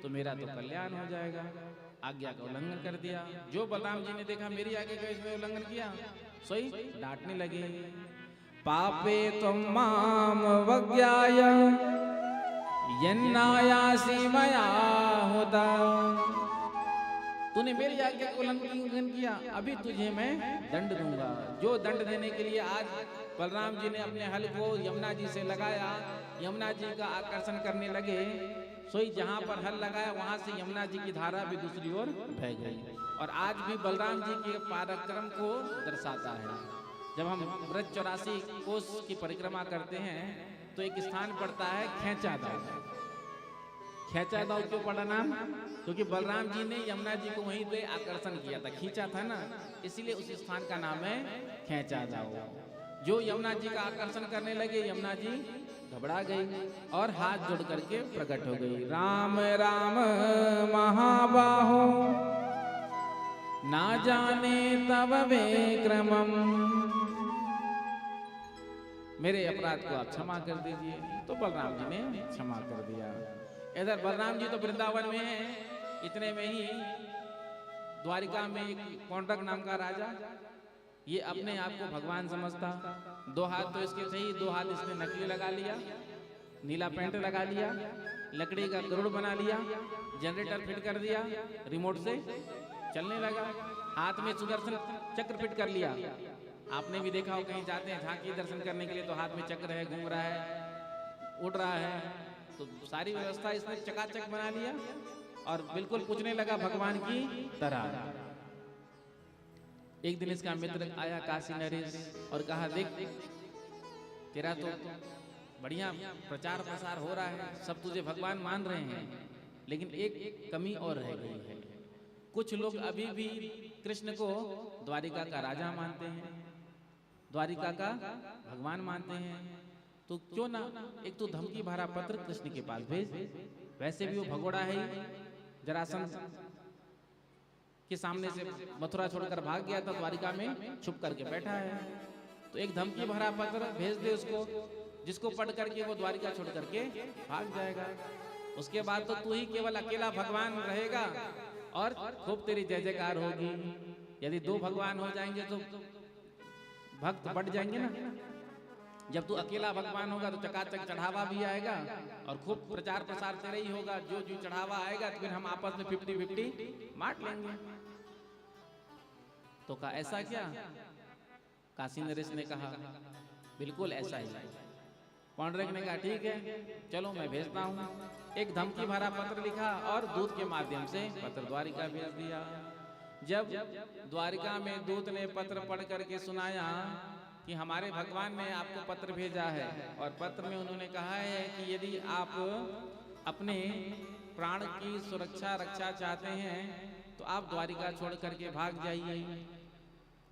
तो मेरा तो कल्याण हो जाएगा, आज्ञा का उल्लंघन कर दिया। जो बलराम जी ने देखा मेरी आज्ञा का इसमें उल्लंघन किया, सोई डांटने लगे। पापे तुम माम वज्ञाय यन्नायासि मया होता। तूने मेरी आज्ञा का उल्लंघन किया, अभी तुझे मैं दंड दूंगा। जो दंड देने के लिए आज बलराम जी ने अपने हल को यमुना जी से लगाया, यमुना जी का आकर्षण करने लगे। सोई जहाँ पर हल लगाया वहां से यमुना जी की धारा भी दूसरी ओर बह गई। और आज भी बलराम जी के पराक्रम को दर्शाता है। जब हम व्रज 84 कोस की परिक्रमा करते हैं तो एक स्थान पड़ता है खेचा दाव। खेचा दाव क्यों पड़ा नाम? क्योंकि बलराम जी ने यमुना जी को वहीं पे आकर्षण किया था, खींचा था ना, इसीलिए उस स्थान का नाम है खेचा दाव। जो यमुना जी का आकर्षण करने लगे, यमुना जी घबरा गई और हाथ जोड़ करके प्रकट हो गई। राम राम महाबाहो ना जाने तब विक्रमम। मेरे अपराध को आप क्षमा कर दीजिए। तो बलराम जी ने क्षमा कर दिया। इधर बलराम जी तो वृंदावन में है, इतने में ही द्वारिका में एक पौंड्रक नाम का राजा, ये अपने आप को भगवान समझता। 2 हाथ तो इसके थे ही, 2 हाथ इसने नकली लगा लिया, नीला पेंट लगा लिया, लकड़ी का गरुड़ बना लिया, जनरेटर फिट कर दिया, रिमोट से चलने लगा। हाथ में सुदर्शन चक्र फिट कर लिया। आपने भी देखा हो कहीं जाते हैं झांकी दर्शन करने के लिए तो हाथ में चक्र है, घूम रहा है, उड़ रहा है। तो सारी व्यवस्था इसने चकाचक बना लिया और बिल्कुल पूछने लगा भगवान की तरह। एक दिन इसका मित्र आया काशी नरेश और कहा देख तेरा तो बढ़िया प्रचार प्रसार हो रहा है, सब तुझे भगवान मान रहे हैं, लेकिन एक कमी और रह गई है। कुछ लोग अभी भी कृष्ण को द्वारिका का राजा मानते हैं, द्वारिका का भगवान मानते हैं। तो क्यों ना एक तो धमकी भरा पत्र कृष्ण के पास भेज। वैसे भी वो भगोड़ा है, जरासंध के सामने से मथुरा छोड़कर भाग गया था, द्वारिका में छुप करके बैठा है। तो एक धमकी भरा पत्र भेज दे उसको, जिसको पढ़ करके वो द्वारिका छोड़ करके भाग जाएगा। उसके बाद तो तू ही केवल अकेला भगवान रहेगा और खूब तेरी जय जयकार होगी। यदि 2 भगवान हो जाएंगे तो भक्त बढ़ जाएंगे ना। जब तू अकेला भगवान होगा तो चकाचक चढ़ावा भी आएगा और खूब प्रचार प्रसार तेरे ही होगा। जो जो चढ़ावा आएगा तो फिर हम आपस में 50-50 बांट लेंगे। तो कहा ऐसा क्या? काशी नरेश ने कहा बिल्कुल ऐसा ही। पौंड्रक ने कहा ठीक है चलो मैं भेजता हूँ। एक धमकी भरा पत्र लिखा और दूत के माध्यम से पत्र द्वारिका भेज दिया। जब द्वारिका में दूत ने पत्र पढ़ करके सुनाया कि हमारे भगवान ने आपको पत्र भेजा है और पत्र में उन्होंने कहा है कि यदि आप अपने प्राण की सुरक्षा रक्षा चाहते हैं तो आप द्वारिका छोड़ करके भाग जाइए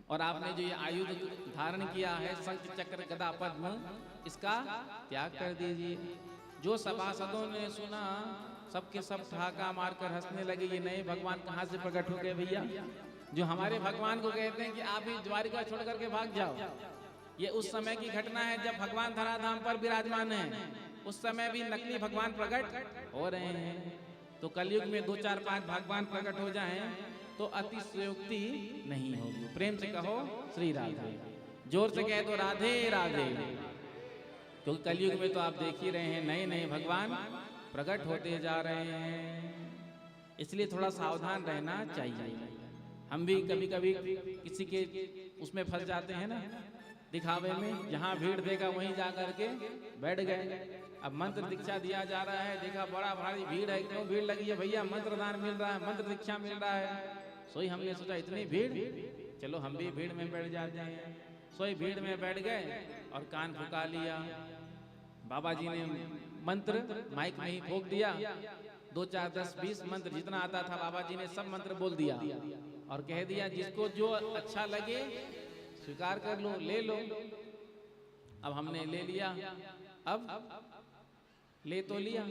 और आपने जो ये आयुध धारण किया है शंख चक्र गदा पद्म, इसका त्याग कर दीजिए। जो सभासदों ने सुना सबके सब ठहाका मारकर हंसने लगे। ये नए भगवान कहाँ से प्रकट हो गए भैया, जो हमारे भगवान को कहते हैं कि आप ही द्वारिका छोड़ करके भाग जाओ। ये उस समय की घटना है जब भगवान धराधाम पर विराजमान है। उस समय भी नकली भगवान प्रकट हो रहे हैं। तो कलयुग में 2 4 5 भगवान प्रकट हो जाएं तो अतिशयोक्ति नहीं होगी। प्रेम से कहो श्री राधे, जोर से कह दो राधे राधे। क्योंकि कलयुग में तो आप देख ही रहे हैं नए नए भगवान प्रकट होते जा रहे हैं, इसलिए थोड़ा सावधान रहना चाहिए। हम भी कभी कभी किसी के उसमें फंस जाते हैं ना, दिखावे में, जहाँ भीड़ देखा वहीं जा करके बैठ गए। अब मंत्र दीक्षा दिया जा रहा है, देखा बड़ा भारी भीड़ है, क्यों भीड़ लगी है भैया, मंत्र दान मिल रहा है, मंत्र दीक्षा मिल रहा है। सोई हमने सोचा इतनी भीड़, चलो हम भी भीड़ में बैठ जाते हैं। सोई भीड़ में बैठ गए और कान फुका लिया। बाबा जी ने मंत्र माइक में ही फूंक दिया, 2 4 10 20 मंत्र जितना आता था बाबा जी ने सब मंत्र बोल दिया और कह दिया जिसको जो अच्छा लगे स्वीकार कर लो, ले लो। अब हमने ले लिया, अब ले तो लिया,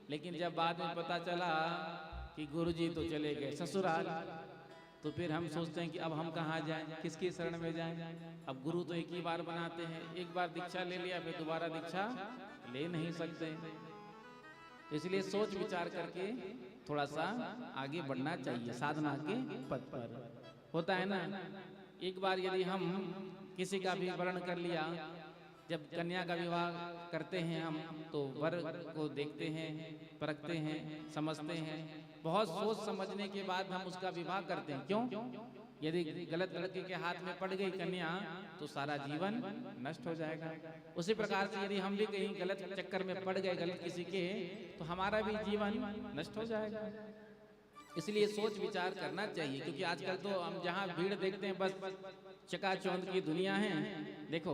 लेकिन जब बाद में पता चला कि गुरुजी तो चले गए ससुराल, तो फिर हम सोचते हैं कि अब हम कहाँ जाएं, किसकी शरण में जाएं। अब गुरु तो एक ही बार बनाते हैं, एक बार दीक्षा ले लिया फिर दोबारा दीक्षा ले नहीं सकते। इसलिए सोच विचार करके थोड़ा सा आगे बढ़ना चाहिए साधना के पथ पर। होता है ना, एक बार यदि हम किसी का भी वर्ण कर लिया, जब कन्या का विवाह करते हैं हम तो वर को देखते हैं, परखते हैं, समझते हैं, बहुत सोच समझने के बाद हम उसका विवाह करते हैं। क्यों? यदि गलत लड़के के हाथ में पड़ गई कन्या तो सारा जीवन नष्ट हो जाएगा। उसी प्रकार से यदि हम भी कहीं गलत चक्कर में पड़ गए गलत किसी के, तो हमारा भी जीवन नष्ट हो जाएगा। इसलिए सोच विचार करना चाहिए, क्योंकि आजकल तो हम जहाँ भीड़ देखते हैं बस चकाचौंध की दुनिया है। देखो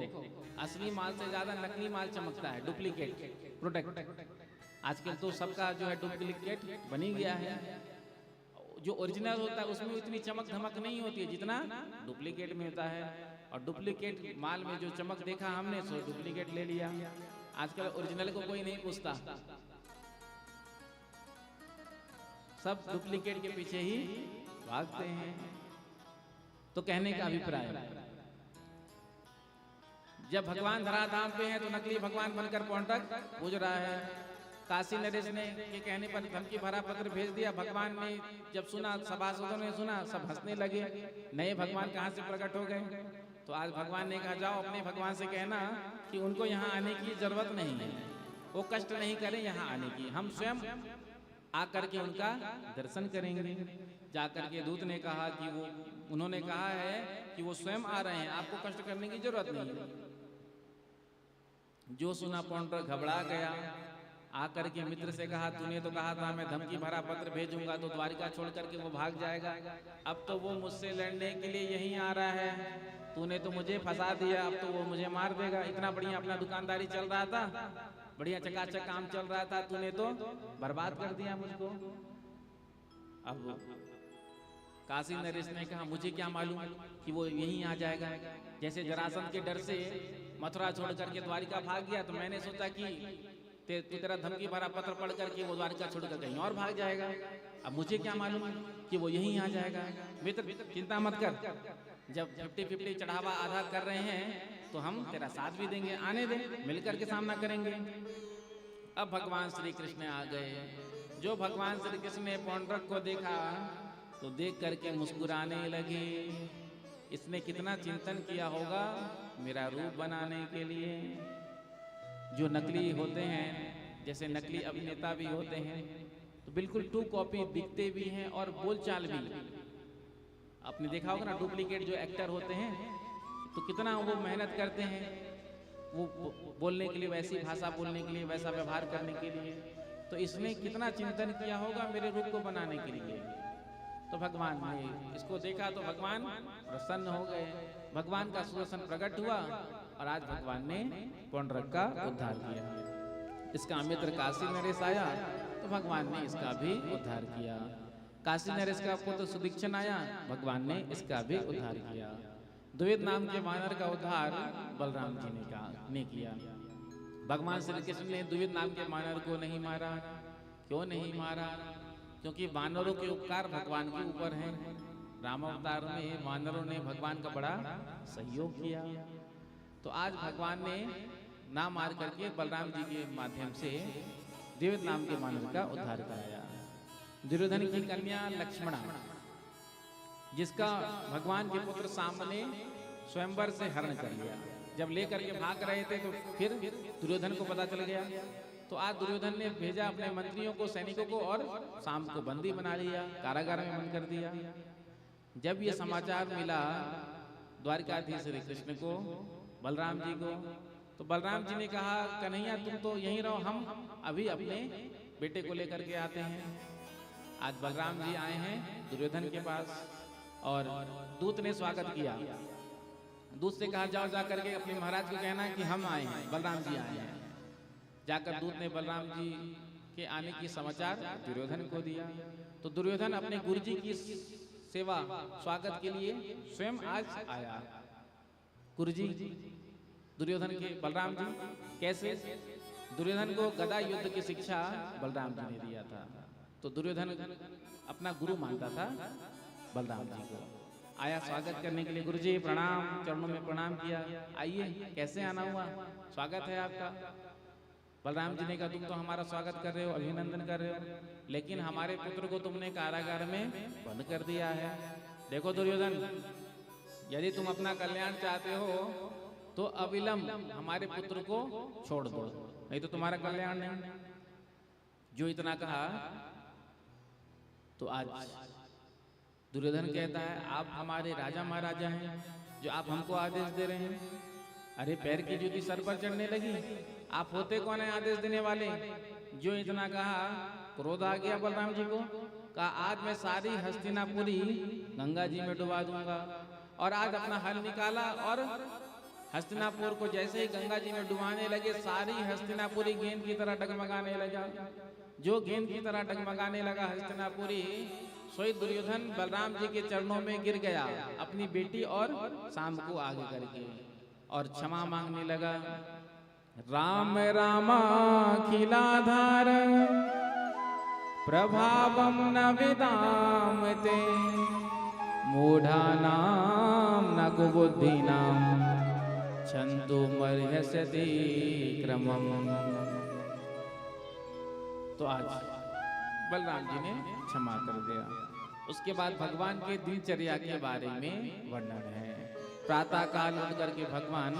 असली माल से ज्यादा नकली माल चमकता है, डुप्लीकेट प्रोडक्ट। आजकल तो सबका जो है डुप्लीकेट बनी गया है। जो ओरिजिनल होता है उसमें इतनी चमक धमक नहीं होती है जितना डुप्लीकेट में होता है। और डुप्लीकेट माल में जो चमक देखा हमने सो डुप्लीकेट ले लिया। आजकल ओरिजिनल को कोई नहीं पूछता, सब डुप्लीकेट के पीछे ही भागते हैं। तो कहने का अभिप्राय, जब भगवान धराधाम पे हैं तो नकली भगवान बनकर पौंडक पूज रहा है। काशी नरेश ने के कहने पर धमकी भरा पत्र भेज दिया। भगवान ने जब सुना, सभासदों ने सुना, सब हंसने लगे, नए भगवान कहाँ से प्रकट हो गए। तो आज भगवान ने कहा जाओ अपने भगवान से कहना कि उनको यहाँ आने की जरूरत नहीं है, वो कष्ट नहीं करें यहाँ आने की, हम स्वयं आकर के उनका दर्शन करेंगे। जाकर के दूत ने कहा कि वो, उन्होंने कहा है कि वो स्वयं आ रहे हैं, आपको कष्ट करने की जरूरत नहीं है। जो सुना पौंडरक घबरा गया, आकर के मित्र से कहा तूने तो कहा था मैं धमकी भरा पत्र भेजूंगा तो द्वारिका छोड़ करके वो भाग जाएगा, अब तो वो मुझसे लड़ने के लिए यहीं आ रहा है, तूने तो मुझे फंसा दिया, अब तो वो मुझे मार देगा। इतना बढ़िया अपना दुकानदारी चल रहा था, बढ़िया चकाचक काम चल रहा था, तूने तो बर्बाद कर दिया मुझको। अब काशी नरेश ने कहा मुझे क्या मालूम कि वो यहीं आ जाएगा। जैसे जरासंध के डर से मथुरा छोड़ करके द्वारिका भाग गया, तो मैंने सोचा कि तेरा धमकी भरा पत्र पढ़ करके वो द्वारिका छोड़कर कहीं और भाग जाएगा। अब मुझे क्या मालूम कि वो यहीं आ जाएगा। मित्र चिंता मत कर, जब 50-50 चढ़ावा आधा कर रहे हैं तो हम तेरा साथ भी देंगे, आने दे, मिलकर के सामना करेंगे। अब भगवान श्री कृष्ण आ गए। जो भगवान श्री कृष्ण ने पौंडरक को देखा तो देख करके मुस्कुराने लगे। इसने कितना चिंतन किया होगा मेरा रूप बनाने के लिए। जो नकली होते हैं, जैसे नकली अभिनेता भी होते हैं, तो बिल्कुल टू कॉपी दिखते भी हैं और बोलचाल भी। आपने देखा होगा ना, डुप्लीकेट जो एक्टर होते हैं तो कितना वो मेहनत करते हैं वो बोलने के लिए, वैसी भाषा बोलने के लिए, वैसा व्यवहार करने के लिए। तो इसने कितना चिंतन किया होगा मेरे रूप को बनाने के लिए। तो भगवान ने इसको देखा तो भगवान प्रसन्न हो गए। भगवान का सुदर्शन प्रकट हुआ और आज भगवान ने पौंडरक का उद्धार किया। इसका मित्र काशी नरेश आया तो भगवान ने इसका भी उद्धार किया। काशी नरेश का पुत्र सुदीक्षण आया, भगवान ने इसका भी उद्धार किया। द्वैत नाम के वानर का उद्धार बलराम जी ने किया। भगवान श्री कृष्ण ने द्वैत नाम के वानर को नहीं मारा। क्यों नहीं मारा? क्योंकि वानरों के उपकार भगवान के ऊपर हैं। राम अवतार में वानरों ने भगवान का बड़ा सहयोग किया। तो आज भगवान ने ना मार करके बलराम जी के माध्यम से देवत नाम के मानव का उद्धार कराया। दुर्योधन की कन्या लक्ष्मणा, जिसका भगवान के पुत्र सांब ने स्वयंवर से हरण कर लिया, जब लेकर के भाग रहे थे तो फिर दुर्योधन को पता चल गया। तो आज दुर्योधन ने भेजा अपने मंत्रियों को, सैनिकों को, और सांब को बंदी बना लिया, कारागार में बंद कर दिया। जब ये समाचार मिला द्वारकाधीश श्री कृष्ण को, बलराम जी को, तो बलराम जी ने कहा कन्हैया तुम तो यहीं रहो, हम अभी अपने बेटे को लेकर के आते हैं। आज बलराम जी आए हैं दुर्योधन के पास और दूत ने स्वागत किया। दूत से कहा जाओ जा करके अपने महाराज को कहना कि हम आए हैं, बलराम जी आए हैं। जाकर दूत ने बलराम जी के आने की समाचार दुर्योधन को दिया। तो दुर्योधन अपने गुरुजी की सेवा स्वागत के लिए स्वयं आज आया। गुरुजी दुर्योधन के बलराम जी कैसे? दुर्योधन को गदा युद्ध की शिक्षा बलराम जी ने दिया था, तो दुर्योधन अपना गुरु मानता था बलराम जी को। आया स्वागत करने के लिए, गुरुजी प्रणाम, चरणों में प्रणाम किया। आइए, कैसे आना हुआ? स्वागत है आपका। बलराम जी ने कहा तुम तो हमारा स्वागत कर रहे हो, अभिनंदन कर रहे हो, लेकिन हमारे पुत्र को तुमने कारागार में बंद कर दिया है। देखो दुर्योधन, यदि तुम अपना कल्याण चाहते हो तो अविलंब हमारे पुत्र को छोड़ दो, नहीं तो तुम्हारा कल्याण नहीं। जो इतना कहा तो आज दुर्योधन कहता है आप हमारे राजा महाराजा हैं, जो आप हमको आदेश दे रहे हैं। अरे पैर की जूती सर पर चढ़ने लगी, आप होते कौन है आदेश देने वाले? जो इतना कहा क्रोध आ गया बलराम जी को, कहा आज मैं सारी हस्तिनापुरी गंगा जी में डुबा दूंगा। और आज अपना हल निकाला और हस्तिनापुर को जैसे ही गंगा जी में डुबाने लगे, सारी हस्तिनापुरी गेंद की तरह डगमगाने लगा। जो गेंद की तरह डगमगाने लगा हस्तिनापुरी, सोई दुर्योधन बलराम जी के चरणों में गिर गया, अपनी बेटी और सांब को आगे करके, और क्षमा मांगने लगा। राम रामाखिलाधार प्रभावम न विदामते, मूढ़ानां न कुबुद्धिनां छन्तुमर्हस्यति क्रमम्। तो आज बलराम जी ने क्षमा कर दिया। उसके बाद भगवान के दिनचर्या के बारे में वर्णन है। प्रातः काल उठ करके भगवान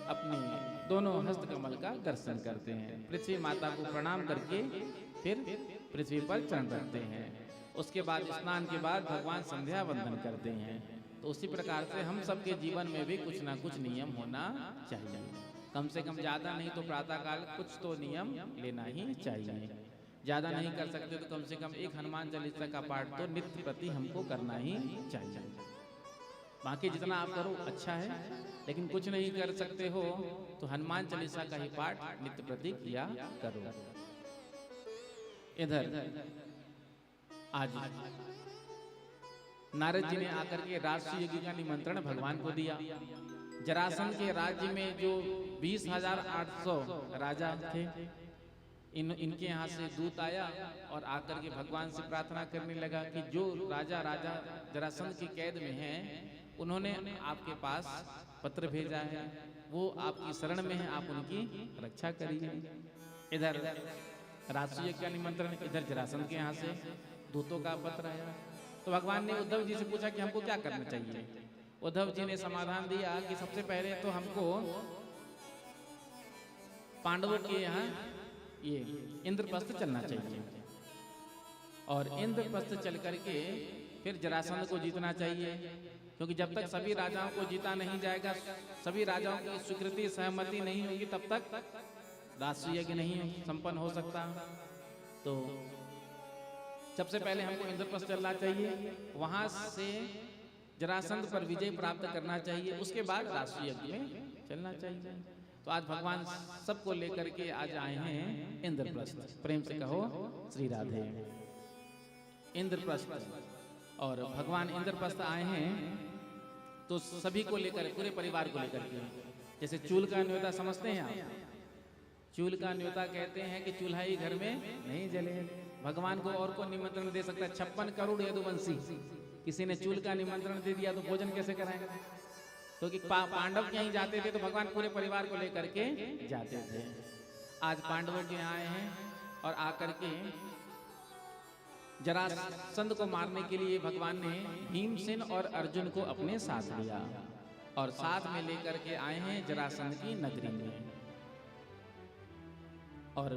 अपने दोनों हस्त कमल का दर्शन करते हैं, पृथ्वी माता को प्रणाम करके फिर पृथ्वी पर चरण रखते हैं। उसके बाद स्नान के बाद भगवान संध्या वंदन करते हैं। तो उसी प्रकार से हम सबके जीवन में भी कुछ ना कुछ नियम होना चाहिए। कम से कम ज़्यादा नहीं तो प्रातःकाल कुछ तो नियम लेना ही चाहिए। ज़्यादा नहीं कर सकते तो कम से कम एक हनुमान चालीसा का पाठ तो नित्य प्रति हमको करना ही चाहिए। बाकी जितना आप करो अच्छा है, लेकिन कुछ नहीं कर सकते हो तो हनुमान चालीसा का ही पाठ नित्य प्रति किया करो। इधर आज नारद जी ने आकर के राष्ट्रीय यज्ञ का निमंत्रण भगवान को दिया। जरासंध के राज्य में जो 20,800 राजा थे, इनके यहाँ से दूत आया और आकर के भगवान से प्रार्थना करने लगा कि जो राजा जरासंध की कैद में हैं, उन्होंने आपके पास पत्र भेजा है, वो आपकी शरण में है, आप उनकी रक्षा करिए। इधर राष्ट्रीय यज्ञ का निमंत्रण, इधर जरासंध के यहाँ से दूतों का पत्र आया। तो भगवान ने उद्धव जी से पूछा कि हमको क्या करना चाहिए। उद्धव जी ने समाधान दिया कि सबसे पहले तो हमको पांडवों के यहाँ ये इंद्रप्रस्थ चलना चाहिए, और इंद्रप्रस्थ चल करके फिर जरासंध को जीतना चाहिए, क्योंकि जब तक सभी राजाओं को जीता नहीं जाएगा, सभी राजाओं की स्वीकृति सहमति नहीं होगी, तब तक राष्ट्रीय यज्ञ नहीं संपन्न हो सकता। तो सबसे पहले हमको इंद्रप्रस्थ चलना चाहिए, वहां से जरासंध पर विजय प्राप्त करना चाहिए, उसके बाद राष्ट्रीय यज्ञ में चलना चाहिए। तो आज भगवान सबको लेकर के आज आए हैं इंद्रप्रस्थ। प्रेम से कहो श्री राधे। इंद्रप्रस्थ, और भगवान इंद्रप्रस्थ आए हैं तो सभी को लेकर, पूरे परिवार को लेकर के, जैसे चूल का न्योता समझते हैं आप, चूल का न्योता कहते हैं कि चूल्हा ही घर में नहीं जले। भगवान को और को निमंत्रण दे सकता है? 56 करोड़ यदुवंशी, किसी ने चूल का निमंत्रण दे दिया तो भोजन कैसे कराएंगे? क्योंकि पांडव कहीं जाते थे तो भगवान पूरे परिवार को लेकर के जाते थे। आज पांडवों के आए हैं और आकर के जरासंध को मारने के लिए भगवान ने भीमसेन और अर्जुन को अपने साथ लिया और साथ में लेकर के आए हैं जरासंध की नगरी में। और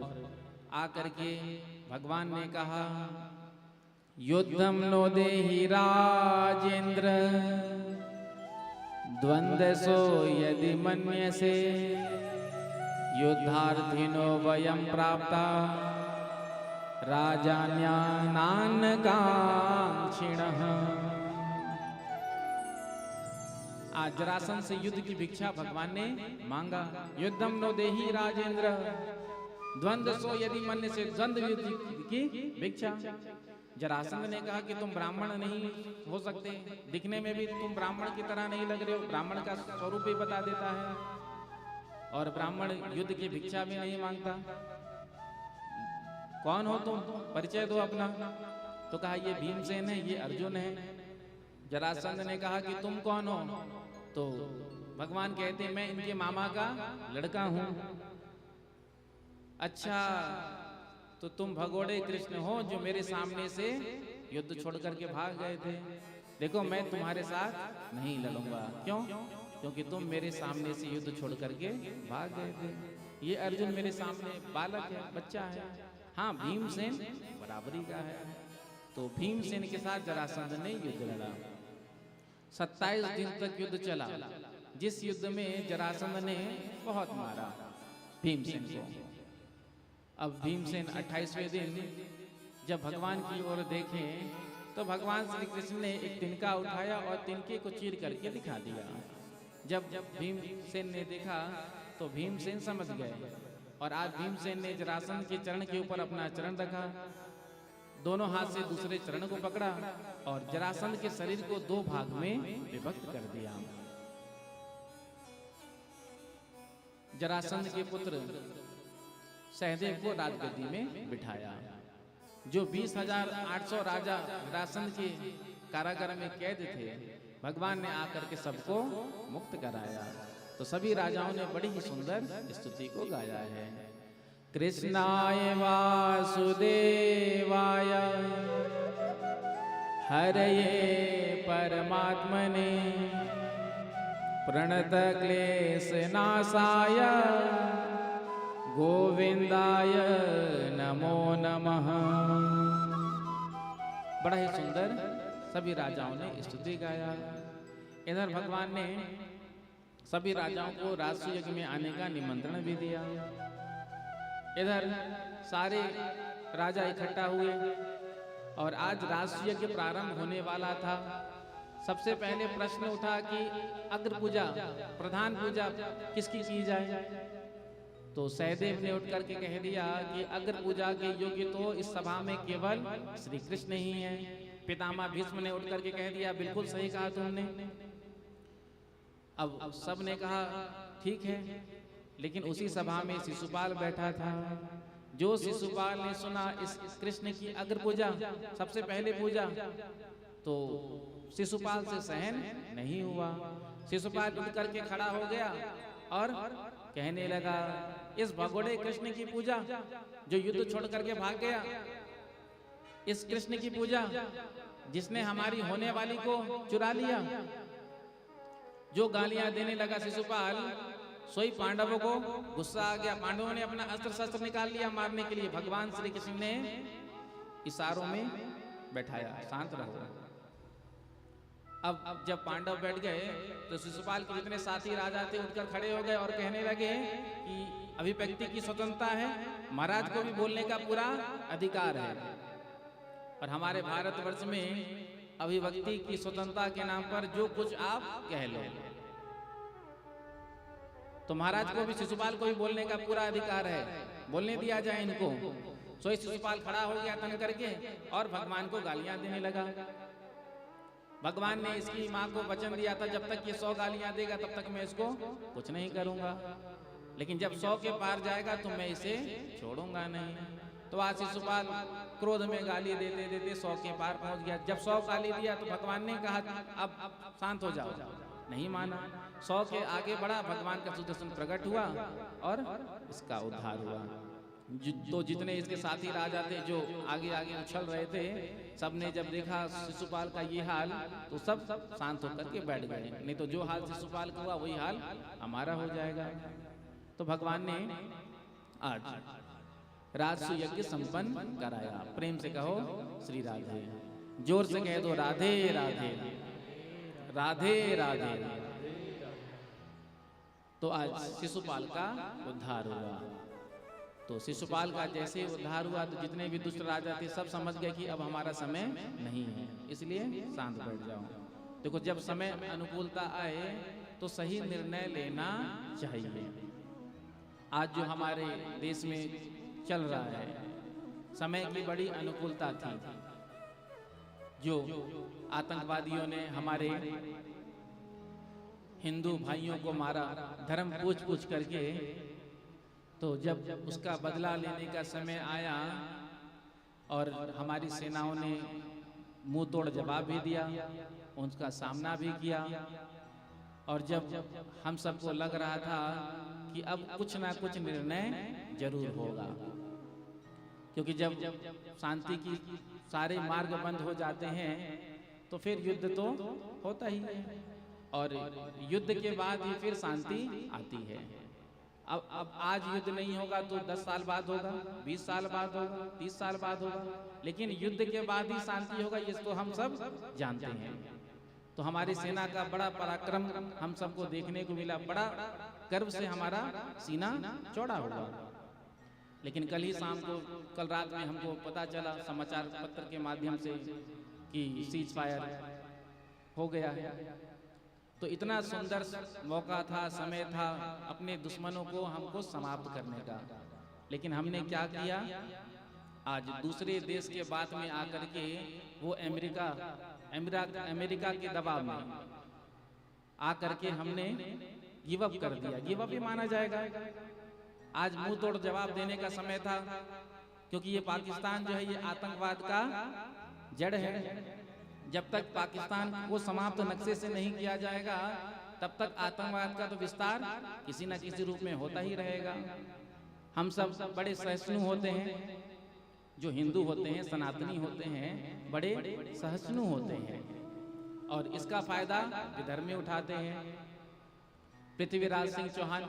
आकर के भगवान ने कहा, युद्धम नो देहि राजेंद्र द्वंद्वसो यदि मन्यसे युद्धार्थिनो वयं प्राप्ता राजान्यानान् कांक्षिणः। आज जरासंध से युद्ध की भिक्षा भगवान ने मांगा। युद्धम नो देहि राजेंद्र द्वंद्वसो यदि मन्यसे, द्वंद्व युद्ध की भिक्षा। जरासंध ने कहा कि तुम ब्राह्मण नहीं हो सकते, दिखने में भी तुम ब्राह्मण की तरह नहीं लग रहे हो, ब्राह्मण का स्वरूप ही बता देता है, और ब्राह्मण युद्ध की भिक्षा भी नहीं मांगता। कौन हो तुम, परिचय दो अपना। तो कहा ये भीमसेन है, ये अर्जुन है। जरासंध ने कहा कि तुम कौन हो। तो भगवान कहते मैं इनके मामा का लड़का हूं। अच्छा, तो तुम भगोड़े कृष्ण हो जो मेरे सामने से युद्ध छोड़ करके भाग गए थे। देखो मैं तुम्हारे साथ नहीं लड़ूंगा। क्यों? क्योंकि तुम मेरे सामने से युद्ध छोड़ करके भाग गए थे। ये अर्जुन मेरे सामने बालक है, बच्चा है। हाँ, भीमसेन बराबरी का है। तो भीमसेन के साथ जरासंध ने युद्ध लड़ा। 27 दिन तक युद्ध चला, जिस युद्ध में जरासंध ने बहुत मारा भीमसेन को। अब भीमसेन 28वें दिन जब भगवान की ओर देखे तो भगवान श्री कृष्ण ने एक तिनका उठाया और तिनके को चीर करके दिखा दिया। जब भीमसेन ने देखा तो भीमसेन समझ गए, और आज भीमसेन ने जरासंध के चरण के ऊपर अपना चरण रखा, दोनों हाथ से दूसरे चरण को पकड़ा और जरासंध के शरीर को 2 भाग में विभक्त कर दिया। जरासंध के पुत्र सहदेव को राजगद्दी में बिठाया। जो 20,800 राजा जरासंध के कारागार में कैद थे, भगवान ने आकर के सबको मुक्त कराया। तो सभी राजाओं ने बड़ी ही सुंदर स्तुति को गाया है। कृष्णाय वासुदेवाय हरये परमात्मने प्रणत क्लेशनाशाय गोविंदाय नमो नमः। बड़ा ही सुंदर सभी राजाओं ने स्तुति गाया। इधर भगवान ने सभी राजाओं को राजसूय यज्ञ में आने का निमंत्रण भी दिया। इधर सारे राजा इकट्ठा हुए और आज राजसूय यज्ञ प्रारंभ होने वाला था। सबसे पहले प्रश्न उठा कि अग्र पूजा, प्रधान पूजा किसकी की जाए। तो सहदेव ने उठ करके कह दिया कि अग्र पूजा के योग्य तो इस सभा में केवल श्री कृष्ण ही हैं। पितामह भीष्म ने उठ करके कह दिया, बिल्कुल सही कहा तुमने। अब सब ने कहा ठीक है, लेकिन उसी सभा में शिशुपाल बैठा था। जो शिशुपाल ने सुना इस कृष्ण की अग्र पूजा सबसे पहले पूजा, तो शिशुपाल से सहन नहीं हुआ। शिशुपाल उठ करके खड़ा हो गया और कहने लगा, इस भगोड़े कृष्ण की पूजा जो युद्ध छोड़ करके भाग गया, इस कृष्ण की पूजा जिसने हमारी होने वाली को चुरा लिया। जो गालियां देने लगा शिशुपाल, सोई पांडवों को गुस्सा आ गया। पांडवों ने अपना अस्त्र शस्त्र निकाल लिया मारने के लिए। भगवान श्री कृष्ण ने इशारों में बैठाया, शांत रहो। अब जब पांडव बैठ गए तो शिशुपाल के जितने साथी राजा थे उठकर खड़े हो गए और कहने लगे कि अभिव्यक्ति की स्वतंत्रता है, महाराज को भी बोलने का पूरा अधिकार है, और हमारे भारतवर्ष में अभिव्यक्ति की स्वतंत्रता के नाम पर जो कुछ आप कह लो। तो महाराज को भी शिशुपाल को भी बोलने का पूरा अधिकार है, बोलने दिया जाए इनको। सो शिशुपाल खड़ा हो गया तन करके और भगवान को गालियां देने लगा। भगवान ने इसकी माँ को वचन दिया था, जब तक ये 100 गालियां देगा तब तक मैं इसको कुछ नहीं करूंगा, लेकिन जब 100 के पार जाएगा तो मैं इसे छोड़ूंगा नहीं। तो आज शिशुपाल क्रोध में गाली देते देते 100 के पार पहुंच गया। जब 100 गाली दिया तो भगवान ने कहा अब शांत हो जाओ, नहीं माना। 100 के आगे बढ़ा, भगवान का सुदर्शन प्रकट हुआ और इसका उद्धार हुआ। तो जितने इसके साथी राजा थे जो आगे आगे उछल रहे थे, सबने जब देखा शिशुपाल का ये हाल तो सब शांत होकर के बैठ गए। नहीं तो जो हाल शिशुपाल का हुआ वही हाल हमारा हो जाएगा। तो भगवान ने आज राजसु यज्ञ संपन्न कराया। प्रेम से कहो श्री राधे, जोर से कह दो राधे राधे राधे राधे। तो आज शिशुपाल का उद्धार हुआ। तो शिशुपाल का जैसे उद्धार हुआ तो जितने भी दुष्ट राजा थे सब समझ गए कि अब हमारा समय नहीं है, इसलिए शांत बैठ जाओ। देखो, जब समय अनुकूलता आए तो सही निर्णय लेना चाहिए। आज जो हमारे देश में चल रहा है, समय की बड़ी अनुकूलता थी। जो आतंकवादियों ने हमारे हिंदू भाइयों को मारा धर्म पूछ करके, तो जब उसका बदला लेने का समय आया और हमारी सेनाओं ने मुंह तोड़ जवाब भी दिया, उसका सामना भी किया। और जब हम सबको लग रहा था कि अब कुछ ना कुछ निर्णय जरूर होगा, क्योंकि जब शांति की सारे मार्ग बंद हो जाते हैं तो फिर युद्ध तो होता ही है, और युद्ध के बाद ही फिर शांति आती है। अब आज युद्ध नहीं होगा तो 10 साल बाद होगा, 20 साल बाद होगा, 30 साल बाद होगा, लेकिन युद्ध के बाद ही शांति होगा, ये तो हम सब जानते हैं। तो हमारी सेना का बड़ा पराक्रम हम सबको देखने को मिला, बड़ा गर्व से हमारा सीना चौड़ा हुआ। लेकिन कल ही शाम को, कल रात में हमको पता चला समाचार पत्र के माध्यम से कि सीज फायर हो गया है। तो इतना सुंदर मौका था, समय था अपने दुश्मनों को हमको समाप्त करने का, लेकिन हमने क्या किया? आज दूसरे देश के बात में आकर के वो अमेरिका के दबाव में आकर के हमने गिव अप कर दिया। गिव अप ही माना जाएगा। आज मुंह तोड़ जवाब देने का समय था, क्योंकि ये पाकिस्तान जो है ये आतंकवाद का जड़ है। जब तक पाकिस्तान को समाप्त नक्शे से नहीं किया जाएगा तब तक आतंकवाद का तो विस्तार किसी न किसी रूप में होता ही रहेगा। हम सब बड़े सहिष्णु होते हैं, जो हिंदू होते हैं, सनातनी होते हैं, बड़े सहिष्णु होते हैं, और इसका फायदा विधर्मी उठाते हैं। पृथ्वीराज सिंह चौहान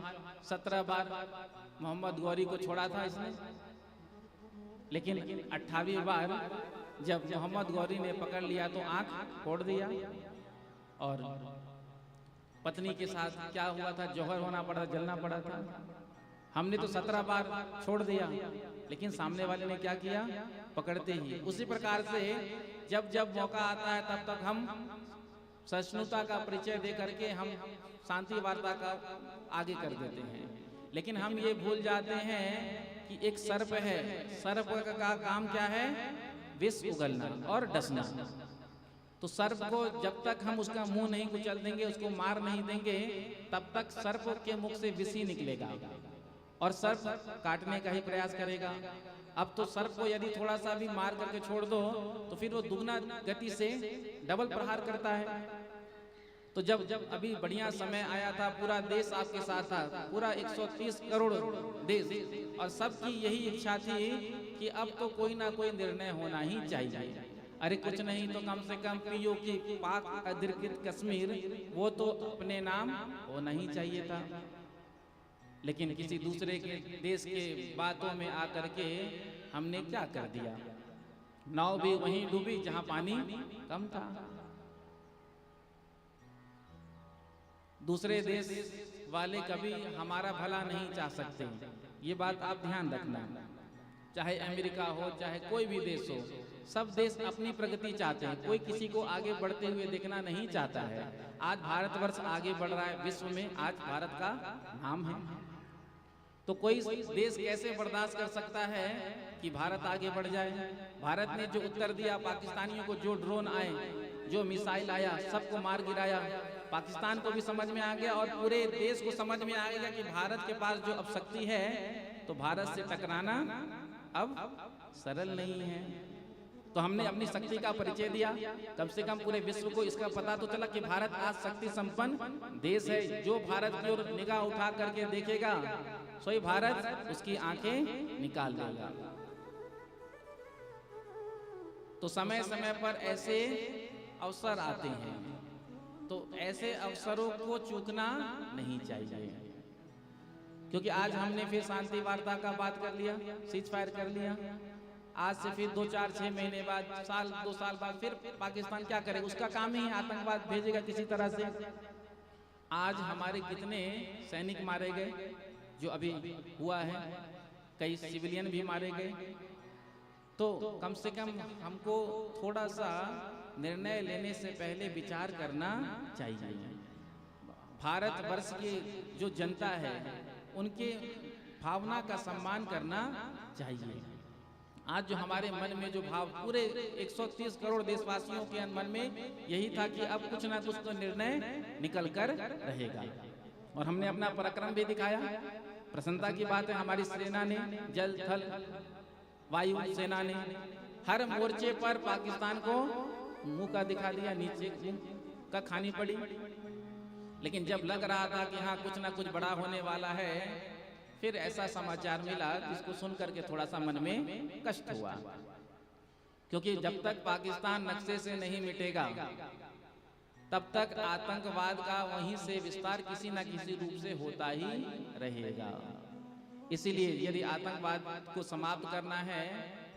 17 बार मोहम्मद गौरी को छोड़ा था इसने, लेकिन 28वीं बार जब मोहम्मद गौरी ने पकड़ लिया तो आंख फोड़ दिया। और पत्नी के साथ क्या हुआ था, जौहर होना पड़ा, जलना पड़ा था। हमने तो 17 बार छोड़ दिया, लेकिन सामने वाले ने क्या किया, पकड़ते ही। उसी प्रकार से जब जब मौका आता है तब तक हम सहिष्णुता का परिचय दे करके हम शांति वार्ता का आगे कर देते हैं। लेकिन हम ये भूल जाते हैं कि एक सर्प है, सर्प का काम क्या है, विष उगलना और डसना। तो सर्प को जब तक हम उसका मुंह नहीं कुचल देंगे, उसको मार नहीं देंगे, तब तक सर्प के मुख से विष ही निकलेगा और सर्प काटने का ही प्रयास करेगा। अब तो सर्प को यदि थोड़ा सा भी मार करके छोड़ दो तो फिर वो दुगना गति से डबल प्रहार करता है। तो जब अभी बढ़िया समय आया था, पूरा देश आपके साथ था, पूरा 130 करोड़ देश, और सबकी यही इच्छा थी कि अब तो कोई ना कोई निर्णय होना ही चाहिए। अरे कुछ नहीं तो कम से कम पीओ की पाक अधिकृत कश्मीर वो तो अपने नाम होना ही चाहिए था। लेकिन किसी दूसरे के देश के बातों में आकर के हमने क्या कर दिया, नाव भी वहीं डूबी जहां पानी कम था। दूसरे देश वाले कभी हमारा भला नहीं चाह सकते, ये बात आप ध्यान रखना। चाहे अमेरिका हो, चाहे कोई भी देश हो, सब देश अपनी प्रगति चाहते हैं, कोई किसी को आगे बढ़ते हुए देखना नहीं चाहता है। आज भारतवर्ष आगे बढ़ रहा है विश्व में, आज भारत का नाम है। तो कोई देश कैसे बर्दाश्त कर सकता है कि भारत आगे बढ़ जाए? भारत ने जो उत्तर दिया पाकिस्तानियों को, जो ड्रोन आए, जो मिसाइल आया, सबको मार गिराया। पाकिस्तान को भी समझ में आ गया और पूरे देश को समझ में आ गया कि भारत के पास जो अब शक्ति है, तो भारत से टकराना अब सरल नहीं है। तो हमने अपनी शक्ति का परिचय दिया, कम से कम पूरे विश्व को इसका पता तो चला कि भारत आज शक्ति संपन्न देश है। जो भारत की ओर निगाह उठा करके देखेगा सोई भारत उसकी आंखें निकाल देगा। तो समय समय पर ऐसे अवसर आते हैं, तो ऐसे अवसरों को चूकना नहीं चाहिए, क्योंकि आज हमने फिर शांति वार्ता का बात कर लिया, सीज फायर कर लिया। आज से फिर 2, 4, 6 महीने बाद, साल 2 साल बाद फिर पाकिस्तान क्या करेगा? उसका काम ही आतंकवाद भेजेगा किसी तरह से। आज हमारे कितने सैनिक मारे गए जो अभी हुआ है, कई सिविलियन भी मारे गए। तो कम से कम हमको थोड़ा सा निर्णय लेने से पहले विचार करना चाहिए। भारतवर्ष की जो जनता है उनके भावना का सम्मान करना चाहिए। आज जो हमारे मन में जो भाव, पूरे 130 करोड़ देशवासियों के मन में यही था कि अब कुछ ना कुछ तो निर्णय निकल कर रहेगा, और हमने अपना पराक्रम भी दिखाया। प्रसन्नता की बात है, हमारी सेना ने, जल थल वायु सेना ने हर मोर्चे पर पाकिस्तान को मुंह का दिखा दिया, नीचे का खानी पड़ी। लेकिन जब लग रहा था कि हाँ कुछ ना कुछ बड़ा होने वाला है, फिर ऐसा समाचार मिला जिसको सुन करके थोड़ा सा मन में कष्ट हुआ, क्योंकि जब तक पाकिस्तान नक्शे से नहीं मिटेगा तब तक आतंकवाद का वहीं से विस्तार किसी न किसी रूप से होता ही रहेगा। इसीलिए यदि आतंकवाद को समाप्त करना है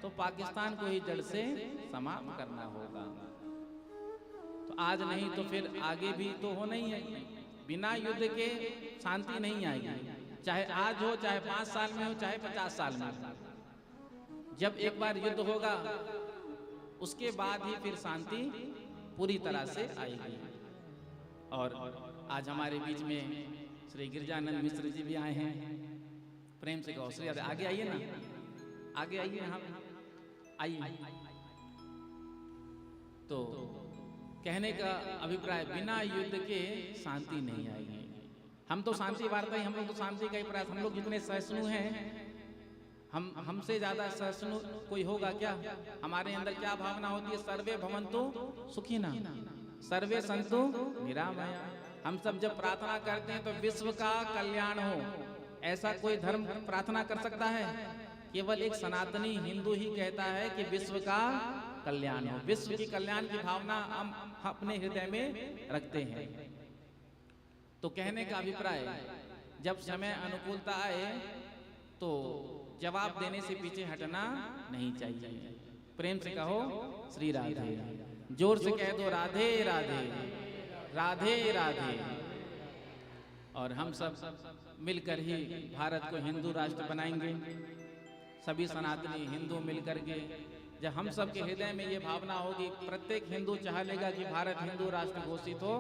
तो पाकिस्तान को ही जड़ से समाप्त करना होगा। तो आज नहीं तो फिर आगे भी तो होना ही है। बिना युद्ध के शांति नहीं आएगी, चाहे आज हो, चाहे 5 साल में हो, चाहे 50 साल में हो। जब एक बार युद्ध होगा उसके बाद ही फिर शांति पूरी तरह से आएगी। और आज हमारे बीच में श्री गिरजानंद मिश्र जी भी आए हैं। प्रेम से कहो श्री आगे आइए ना, आगे आइए, यहाँ आइए। तो कहने का अभिप्राय, बिना युद्ध के शांति नहीं आएगी। हम तो शांति वार्ता ही, हम लोग तो शांति का ही प्रयास, हम लोग जितने सहिष्णु हैं, हमसे ज्यादा सहिष्णु कोई होगा क्या? हमारे अंदर क्या भावना होती है? सर्वे भवन्तु सुखिनः, सर्वे सन्तु निरामया। हम सब जब प्रार्थना करते हैं तो विश्व का कल्याण हो, ऐसा कोई धर्म प्रार्थना कर सकता है? केवल एक सनातनी हिंदू ही कहता है कि विश्व का कल्याण हो। विश्व की कल्याण की भावना हम अपने हृदय में रखते हैं। तो कहने का अभिप्राय, जब समय अनुकूलता आए तो जवाब देने से पीछे हटना नहीं चाहिए। प्रेम से कहो श्री राधे, जोर से कह दो राधे राधे, राधे राधे। और हम सब मिलकर ही भारत को हिंदू राष्ट्र बनाएंगे। सभी सनातनी हिंदू मिलकर के, जब हम सब के हृदय में ये भावना होगी, प्रत्येक हिंदू चाह लेगा कि भारत हिंदू राष्ट्र घोषित हो,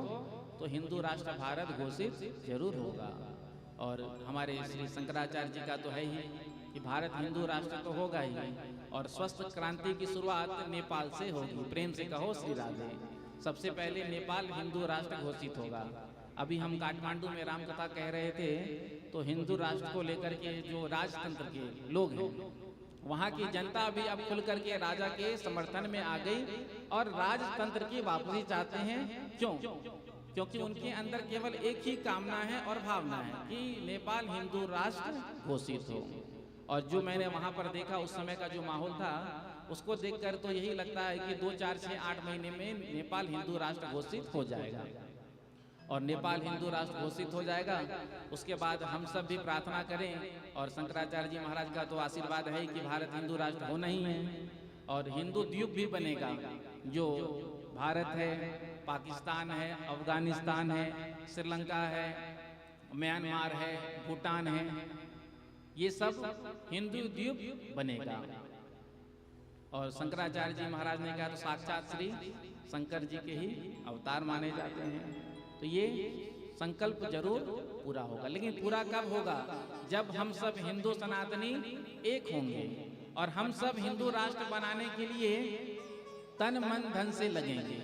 तो हिंदू राष्ट्र भारत घोषित जरूर होगा। और हमारे श्री शंकराचार्य जी का तो है ही कि भारत हिंदू राष्ट्र तो होगा ही। और स्वस्थ क्रांति की शुरुआत नेपाल से होगी। प्रेम से कहो श्री राधे। सबसे पहले नेपाल हिंदू राष्ट्र घोषित होगा। अभी हम काठमांडू में रामकथा कह रहे थे, तो हिंदू राष्ट्र को लेकर के जो राजतंत्र के लोग हैं, वहाँ की जनता भी अब खुल करके राजा के समर्थन में आ गई और राजतंत्र की वापसी चाहते हैं। क्यों? क्योंकि उनके अंदर केवल एक ही कामना है और भावना है कि नेपाल हिंदू राष्ट्र घोषित हो। और जो मैंने वहाँ पर देखा, उस समय का जो माहौल था, उसको देखकर तो यही लगता है कि 2, 4, 6, 8 महीने में नेपाल हिंदू राष्ट्र घोषित हो जाएगा। और नेपाल हिंदू राष्ट्र घोषित हो जाएगा, उसके बाद हम सब भी प्रार्थना करें। और शंकराचार्य जी महाराज का तो आशीर्वाद है कि भारत हिंदू राष्ट्र होना ही है। और हिंदू द्वीप भी बनेगा, जो भारत है, पाकिस्तान है, अफगानिस्तान है, श्रीलंका है, म्यांमार है, भूटान है, ये सब हिंदू द्वीप बनेगा। और शंकराचार्य जी महाराज ने कहा तो साक्षात श्री शंकर जी के ही अवतार माने जाते हैं। तो ये संकल्प जरूर पूरा होगा। लेकिन पूरा कब होगा? जब हम सब हिंदू सनातनी एक होंगे और हम सब हिंदू राष्ट्र बनाने के लिए तन मन धन से लगेंगे,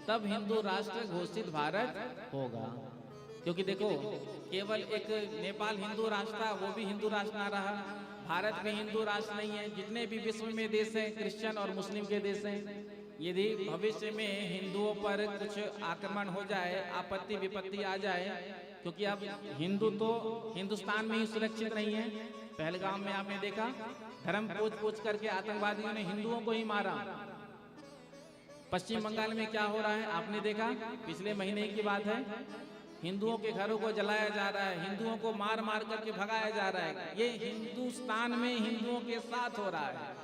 तब हिंदू राष्ट्र घोषित भारत होगा। क्योंकि देखो, केवल एक नेपाल हिंदू राष्ट्र था, वो भी हिंदू राष्ट्र ना रहा। भारत में हिंदू राष्ट्र नहीं है, जितने भी विश्व में देश हैं क्रिश्चियन और मुस्लिम के देश हैं, यदि भविष्य में हिंदुओं पर कुछ आक्रमण हो जाए, आपत्ति विपत्ति आ जाए, क्योंकि अब हिंदू तो हिंदुस्तान में ही सुरक्षित नहीं है। पहलगाम में आपने देखा धर्म पूछ करके आतंकवादियों ने हिंदुओं को ही मारा। पश्चिम बंगाल में क्या हो रहा है आपने देखा, पिछले महीने की बात है, हिंदुओं के घरों को जलाया जा रहा है, हिंदुओं को मार मार करके भगाया जा रहा है। ये हिंदुस्तान में हिंदुओं के साथ हो रहा है।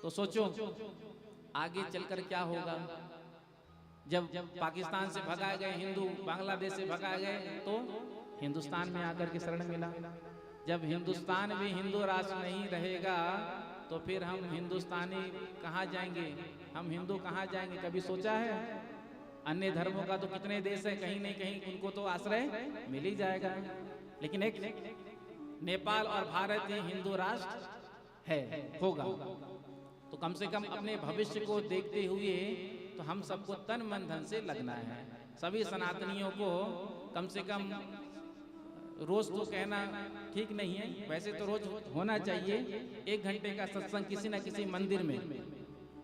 तो सोचो आगे चलकर क्या होगा। जब पाकिस्तान से भगाए गए हिंदू, बांग्लादेश से भगाए गए, तो हिंदुस्तान में आकर के शरण मिला। जब हिंदुस्तान भी हिंदू राष्ट्र नहीं रहेगा तो फिर हम हिंदुस्तानी कहाँ जाएंगे, हम हिंदू कहाँ जाएंगे। कभी सोचा है? अन्य धर्मों का तो कितने देश है, कहीं नहीं कहीं उनको तो आश्रय मिल ही जाएगा। लेकिन एक नेपाल और भारत ही हिंदू राष्ट्र है, होगा। तो कम से कम अपने भविष्य को देखते हुए तो हम सबको तन मन धन से लगना है। सभी सनातनियों को कम से कम रोज तो कहना ठीक नहीं है, वैसे तो रोज होना चाहिए 1 घंटे का सत्संग किसी न किसी मंदिर में,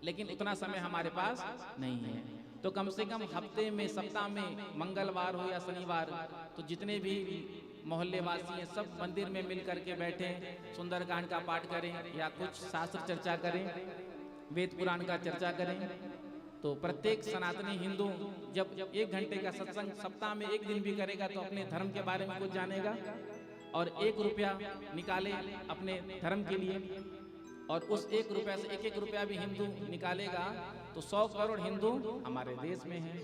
लेकिन उतना समय हमारे पास नहीं है। तो कम से कम हफ्ते में, सप्ताह में, मंगलवार हो या शनिवार, तो जितने भी मोहल्ले वासी हैं सब मंदिर में मिल करके बैठें, सुंदरकांड का पाठ करें या कुछ शास्त्र चर्चा करें, वेद पुराण का चर्चा करें। तो प्रत्येक सनातनी हिंदू जब 1 घंटे का सत्संग सप्ताह में 1 दिन भी करेगा तो अपने धर्म के बारे में कुछ जानेगा, और 1 रुपया निकाले अपने धर्म के लिए, और उस 1 रुपया से 1-1 रुपया भी हिंदू निकालेगा तो 100 करोड़ हिंदू हमारे देश में हैं।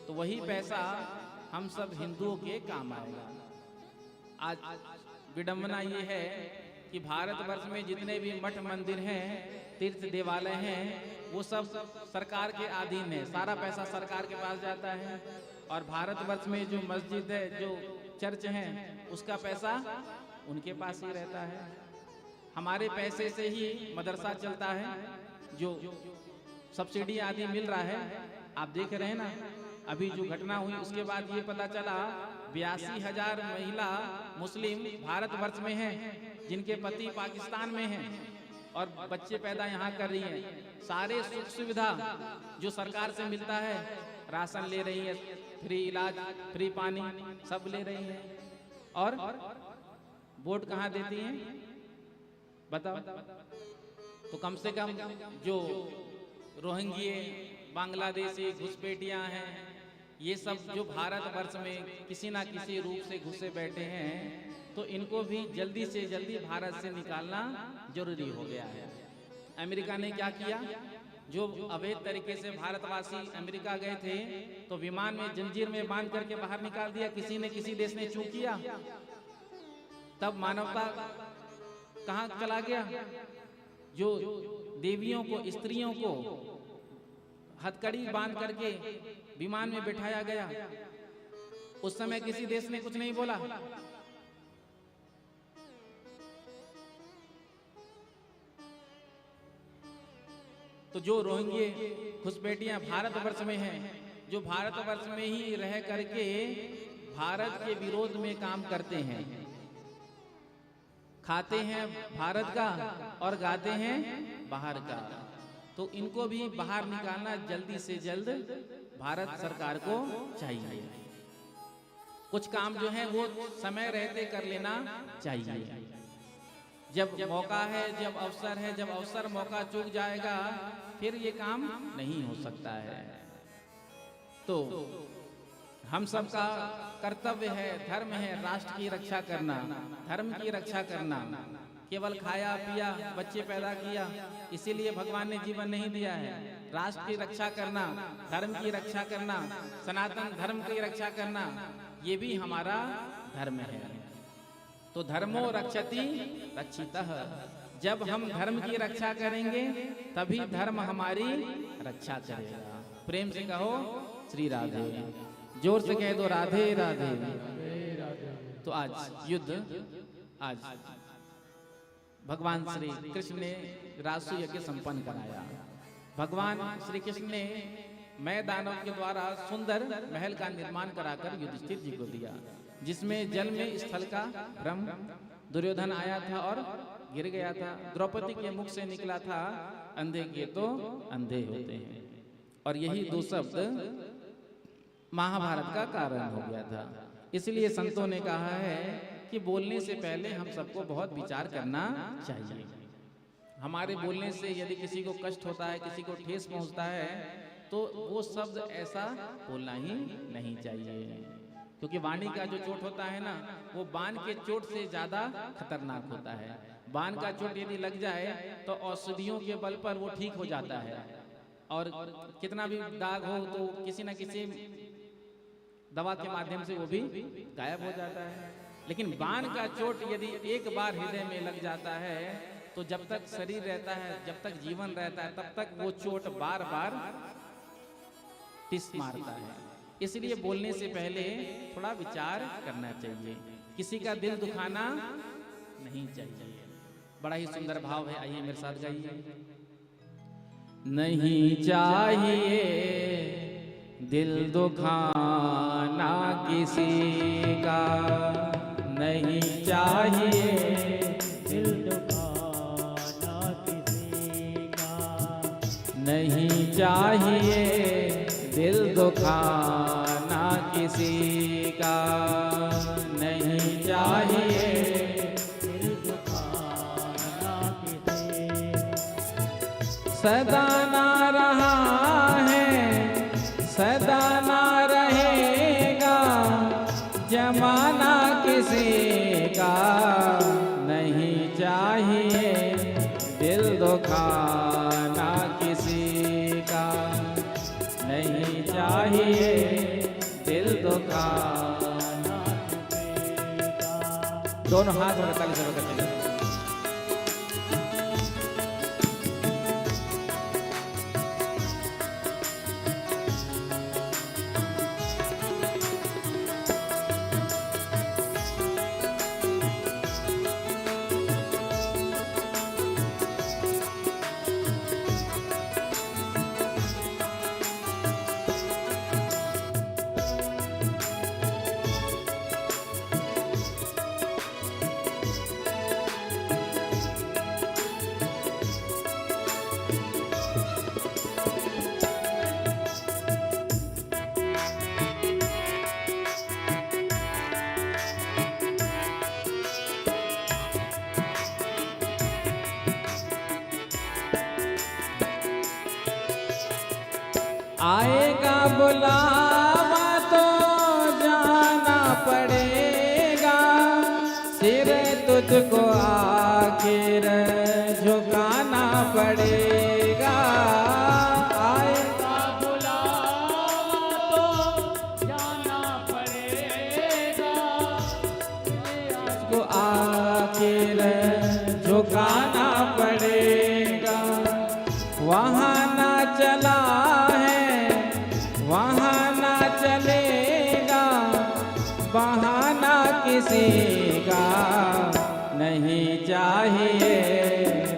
तो वही पैसा हम सब हिंदुओं के काम आएगा। आज विडंबना ये है कि भारतवर्ष में जितने भी मठ मंदिर हैं, तीर्थ देवालय हैं, वो सब सरकार के अधीन है, सारा पैसा सरकार के पास जाता है। और भारतवर्ष में जो मस्जिद है, जो चर्च हैं, उसका पैसा उनके पास ही रहता है। हमारे पैसे से ही मदरसा चलता है, जो सब्सिडी आदि मिल रहा है। आप देख रहे हैं ना, अभी जो घटना हुई उसके बाद ये पता चला 82,000 महिला मुस्लिम भारतवर्ष में हैं, जिनके पति पाकिस्तान में हैं और बच्चे पैदा यहाँ कर रही हैं। सारे सुख सुविधा जो सरकार से मिलता है, राशन ले रही है, फ्री इलाज, फ्री पानी, सब ले रही हैं। और वोट कहाँ देती हैं बताओ। तो कम से कम जो रोहिंग्या, बांग्लादेशी घुसपैठियां हैं, ये सब जो भारतवर्ष में किसी ना किसी रूप से घुसे बैठे हैं, तो इनको भी जल्दी से जल्दी भारत से निकालना जरूरी हो गया है। अमेरिका ने क्या किया, जो अवैध तरीके से भारतवासी अमेरिका गए थे तो विमान में जंजीर में बांध करके बाहर निकाल दिया। किसी ने, किसी देश ने चूक किया, तब मानवता कहाँ चला गया। जो देवियों को, स्त्रियों को हथकड़ी बांध करके विमान में बिठाया गया, उस समय किसी देश ने कुछ नहीं बोला। तो जो रोहिंग्या घुसपैठियां भारतवर्ष में हैं, जो भारतवर्ष में ही रह करके भारत के विरोध में काम करते हैं, खाते हैं भारत का और गाते हैं बाहर का, तो इनको भी बाहर निकालना जल्दी से जल्द भारत सरकार को चाहिए। कुछ काम जो है वो समय रहते कर लेना चाहिए। जब मौका है, जब अवसर है, जब अवसर मौका चूक जाएगा फिर ये काम नहीं हो सकता है। तो हम सबका कर्तव्य है, धर्म है राष्ट्र की रक्षा करना, धर्म की रक्षा करना। केवल खाया पिया, बच्चे पैदा किया, इसीलिए भगवान ने जीवन नहीं दिया है। राष्ट्र की रक्षा करना, धर्म की रक्षा करना, सनातन धर्म की रक्षा करना, ये भी हमारा धर्म है। तो धर्मो रक्षति रक्षितः। जब हम धर्म की रक्षा करेंगे तभी धर्म हमारी रक्षा करेगा। प्रेम से कहो श्री राधे, जोर से कह दो राधे राधे। तो आज युद्ध, आज भगवान श्री कृष्ण ने रासु यज्ञ संपन्न कराया। भगवान श्री कृष्ण ने मैं दानव के द्वारा सुंदर महल का निर्माण कराकर युधिष्ठिर जी को दिया, जिसमें जल में स्थल का भ्रम, दुर्योधन आया था और गिर गया था। द्रौपदी के मुख से निकला था, अंधे के तो अंधे होते हैं। और यही दो शब्द महाभारत का कारण हो गया था। इसलिए संतों ने कहा है कि बोलने से पहले हम सबको बहुत विचार करना चाहिए। हमारे बोलने से यदि किसी को कष्ट होता है, किसी को ठेस पहुंचता है, तो वो शब्द ऐसा बोलना ही नहीं चाहिए, क्योंकि वाणी का जो चोट होता है ना, वो बाण के चोट से ज्यादा खतरनाक होता है। बाण का चोट यदि लग जाए तो औषधियों के बल पर वो ठीक हो जाता है, और कितना भी दाग हो तो किसी न किसी दवा के माध्यम से वो भी गायब हो जाता है। लेकिन बाण का चोट यदि एक बार हृदय में लग जाता है, तो जब तक शरीर रहता है, जब तक जीवन रहता है, तब तक वो चोट बार बार टिस मारता है। इसलिए बोलने से पहले थोड़ा विचार करना चाहिए, किसी का दिल दुखाना नहीं चाहिए। बड़ा ही सुंदर भाव है, आइए मेरे साथ गाइए। नहीं चाहिए दिल दुखाना किसी का, नहीं चाहिए दिल दुखाना किसी का, नहीं चाहिए दिल दुखाना किसी का, नहीं चाहिए दिल दुखाना किसी का। सदा ना रहा है, सदा ना रहेगा जमाना किसी का, नहीं चाहिए दिल दुखाना किसी का, नहीं चाहिए दिल दुखाना किसी का। दोनों हाथ में ताली से करते हैं। आएगा बुलावा तो जाना पड़ेगा, सिर तुझको आखिर झुकाना पड़ेगा। आएगा बुलावा तो जाना पड़ेगा, को आखिर झुकाना पड़ेगा। वहाँ ना चला वहाँ ना चलेगा बहाना किसी का, नहीं चाहिए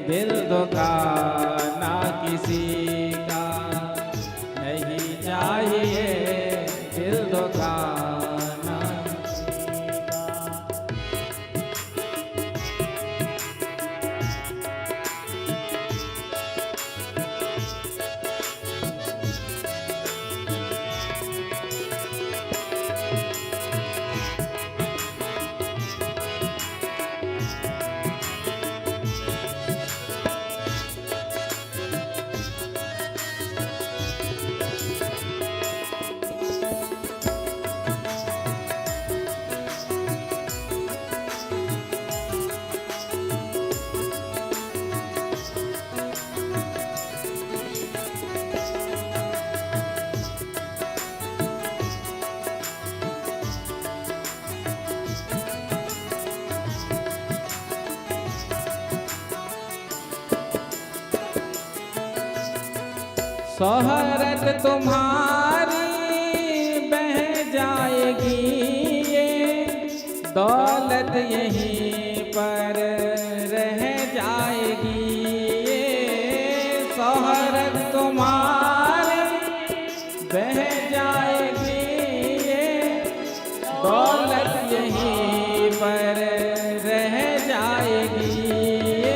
दिल दुखाना किसी का, नहीं चाहिए दिल दुखाना किसी का। शोहरत तुम्हारी बह जाएगी, ये दौलत यहीं पर रह जाएगी। ये शोहरत तुम्हारी बह जाएगी, ये दौलत यहीं पर रह जाएगी।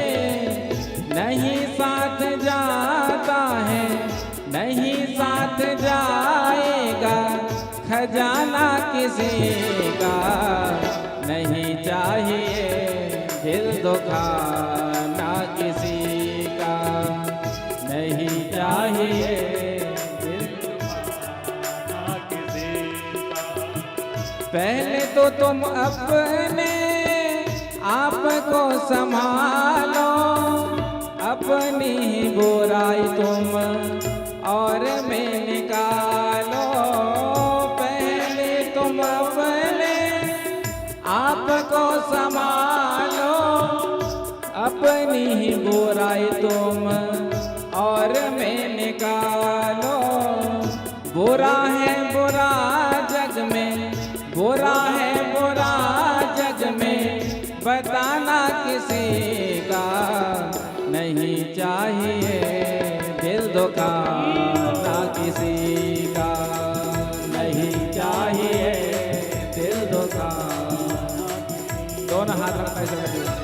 किसी का नहीं चाहिए, दिल दुखाना किसी का नहीं चाहिए, दिल दुखाना किसी का। पहले तो तुम अपने आप को संभालो, अपनी ही बुराई तुम और में निकालो। पहले तुम अपने आप को संभालो, अपनी ही बुराई तुम और में निकालो। बुरा है बुरा जग में, बुरा है बुरा जग में, बताना किसी का नहीं चाहिए, दिल दुखाना किसी का नहीं चाहिए, दिल दुखाना। दोनों हाथ रखना ऐसे।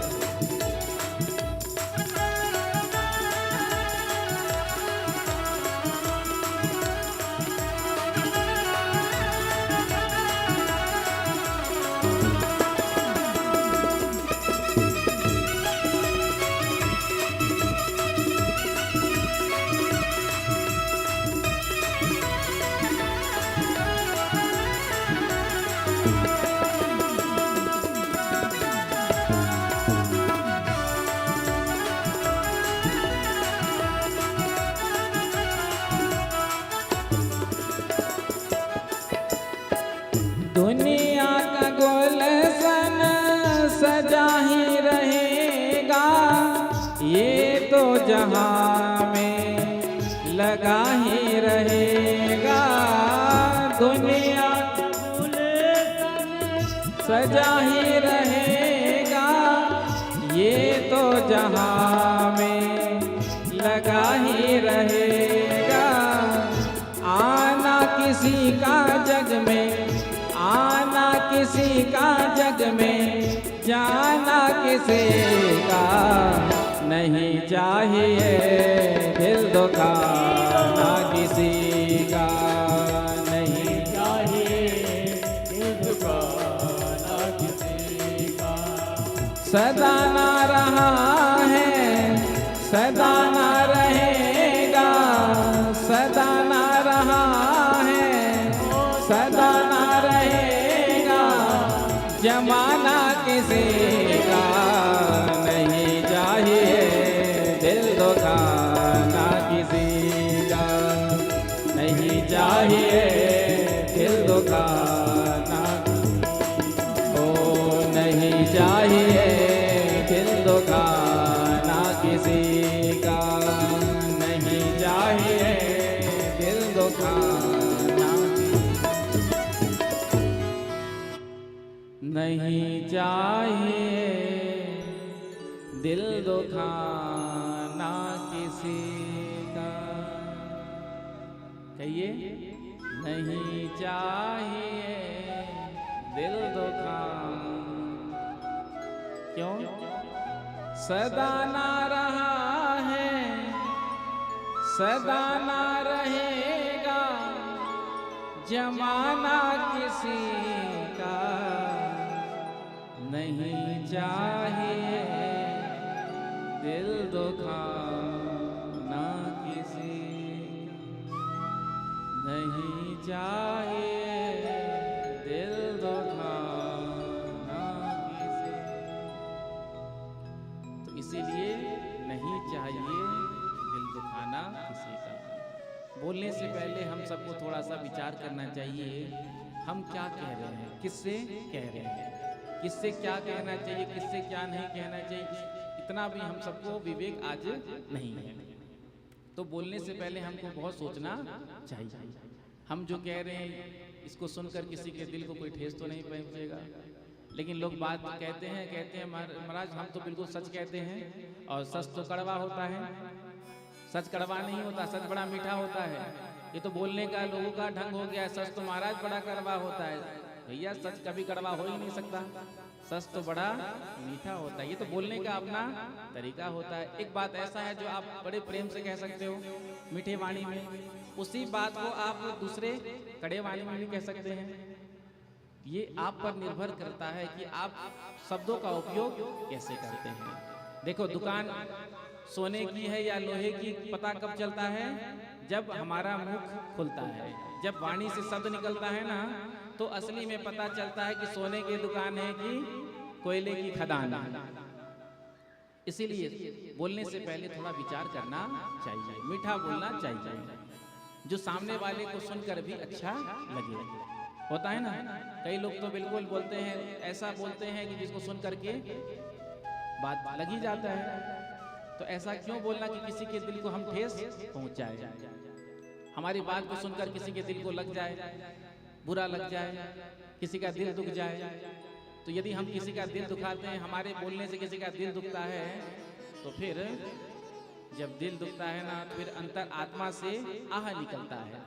दुनिया का गुलशन सजा ही रहेगा, ये तो जहां में लगा ही रहेगा। दुनिया का गुलशन सजा ही रहेगा, ये तो जहां में लगा ही रहेगा। आना किसी का जग में, आना किसी का जग में, जाना किसी का नहीं चाहिए, दिल दुखाना किसी का नहीं चाहिए, दिल दुखाना किसी का। सदा ना रहा है, सदा ना रहेगा, सदा ना रहा है, सदा ना रहेगा। जमाना किसी का नहीं चाहिए, दिल दुखाना किसी का नहीं चाहिए, दिल दुखाना ओ नहीं चाहिए, दिल दुखाना किसी का नहीं चाहिए, दिल दुखाना नहीं चाहिए, दिल दुखाना किसी का। कहिए नहीं चाहिए, दिल दुखाना। क्यों? सदा ना रहा है, सदा ना रहेगा। जमाना किसी का नहीं चाहिए, दिल दुखाना किसी नहीं चाहिए, दिल दुखाना किसी। तो इसीलिए नहीं चाहिए दिल दुखाना किसी का। बोलने से पहले हम सबको थोड़ा सा विचार करना चाहिए, हम क्या कह रहे हैं, किससे कह रहे हैं, किससे क्या कहना चाहिए, किससे क्या नहीं कहना चाहिए। इतना भी हम सबको विवेक आज नहीं है। तो बोलने से पहले हमको बहुत सोचना चाहिए। हम जो कह रहे हैं इसको सुनकर किसी के दिल को कोई ठेस तो नहीं पहुंचेगा, लेकिन लोग बात कहते हैं महाराज हम तो बिल्कुल सच कहते हैं, और सच तो कड़वा होता है। सच कड़वा नहीं होता, सच बड़ा मीठा होता है। ये तो बोलने का लोगों का ढंग हो गया है। सच तो महाराज बड़ा कड़वा होता है। भैया सच कभी कड़वा हो ही नहीं सकता, सच तो बड़ा मीठा होता है। ये तो बोलने का अपना तरीका होता है। एक बात ऐसा है जो आप बड़े प्रेम से कह सकते हो मीठे वाणी में, उसी बात को आप दूसरे कड़े वाणी में भी कह सकते हैं। ये आप पर निर्भर करता है कि आप शब्दों का उपयोग कैसे करते हैं। देखो, दुकान सोने की है या लोहे की पता कब चलता है? जब हमारा मुख खुलता है, जब वाणी से शब्द निकलता है ना, तो असली में पता चलता है कि सोने की दुकान है कि कोयले की खदान है। इसीलिए बोलने से पहले थोड़ा विचार करना चाहिए, मीठा बोलना चाहिए, जो सामने वाले को सुनकर भी अच्छा लगे। होता है ना, कई लोग तो बिल्कुल बोलते हैं, ऐसा बोलते हैं कि जिसको सुन करके बात लग ही जाता है। तो ऐसा क्यों बोलना कि किसी के दिल को हम ठेस पहुंचाए, हमारी बात को सुनकर किसी के दिल को लग जाए, बुरा लग जाए, किसी का दिल दुख जाए। तो यदि हम किसी का दिल दुखाते हैं, हमारे बोलने से किसी का दिल दुखता है, तो फिर जब दिल दुखता है ना, तो फिर अंतर आत्मा से आह निकलता है।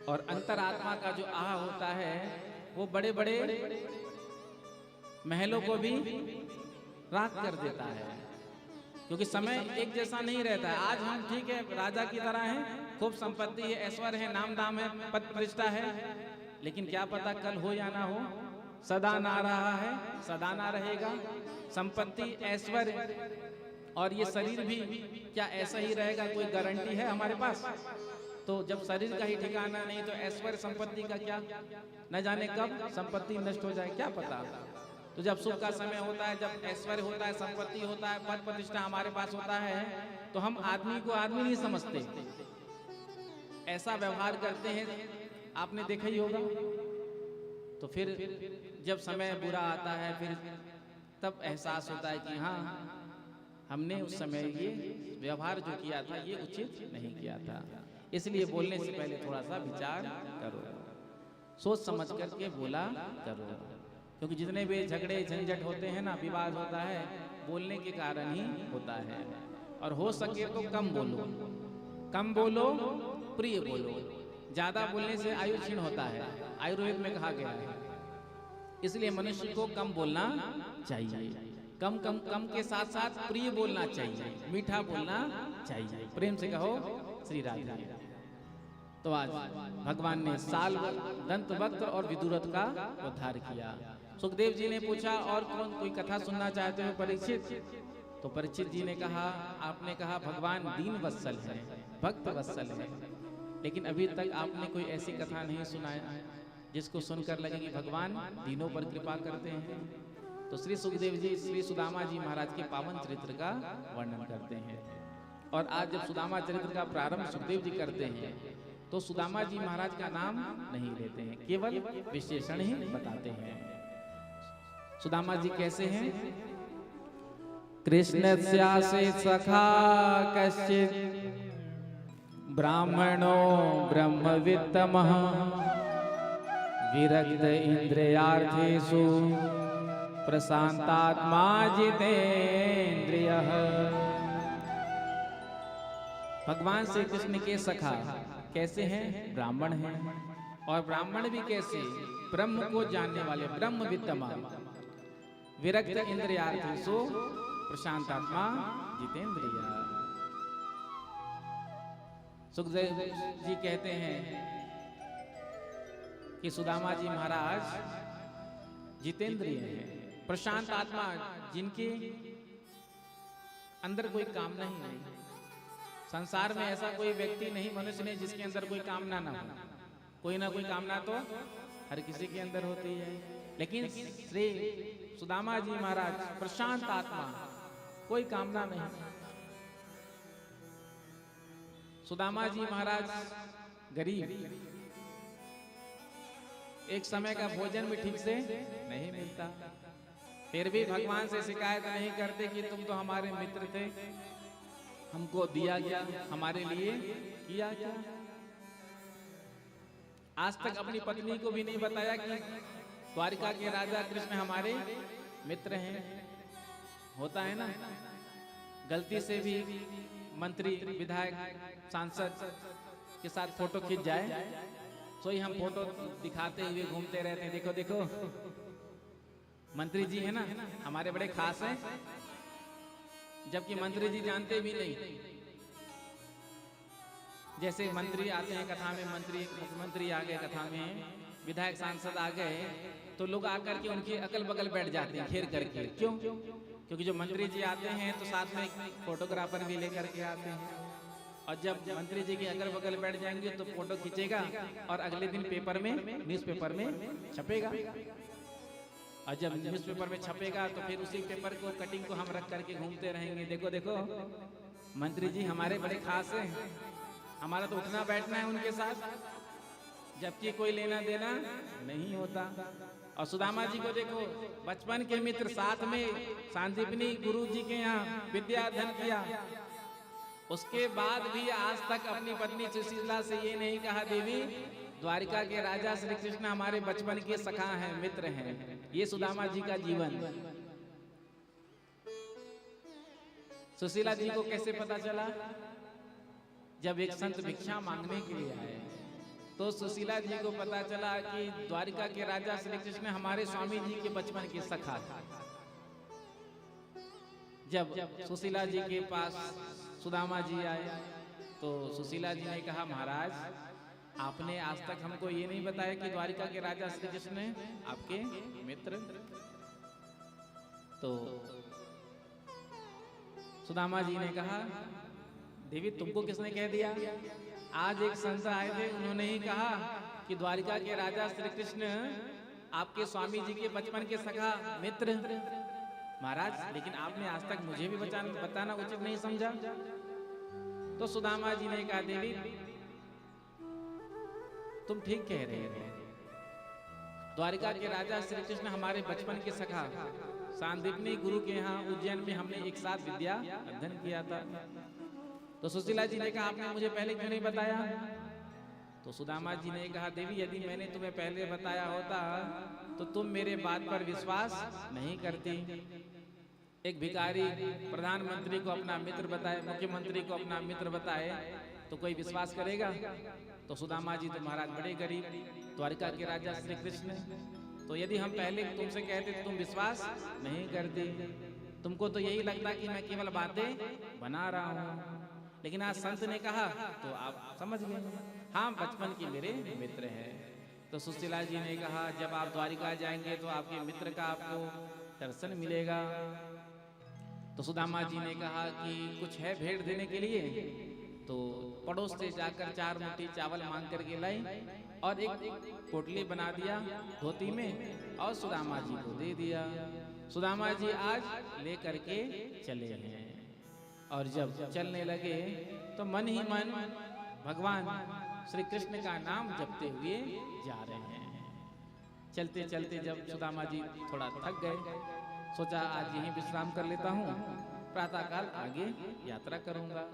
और अंतर आत्मा का जो आह होता है वो बड़े बड़े महलों को भी राख कर देता है, क्योंकि समय एक जैसा नहीं रहता है। आज हम ठीक है, राजा की तरह हैं, खूब संपत्ति है, ऐश्वर्य है, नाम दाम है, पद प्रतिष्ठा है, लेकिन क्या पता कल हो या ना हो। सदा ना रहा है, सदा ना रहेगा। संपत्ति, ऐश्वर्य और ये शरीर भी क्या ऐसा ही रहेगा? कोई गारंटी है हमारे पास? तो जब शरीर का ही ठिकाना नहीं, तो ऐश्वर्य संपत्ति का क्या? न जाने कब संपत्ति नष्ट हो जाए, क्या पता। तो जब सुख का समय होता है, जब ऐश्वर्य होता है, संपत्ति होता है, पद प्रतिष्ठा हमारे पास होता है, तो हम आदमी को आदमी नहीं समझते, ऐसा व्यवहार करते हैं। आपने देखा ही होगा। तो फिर जब समय बुरा आता है, फिर तब एहसास होता है कि हाँ, हमने उस समय ये व्यवहार जो किया था ये उचित नहीं किया था। इसलिए बोलने से पहले थोड़ा सा विचार करो, सोच समझ करके बोला करो, क्योंकि जितने भी झगड़े झंझट होते हैं ना, विवाद होता है, बोलने के कारण ही होता है। और हो सके तो कम बोलो, कम बोलो, प्रिय बोलो। ज्यादा बोलने से आयु क्षीण होता है, आयुर्वेद में कहा गया है। इसलिए मनुष्य को कम बोलना चाहिए, कम कम कम के साथ साथ प्रिय बोलना चाहिए, मीठा बोलना चाहिए। प्रेम से कहो श्री राधे। तो आज भगवान ने साल, दंत वक्त और विदुरथ का उद्धार किया। सुखदेव जी ने पूछा, और कौन कोई कथा सुनना चाहते हो परीक्षित? तो परीक्षित जी ने कहा, आपने कहा भगवान दीन वत्सल है, भक्त वत्सल है, लेकिन अभी तक आपने कोई ऐसी कथा नहीं सुनाया जिसको सुनकर लगे कि भगवान दीनों पर कृपा करते हैं। तो श्री सुखदेव जी श्री सुदामा जी महाराज के पावन चरित्र का वर्णन करते हैं। और आज जब सुदामा चरित्र का प्रारंभ सुखदेव जी करते हैं, तो सुदामा जी महाराज का नाम नहीं लेते हैं, केवल विशेषण ही बताते हैं। सुदामा जी कैसे हैं? कृष्ण स्यासे सखा कश्चित् ब्राह्मणो ब्रह्मवित्तमः विरक्त इंद्रियार्थेषु प्रशांतात्मा जितेन्द्रियः। भगवान श्री कृष्ण के सखा कैसे हैं? ब्राह्मण हैं। और ब्राह्मण भी कैसे? ब्रह्म को जानने वाले, ब्रह्मवित्तमा, विरक्त इंद्रियार्थेषु प्रशांतात्मा जितेन्द्रियः। सुखदेव जी कहते हैं कि सुदामा जी महाराज जितेंद्रिय हैं, प्रशांत आत्मा, जिनके अंदर कोई कामना ही नहीं। संसार में ऐसा कोई व्यक्ति नहीं, मनुष्य नहीं, जिसके अंदर कोई कामना ना हो। कोई ना कोई कामना तो हर किसी के अंदर होती है, लेकिन श्री सुदामा जी महाराज प्रशांत आत्मा, कोई कामना नहीं। सुदामा जी महाराज गरीब, एक समय का भोजन भी ठीक से नहीं मिलता, फिर भी भगवान से शिकायत नहीं करते कि तुम तो हमारे मित्र थे, हमको दिया गया, हमारे लिए किया क्या। आज तक अपनी पत्नी को भी नहीं बताया कि द्वारिका के राजा कृष्ण हमारे मित्र हैं। होता है ना, गलती से भी मंत्री, विधायक, सांसद के साथ फोटो खींच जाए, तो ही हम फोटो दिखाते हुए घूमते रहते हैं, देखो देखो मंत्री जी है ना, हमारे बड़े खास हैं, जबकि मंत्री जी जानते भी नहीं। जैसे मंत्री आते हैं कथा में, मंत्री मुख्यमंत्री आ गए कथा में, विधायक सांसद आ गए तो लोग आकर के उनके अगल बगल बैठ जाते हैं घेर करके। क्यों? क्योंकि जो मंत्री जी आते हैं तो साथ में एक फोटोग्राफर भी लेकर के आते हैं, और जब मंत्री जी के अगल बगल बैठ जाएंगे तो फोटो खींचेगा और अगले दिन पेपर में, न्यूज़पेपर में छपेगा। और जब न्यूज़पेपर में छपेगा तो फिर उसी पेपर को, कटिंग को हम रख करके घूमते रहेंगे, देखो देखो मंत्री जी हमारे बड़े खास हैं, हमारा तो उठना बैठना है उनके साथ, जबकि कोई लेना देना नहीं होता। और सुदामा जी को देखो, बचपन के मित्र, साथ में सांदीपनी गुरु जी के यहाँ विद्या अध्ययन किया, उसके बाद भी आज तक अपनी पत्नी सुशीला से ये नहीं कहा देवी द्वारिका के राजा श्री कृष्ण हमारे बचपन के सखा हैं, मित्र हैं। ये सुदामा जी का जीवन। सुशीला जी को कैसे पता चला? जब एक संत भिक्षा मांगने के लिए आए तो सुशीला जी को पता चला कि द्वारिका के राजा श्री कृष्ण हमारे स्वामी जी के बचपन के सखा थे। जब सुशीला जी के पास सुदामा जी आए तो सुशीला जी ने कहा, महाराज आपने आज तक हमको ये नहीं बताया कि द्वारिका के राजा श्री कृष्ण आपके मित्र। तो सुदामा जी ने कहा, देवी तुमको किसने कह दिया? आज एक संत आए थे, उन्होंने ही कहा कि द्वारिका के राजा श्री कृष्ण आपके स्वामी जी के बचपन के सखा मित्र। महाराज लेकिन आपने आज तक मुझे भी बताना उचित नहीं समझा। तो सुदामा जी ने कहा, देवी तुम ठीक कह रहे थे, द्वारिका के राजा श्री कृष्ण हमारे बचपन के सखा, सांदीपनी गुरु के यहाँ उज्जैन में हमने एक साथ विद्या अध्ययन किया था। तो सुशीला जी ने कहा, आपने मुझे पहले क्यों नहीं बताया? तो सुदामा जी ने कहा, देवी यदि मैंने तुम्हें पहले बताया होता तो तुम मेरे बात पर विश्वास नहीं करती। एक भिखारी प्रधानमंत्री को अपना मित्र बताए, मुख्यमंत्री को अपना मित्र बताए तो कोई विश्वास करेगा? तो सुदामा जी तो महाराज बड़े गरीब, द्वारिका के राजा श्री कृष्ण, तो यदि हम पहले तुमसे कहते तो तुम विश्वास नहीं करती, तुमको तो यही लगता कि मैं केवल बातें बना रहा हूँ। लेकिन आज संत ने कहा तो आप समझ गए, हाँ बचपन के मेरे मित्र हैं। तो सुशीला जी ने कहा, जब आप द्वारिका जाएंगे तो आपके मित्र का आपको दर्शन मिलेगा। तो सुदामा जी ने कहा कि कुछ है भेंट देने के लिए? तो पड़ोस से जाकर 4 मुट्ठी चावल मांग करके लाई और एक पोटली बना दिया धोती में और सुदामा जी को दे दिया। सुदामा जी आज ले करके चले हैं, और जब चलने लगे तो मन ही मन भगवान श्री कृष्ण का नाम जपते हुए जा रहे हैं। चलते चलते जब सुदामा जी थोड़ा थक गए, सोचा आज यहीं विश्राम कर लेता हूँ, प्रातःकाल आगे यात्रा करूंगा।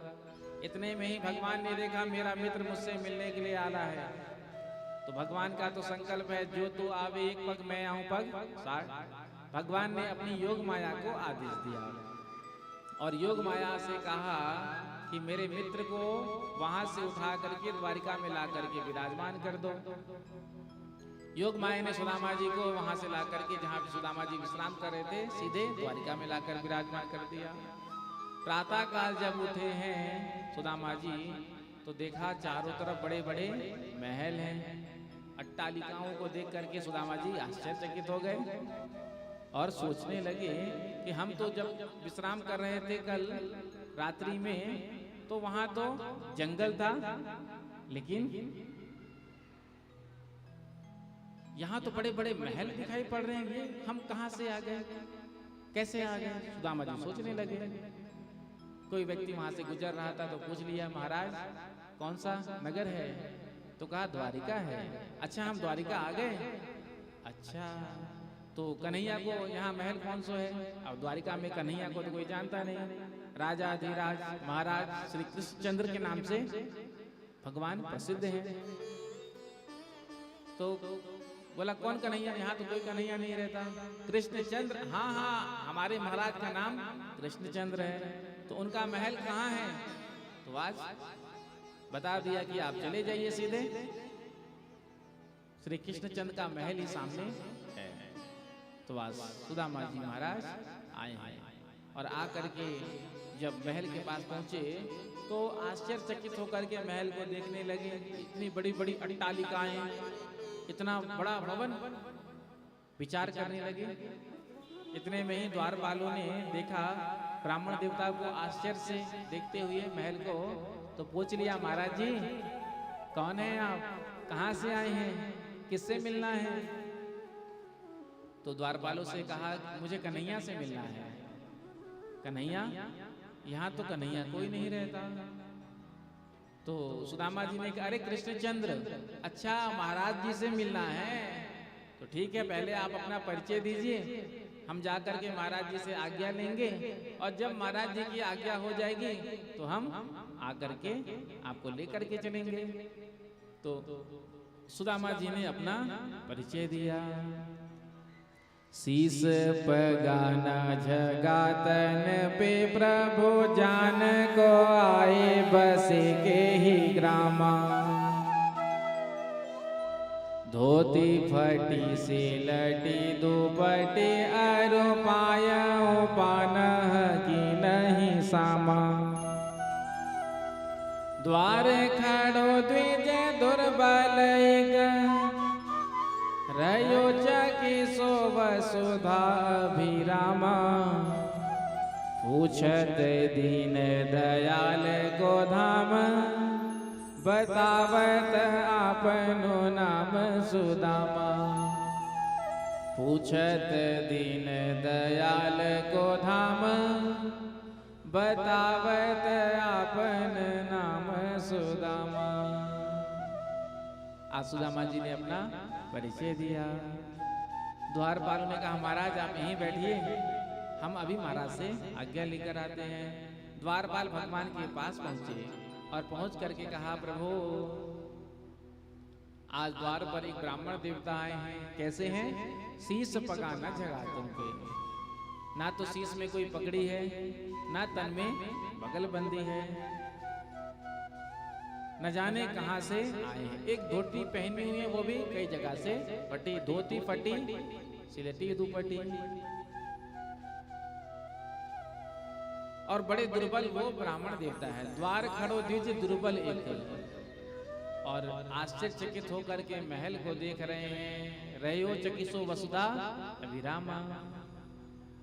इतने में ही भगवान ने देखा मेरा मित्र मुझसे मिलने के लिए आला है। तो भगवान का तो संकल्प है, जो तू आवे एक पग मैं आऊं पग 60। भगवान ने अपनी योग माया को आदेश दिया और योग माया से कहा कि मेरे मित्र को वहां से उठा करके द्वारिका में ला करके विराजमान कर दो। योग माया ने सुदामा जी को वहां से ला करके, जहां सुदामा जी विश्राम कर रहे थे, सीधे द्वारिका में लाकर विराजमान कर दिया। प्रातः काल जब उठे हैं सुदामा जी तो देखा चारों तरफ बड़े बड़े महल हैं। अट्टालिकाओं को देख करके सुदामा जी आश्चर्यचकित हो गए और सोचने लगे कि हम तो जब विश्राम कर रहे थे कल रात्रि में तो वहां तो जंगल था, लेकिन यहाँ तो बड़े बड़े महल दिखाई पड़ रहे हैं, ये हम कहाँ से आ गए, कैसे आ गए? सुदामा जी सोचने लगे। कोई व्यक्ति वहां से गुजर रहा था तो पूछ लिया, महाराज कौन सा नगर है? तो कहा द्वारिका है। अच्छा हम द्वारिका आ गए? अच्छा तो कन्हैया को यहाँ महल कौन सा है? अब द्वारिका में कन्हैया को तो कोई जानता नहीं। राजा धीराज महाराज श्री कृष्णचंद्र के नाम से भगवान प्रसिद्ध है। तो बोला कौन कन्हैया? यहाँ तो कोई कन्हैया नहीं रहता। कृष्णचंद्र, हाँ हाँ हमारे महाराज का नाम कृष्णचंद्र है। तो उनका महल कहाँ है? तो आज बता दिया कि आप चले जाइए सीधे, श्री कृष्णचंद्र का महल ही सामने है। तो आज सुदामा जी महाराज आए हैं और आकर के जब महल के पास पहुंचे तो आश्चर्यचकित होकर के महल को देखने लगे। इतनी बड़ी बड़ी अट्टालिकाएं, इतना बड़ा भवन। विचार करने लगे। इतने में ही द्वारपालों ने देखा ब्राह्मण देवता को आश्चर्य से देखते हुए महल को, तो पूछ लिया, महाराज जी कौन है आप, कहाँ से आए हैं, किससे मिलना है? तो द्वारपालों से कहा, मुझे कन्हैया से मिलना है। कन्हैया? यहाँ तो कन्हैया कोई नहीं रहता। तो सुदामा जी ने कहा, अरे कृष्णचंद्र, अच्छा महाराज जी से मिलना है, तो ठीक है, पहले आप अपना परिचय दीजिए, हम जाकर के महाराज जी से आज्ञा लेंगे, और जब महाराज जी की आज्ञा हो जाएगी तो हम आकर के आपको लेकर के चलेंगे। तो सुदामा जी ने अपना परिचय दिया। शीस पगाना जगातन पे प्रभु जान को आए बसे के ही ग्रामा। धोती फटी से लटी दुपटे अरु पायऊ पानह की नहीं सामा। द्वार खड़ो द्विज दुर्बल रयो चकी सो वसुधा अभिरामा। पूछत दीन दयाल गोधाम बतावत आपनो नाम सुदामा। पूछत दीन दयाल को धाम बतावत आपन नाम सुदामा। आज सुदामा जी ने अपना परिचय दिया। द्वारपालों ने कहा, महाराज आप यहीं बैठिए, हम अभी महाराज से आज्ञा लेकर आते हैं। द्वारपाल भगवान के पास पहुंचे और पहुंच करके कहा, प्रभु आज द्वार पर एक ब्राह्मण देवता आए हैं। कैसे हैं? शीश पगाना जगातन पे। ना तो शीश में कोई पगड़ी है, ना तन में बगलबंदी है, न जाने कहां से आए हैं। एक धोती पहनी हुई है, वो भी कई जगह से फटी, धोती फटी सिलटी दुपट्टी, और बड़े दुर्बल वो ब्राह्मण देवता है। द्वार खड़ो द्विज दुर्बल एक, और आश्चर्यचकित होकर के महल को देख रहे हैं। रयो चकिसो वसुधा अभिरामा,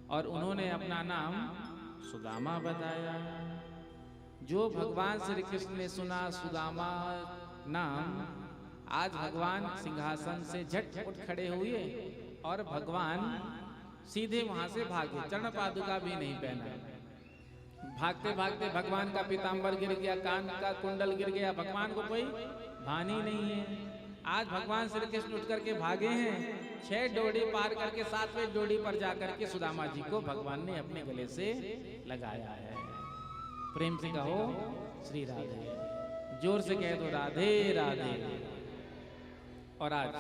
और उन्होंने अपना नाम सुदामा बताया। जो भगवान श्री कृष्ण ने सुना सुदामा नाम, आज भगवान सिंहासन से झट उठ खड़े हुए और भगवान सीधे वहां से भागे, चरण पादुका भी नहीं पहना। भागते भागते भगवान का पीतांबर गिर गया, कान का कुंडल गिर गया, भगवान को कोई भान ही नहीं है। आज भगवान श्री कृष्ण उठ करके भागे हैं, 6 डोरी पार करके 7वें डोरी पर जाकर के सुदामा जी को भगवान ने अपने गले से लगाया है। प्रेम से कहो श्री राधे, जोर से कह दो राधे राधे। और आज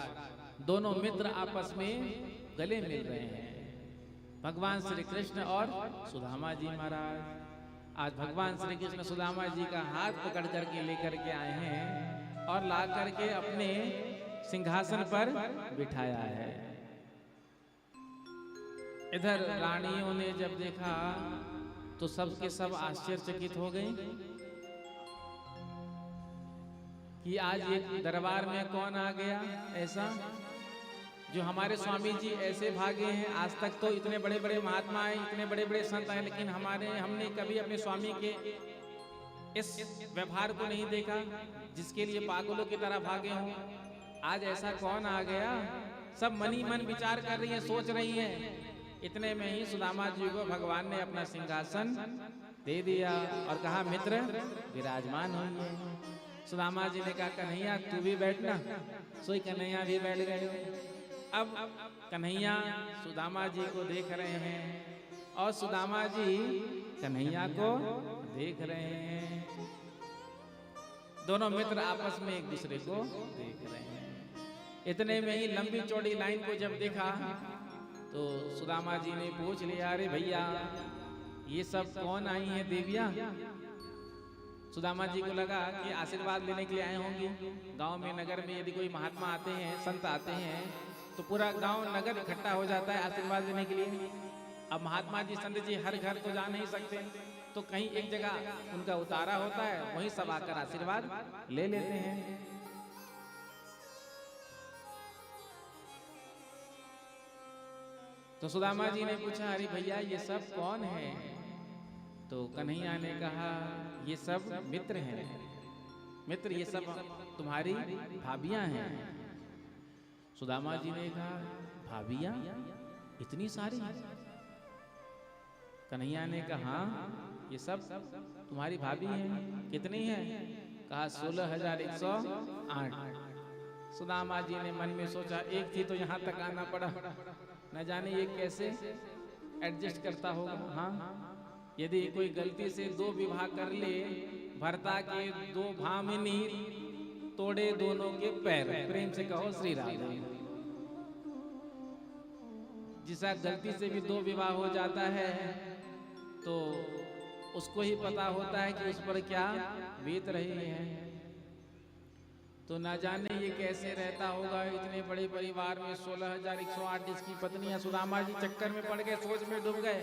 दोनों मित्र आपस में गले मिल रहे हैं, भगवान श्री कृष्ण और सुदामा जी महाराज। आज भगवान श्री कृष्ण सुदामा जी का हाथ पकड़ करके लेकर के आए हैं और ला करके अपने सिंहासन पर बिठाया है। इधर रानियों ने जब देखा तो सबके सब आश्चर्यचकित हो गए कि आज एक दरबार में कौन आ गया ऐसा, जो हमारे स्वामी जी ऐसे भागे हैं। आज तक तो इतने बड़े बड़े महात्मा आए, इतने बड़े बड़े संत आए, लेकिन हमने कभी अपने स्वामी के इस व्यवहार को नहीं देखा जिसके लिए पागलों की तरह भागे हों। आज ऐसा कौन आ गया? सब मन ही मन विचार कर रही हैं, सोच रही हैं। इतने में ही सुदामा जी को भगवान ने अपना सिंहासन दे दिया और कहा, मित्र विराजमान होइए। सुदामा जी ने कहा, कन्हैया तू भी बैठना। सोई कन्हैया भी बैठ गए। अब कन्हैया सुदामा जी को देख रहे हैं और सुदामा जी कन्हैया को देख रहे हैं। दोनों मित्र आपस में एक दूसरे को देख रहे हैं। इतने में ही लंबी चौड़ी लाइन को जब देखा तो सुदामा जी ने पूछ लिया, अरे भैया ये सब कौन आई हैं देवियां? सुदामा जी को लगा कि आशीर्वाद लेने के लिए आए होंगे। गांव में नगर में यदि कोई महात्मा आते हैं, संत आते हैं, तो पूरा गांव नगर इकट्ठा हो जाता है आशीर्वाद लेने के लिए। अब महात्मा जी संत जी हर घर तो जा नहीं सकते, तो कहीं एक जगह उनका उतारा होता है, वहीं सब आकर आशीर्वाद ले लेते हैं। तो सुदामा जी ने पूछा, अरे भैया ये सब कौन है? तो कन्हैया ने कहा, ये सब मित्र हैं। मित्र, ये सब तुम्हारी भाभियां हैं। सुदामा जी ने कहा, भाभियां इतनी सारी? कन्हैया ने कहा, हाँ, ये सब तुम्हारी भाभी हैं। कितनी हैं? कहा 16,108। सुदामा जी ने मन में सोचा, एक थी तो यहाँ तक आना पड़ा, न जाने ये कैसे एडजस्ट करता होगा। हाँ, यदि कोई गलती से 2 विवाह कर ले, भरता के 2 भामिनी तोड़े दोनों के पैर। प्रेम से कहो श्री राम। जिसा गलती से भी 2 विवाह हो जाता है तो उसको ही पता होता है कि उस पर क्या बीत रही है। तो ना जाने ये कैसे रहता होगा इतने बड़े परिवार में। 16,108 जिसकी पत्नियां। सुदामा जी चक्कर में पड़ गए, सोच में डूब गए।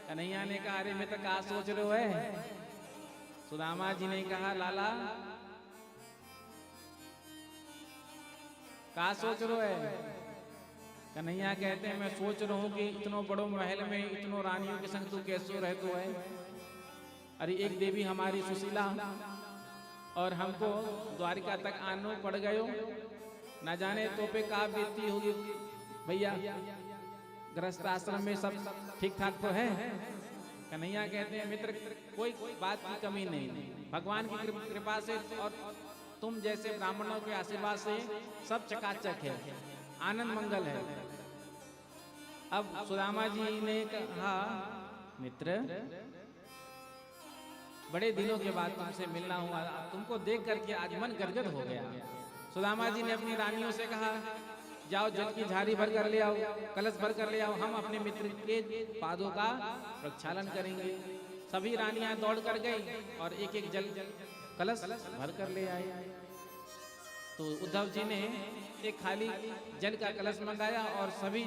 कन्हैया ने कहा, अरे मैं तो क्या सोच रहे हो है? सुदामा जी ने कहा, लाला क्या सोच रहे हो है? कन्हैया कहते हैं, मैं सोच रहा हूँ कि इतनों बड़ों महल में इतनों रानियों के संग तू कैसे रहतो है? अरे एक देवी हमारी सुशीला और हमको द्वारिका तक आनो पड़ गयो, ना जाने तो पे का बीती होगी। भैया गृहस्थ आश्रम में सब ठीक ठाक तो है? कन्हैया कहते हैं, मित्र कोई बात की कमी नहीं, भगवान की कृपा से और तुम जैसे ब्राह्मणों के आशीर्वाद से सब चकाचक है, आनंद मंगल है। अब सुदामा जी ने कहा, मित्र बड़े दिनों के बाद तुमसे मिलना हुआ, तुमको देख करके आज मन गदगद हो गया। सुदामा जी ने अपनी रानियों से कहा, जाओ जल की झाड़ी भर कर ले आओ, कलश भर कर ले आओ, हम अपने मित्र के पादों का प्रक्षालन करेंगे। सभी रानियां दौड़ कर गई और एक एक जल कलश भर कर ले आए। तो उद्धव जी ने एक खाली जल का कलश मंगाया और सभी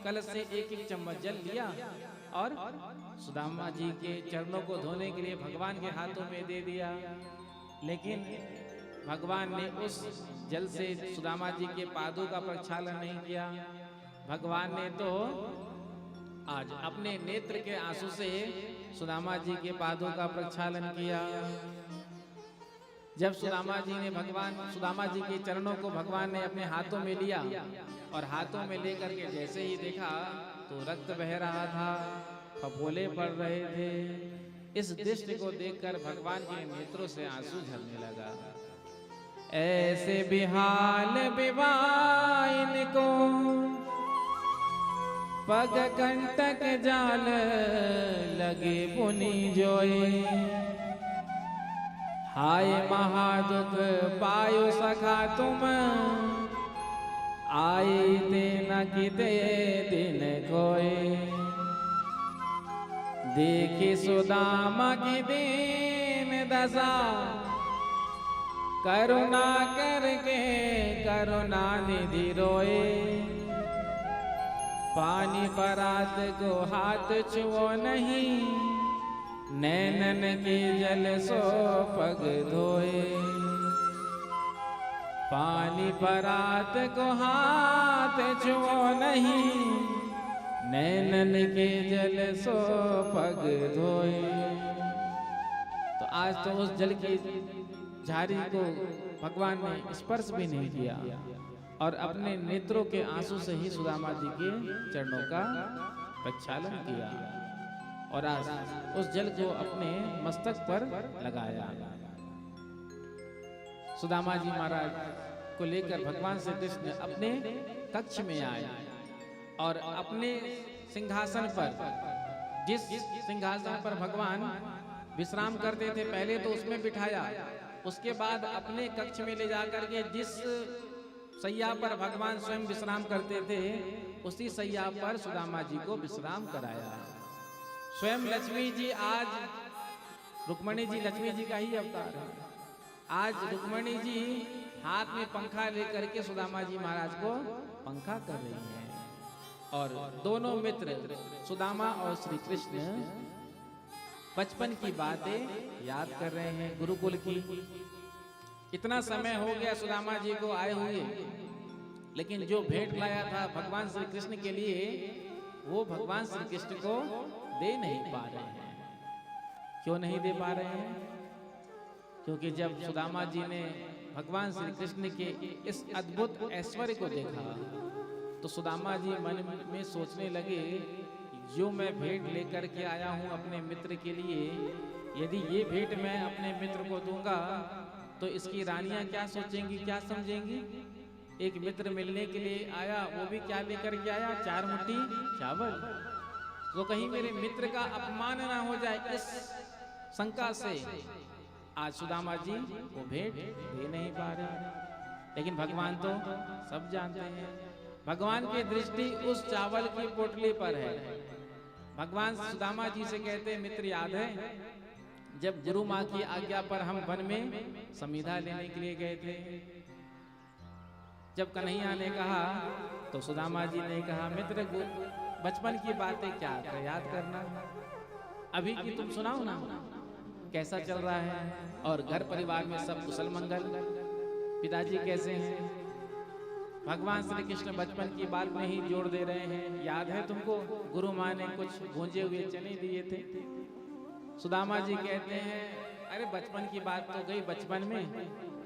कलश से एक एक चम्मच जल लिया और सुदामा जी के चरणों को धोने के लिए भगवान के हाथों में दे दिया। लेकिन भगवान ने उस जल से सुदामा जी के पादों का प्रक्षालन नहीं किया। भगवान ने तो आज अपने नेत्र के आंसू से सुदामा जी के पादों का प्रक्षालन किया। जब सुदामा जी के चरणों को भगवान ने अपने हाथों में लिया और हाथों में लेकर के जैसे ही देखा तो रक्त बह रहा था, फफोले पड़ रहे थे। इस दृश्य को देखकर भगवान के नेत्रों से आंसू झरने लगा। ऐसे बिहाल विवाइन को पग कंटक जाल लगे पुनि जोए, हाय महादुख पायो सखा तुम, आए ते न किते दिन कोए। देखी सुदामा की दीन दशा, करुणा करके करुणा निधि रोए। पानी परात को हाथ छुओ नहीं, नैनन के जल सो पग धोए। पानी परात को हाथ छुओ नहीं, नैनन के जल सो पग धोए। तो आज तो उस जल की झाड़ी को भगवान ने स्पर्श भी नहीं किया और अपने नेत्रों के आंसू से ही सुदामा जी के चरणों का प्रक्षालन किया और आज उस जल को अपने मस्तक पर लगाया। सुदामा जी महाराज को लेकर भगवान श्री कृष्ण अपने कक्ष में आए और अपने सिंहासन पर, जिस सिंहासन पर भगवान विश्राम करते थे पहले तो उसमें बिठाया, उसके बाद अपने कक्ष में ले जाकर के जिस सैया पर भगवान स्वयं विश्राम करते थे उसी सैया पर सुदामा जी को विश्राम कराया। स्वयं लक्ष्मी जी, आज रुक्मणी जी लक्ष्मी जी का ही अवतार है। आज रुक्मणी जी हाथ में पंखा लेकर के सुदामा जी महाराज को पंखा कर रही हैं और दोनों मित्र सुदामा और श्री कृष्ण बचपन की बातें याद कर रहे हैं, गुरुकुल की। इतना समय हो गया सुदामा जी को आए हुए, लेकिन जो भेंट लाया था भगवान श्री कृष्ण के लिए वो भगवान श्री कृष्ण को दे नहीं पा रहे हैं। क्यों नहीं दे पा रहे हैं? क्योंकि जब सुदामा जी ने भगवान श्री कृष्ण के इस अद्भुत ऐश्वर्य को देखा तो सुदामा जी मन में सोचने लगे, जो मैं भेंट लेकर के आया हूं अपने मित्र के लिए, यदि ये भेंट मैं अपने मित्र को दूंगा तो इसकी रानियां क्या सोचेंगी, क्या समझेंगी? एक मित्र मिलने के लिए आया, वो भी क्या लेकर के आया? 4 मुट्ठी चावल। तो कहीं मेरे मित्र का अपमान ना हो जाए, इस शंका से आज सुदामा जी वो भेंट दे नहीं पा रहे। लेकिन भगवान तो सब जानते हैं, भगवान की दृष्टि उस चावल की पोटली पर है। भगवान सुदामा जी से कहते हैं, मित्र याद है जब गुरु माँ की आज्ञा पर हम वन में समिधा लेने के लिए गए थे, जब कन्हैया ने कहा तो सुदामा जी ने कहा, मित्र बचपन की बातें क्या याद करना, अभी की तुम सुनाओ ना, कैसा चल रहा है और घर परिवार में सब कुशल मंगल, पिताजी कैसे हैं? भगवान श्री कृष्ण बचपन की बात में ही जोड़ दे रहे हैं। याद है तुमको गुरु माँ ने कुछ भूंजे हुए चने दिए थे? सुदामा जी कहते हैं, अरे बचपन की बात तो गई बचपन में,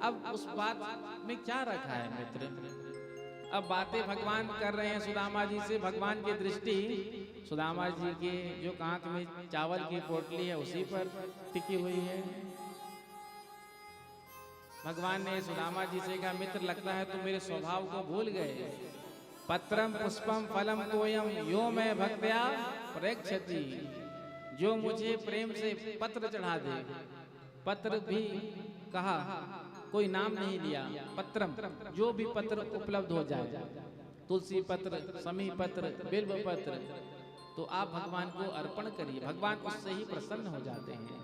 अब उस बात में क्या रखा है मित्र? अब बातें भगवान कर रहे हैं सुदामा जी से। भगवान की दृष्टि सुदामा जी के जो कांख में चावल की पोटली है उसी पर टिकी हुई है। भगवान ने सुदामा जी से कहा, मित्र लगता है तुम मेरे स्वभाव को भूल गए। पत्रम पुष्पम फलम तोयम यो मैं भक्त्या प्रेक्षति, जो मुझे प्रेम से पत्र चढ़ा दे। पत्र भी कहा, कोई नाम नहीं लिया, पत्रम, जो भी पत्र उपलब्ध हो जाए, तुलसी पत्र, समी पत्र, बिल्व पत्र, तो आप भगवान को अर्पण करिए, भगवान उससे ही प्रसन्न हो जाते हैं।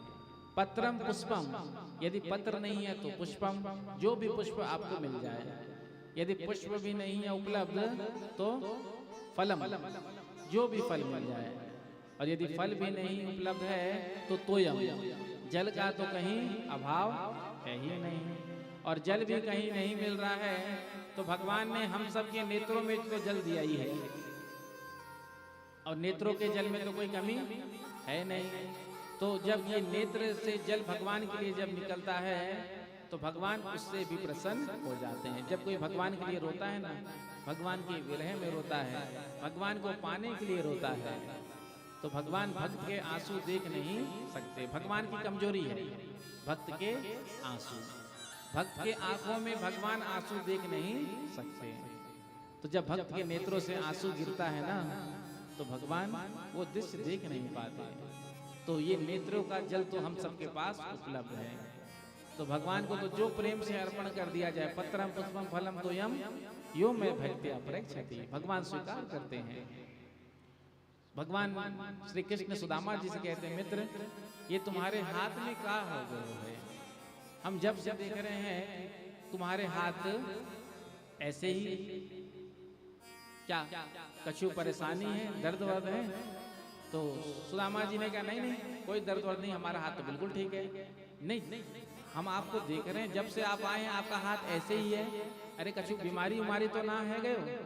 पत्रम पुष्पम, यदि पत्र नहीं है तो पुष्पम, जो भी पुष्प आपको मिल जाए। यदि पुष्प भी नहीं है उपलब्ध तो फलम, जो भी फल मिल जाए। और यदि फल भी नहीं उपलब्ध है तो तोयम, जल का तो कहीं अभाव है ही नहीं। और जल भी कहीं नहीं मिल रहा है तो भगवान ने हम सब के नेत्रों में तो जल दिया ही है, और नेत्रों के जल में तो कोई कमी है नहीं। तो जब ये नेत्र से जल भगवान के लिए जब निकलता है तो भगवान उससे भी प्रसन्न हो जाते हैं। जब कोई भगवान के लिए रोता है ना, भगवान की विरह में रोता है, भगवान को पाने के लिए रोता है, तो भगवान भक्त के आंसू देख नहीं सकते। भगवान की कमजोरी है भक्त के आंसू, भक्त के आंखों में भगवान आंसू देख नहीं सकते। तो जब भक्त के नेत्रों से आंसू गिरता है ना तो भगवान वो दृश्य देख नहीं पाते। तो ये नेत्रों का जल तो हम सबके पास उपलब्ध है। तो भगवान को तो जो प्रेम से अर्पण कर दिया जाए, पत्रम पुष्पम फलम तोयम यो मैं भक्त्या प्रेक्षति, भगवान स्वीकार करते हैं। भगवान श्री कृष्ण सुदामा जी से कहते हैं, मित्र ये तुम्हारे हाथ में क्या हो गया है? हम जब से देख रहे हैं तुम्हारे हाथ ऐसे ही, क्या कछु परेशानी है, दर्द वर्द है? तो सुदामा जी ने कहा, नहीं नहीं कोई दर्द वर्द नहीं, हमारा हाथ तो बिल्कुल ठीक है। नहीं, हम आपको देख रहे हैं जब से आप आए हैं आपका हाथ ऐसे ही है। अरे कछु बीमारी उमारी तो ना है गए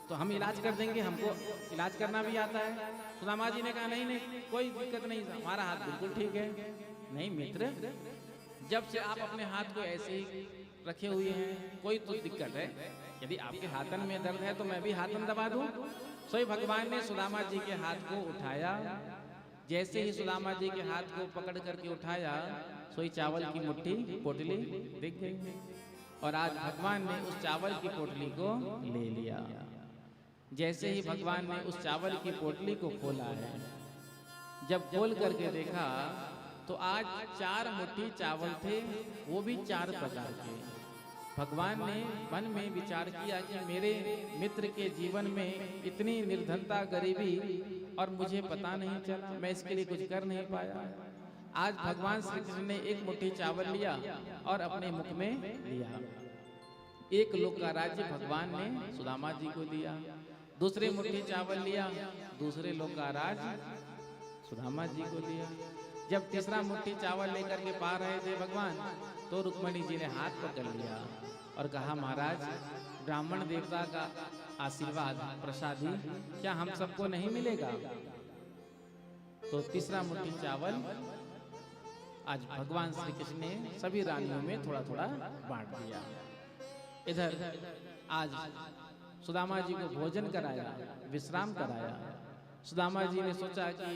तो हम इलाज कर देंगे, हमको इलाज करना भी आता है। सुदामा जी ने कहा, नहीं नहीं कोई दिक्कत नहीं, हमारा हाथ बिल्कुल ठीक है। नहीं मित्र, जब से आप अपने हाथ को ऐसे ही रखे हुए हैं कोई तो दिक्कत है। यदि आपके हाथन में दर्द है तो मैं भी हाथन दबा दूं। सोई भगवान ने सुदामा जी के हाथ को उठाया। जैसे ही सुदामा जी के हाथ को पकड़ करके उठाया, सोई चावल की मुट्ठी पोटली दिख गई। और आज भगवान ने उस चावल की पोटली को ले लिया। जैसे ही भगवान ने उस चावल की पोटली को खोला है, जब खोल करके देखा तो आज 4 मुट्ठी चावल थे, वो भी 4 प्रकार के। भगवान ने मन में विचार किया कि मेरे मित्र के जीवन में इतनी निर्धनता, गरीबी, और मुझे पता नहीं चला, मैं इसके लिए कुछ कर नहीं पाया। आज भगवान श्री कृष्ण ने 1 मुट्ठी चावल लिया और अपने मुख में लिया। 1 लोक का राज्य भगवान ने सुदामा जी को दिया। दूसरे मुट्ठी चावल लिया, दूसरे लोक का राज सुदामा जी को दिया। जब तीसरा मुट्ठी चावल लेकर के पा रहे थे भगवान, तो रुक्मणी जी ने हाथ पकड़ लिया और कहा, महाराज ब्राह्मण देवता का आशीर्वाद प्रसादी क्या हम सबको नहीं मिलेगा? तो तीसरा मुट्ठी चावल आज भगवान श्री कृष्ण ने सभी रानियों में थोड़ा थोड़ा बांट दिया। इधर आज सुदामा जी को भोजन कराया, विश्राम कराया। सुदामा जी ने सोचा कि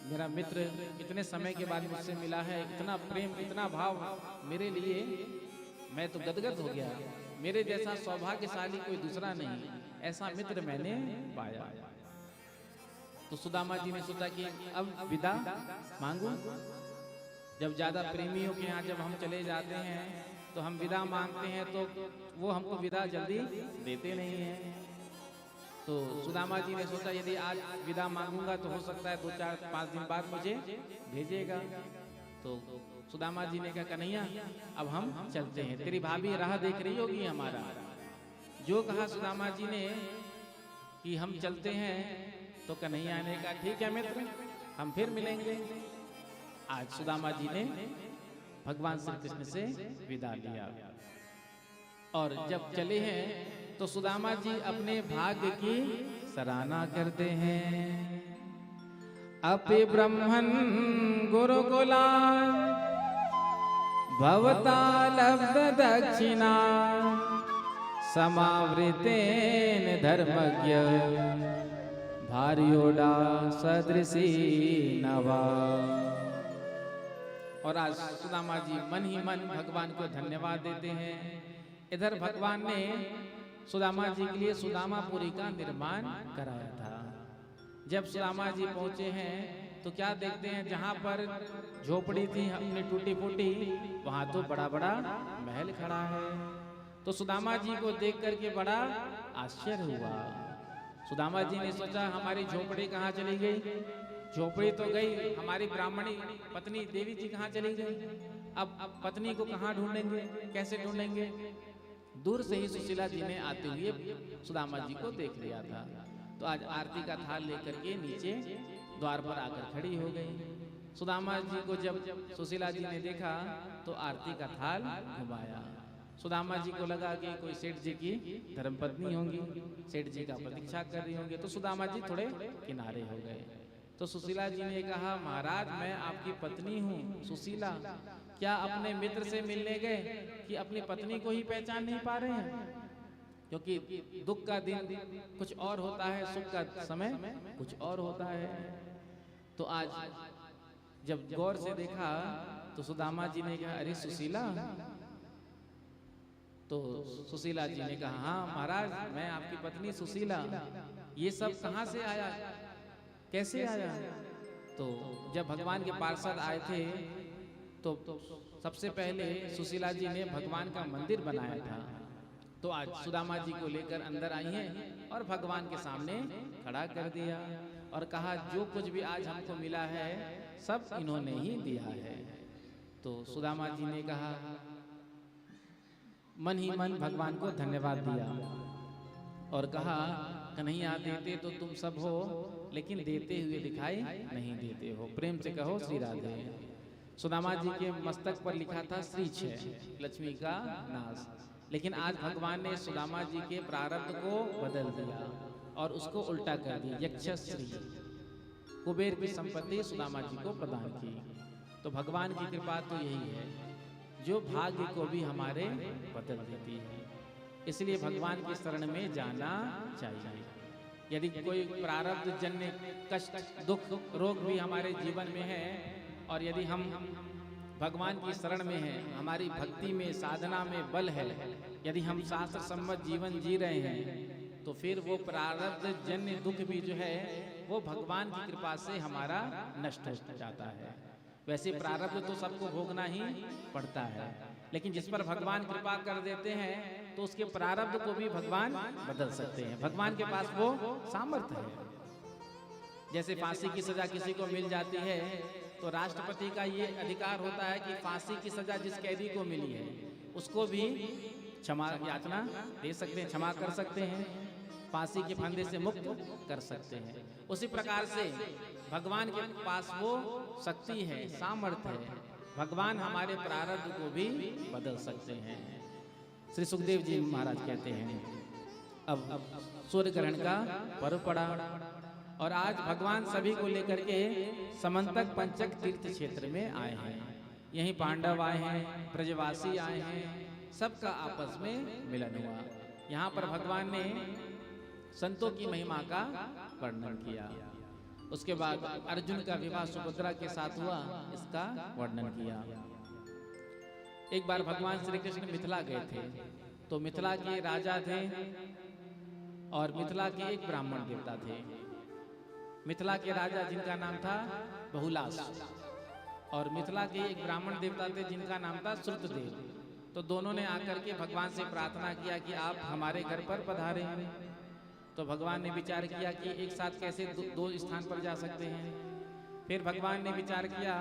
मेरा मित्र इतने समय के बाद मुझसे मिला है, इतना प्रेम इतना भाव मेरे लिए, मैं तो गदगद हो गया। मेरे जैसा सौभाग्यशाली कोई दूसरा नहीं, ऐसा मित्र मैंने पाया। तो सुदामा जी ने सोचा कि अब विदा मांगू। जब ज्यादा प्रेमियों के यहाँ जब हम चले जाते हैं तो हम विदा मांगते हैं तो वो हमको विदा जल्दी देते नहीं हैं। तो सुदामा जी ने सोचा यदि आज विदा मांगूंगा तो हो सकता है 2-4-5 दिन बाद मुझे भेजेगा। तो सुदामा जी ने कहा कन्हैया अब हम चलते हैं, तेरी भाभी राह देख रही होगी हमारा। जो कहा सुदामा जी ने कि हम चलते हैं, तो कन्हैया ने कहा ठीक है मित्र, हम फिर मिलेंगे। आज सुदामा जी ने भगवान श्री कृष्ण से विदा लिया और जब चले हैं तो सुदामा जी अपने भाग्य की सराहना करते हैं। अपि ब्रह्मन् गुरुकुला भवता लब्ध दक्षिणा समावृतेन धर्मज्ञ भार्योडा सदृशी नवा। और आज सुदामा जी मन ही मन भगवान को धन्यवाद देते हैं। इधर भगवान ने सुदामा जी के लिए सुदामापुरी का निर्माण कराया था। जब सुदामा जी पहुंचे हैं तो क्या देखते हैं, जहां पर झोपड़ी थी अपनी टूटी फूटी, वहां तो बड़ा बड़ा महल खड़ा है। तो सुदामा जी को देख करके बड़ा आश्चर्य हुआ। सुदामा जी ने सोचा हमारी झोपड़ी कहाँ चली गई? झोपड़ी तो गई, हमारी ब्राह्मणी पत्नी देवी जी कहाँ चली गई? अब पत्नी को कहाँ ढूंढेंगे, कैसे ढूंढेंगे? दूर से ही सुशीला जी ने आते हुए सुदामा जी को देख लिया था। तो आज आरती का थाल लेकर के नीचे द्वार पर आकर खड़ी हो गई। सुदामा जी को जब सुशीला जी ने देखा तो आरती का थाल घुमाया। सुदामा जी को लगा कि कोई सेठ जी की धर्मपत्नी होंगी, सेठ जी का प्रतीक्षा कर रही होंगी। तो सुदामा जी थोड़े किनारे हो गए। तो सुशीला जी ने कहा महाराज मैं आपकी पत्नी हूँ सुशीला, क्या अपने मित्र से मिलने गए कि अपनी पत्नी को ही पहचान नहीं पा रहे हैं? क्योंकि दुख का दिन कुछ और होता है, सुख का समय कुछ और होता है। तो आज जब गौर से देखा तो सुदामा जी ने कहा अरे सुशीला। तो सुशीला जी ने कहा हाँ महाराज मैं आपकी पत्नी सुशीला, ये सब कहाँ से आया, कैसे आया? तो जब भगवान के पार्षद आए थे तो सबसे पहले सुशीला जी ने भगवान का मंदिर बनाया था। तो आज सुदामा जी को लेकर अंदर आई हैं और भगवान के सामने खड़ा कर दिया और कहा जो कुछ भी आज हमको मिला है सब इन्होंने ही दिया है। तो सुदामा जी ने कहा मन ही मन भगवान को धन्यवाद दिया और कहा कन्हैया देते तो तुम सब हो, लेकिन देते हुए दिखाई नहीं देते हो, प्रेम से कहो श्री राधे। सुदामा जी के मस्तक पर लिखा था श्री छह, लक्ष्मी का नाश, लेकिन आज भगवान ने सुदामा जी के प्रारब्ध को बदल दिया और उसको उल्टा कर दिया, यक्षश्री, कुबेर की संपत्ति सुदामा जी को प्रदान की। तो भगवान की कृपा तो यही है जो भाग्य को भी हमारे बदल देती है। इसलिए भगवान की शरण में जाना चाहिए। यदि कोई प्रारब्ध जन्य कष्ट दुख रोग भी हमारे जीवन में है और यदि हम भगवान की शरण में हैं, हमारी भक्ति में साधना में बल है, यदि हम शास्त्र सम्मत जीवन जी रहे हैं, तो फिर वो प्रारब्ध जन्य दुख भी जो है वो भगवान की कृपा से हमारा नष्ट हो जाता है। वैसे प्रारब्ध तो सबको भोगना ही पड़ता है, लेकिन जिस पर भगवान कृपा कर देते हैं तो उसके प्रारब्ध को भी भगवान बदल सकते हैं। भगवान के पास वो सामर्थ्य है। जैसे फांसी की सजा किसी को मिल जाती है तो राष्ट्रपति का ये अधिकार होता है कि फांसी की सजा जिस कैदी को मिली है उसको भी क्षमा याचना दे सकते हैं, क्षमा कर सकते हैं, फांसी के फंदे से मुक्त कर सकते हैं। उसी प्रकार से भगवान के पास वो शक्ति है, सामर्थ्य है, भगवान हमारे प्रारब्ध को भी बदल सकते हैं। श्री सुखदेव जी महाराज कहते हैं अब सूर्य ग्रहण का पर्व पड़ा और आज भगवान सभी को लेकर के समंतक पंचक तीर्थ क्षेत्र में आए हैं। यहीं पांडव आए हैं, ब्रजवासी आए हैं, सबका आपस में मिलन हुआ। यहाँ पर भगवान ने संतों की महिमा का वर्णन किया। उसके बाद अर्जुन का विवाह सुभद्रा के साथ हुआ, इसका वर्णन किया। एक बार भगवान श्री कृष्ण मिथिला गए थे, तो मिथिला के राजा थे और मिथिला के एक ब्राह्मण देवता थे। मिथिला के राजा जिनका नाम था बहुलास और मिथिला के एक ब्राह्मण देवता थे जिनका नाम था श्रुतदेव। तो दोनों ने आकर के भगवान से प्रार्थना किया कि आप हमारे घर पर पधारे। तो भगवान ने विचार किया कि एक साथ कैसे दो स्थान पर जा सकते हैं। फिर भगवान ने विचार किया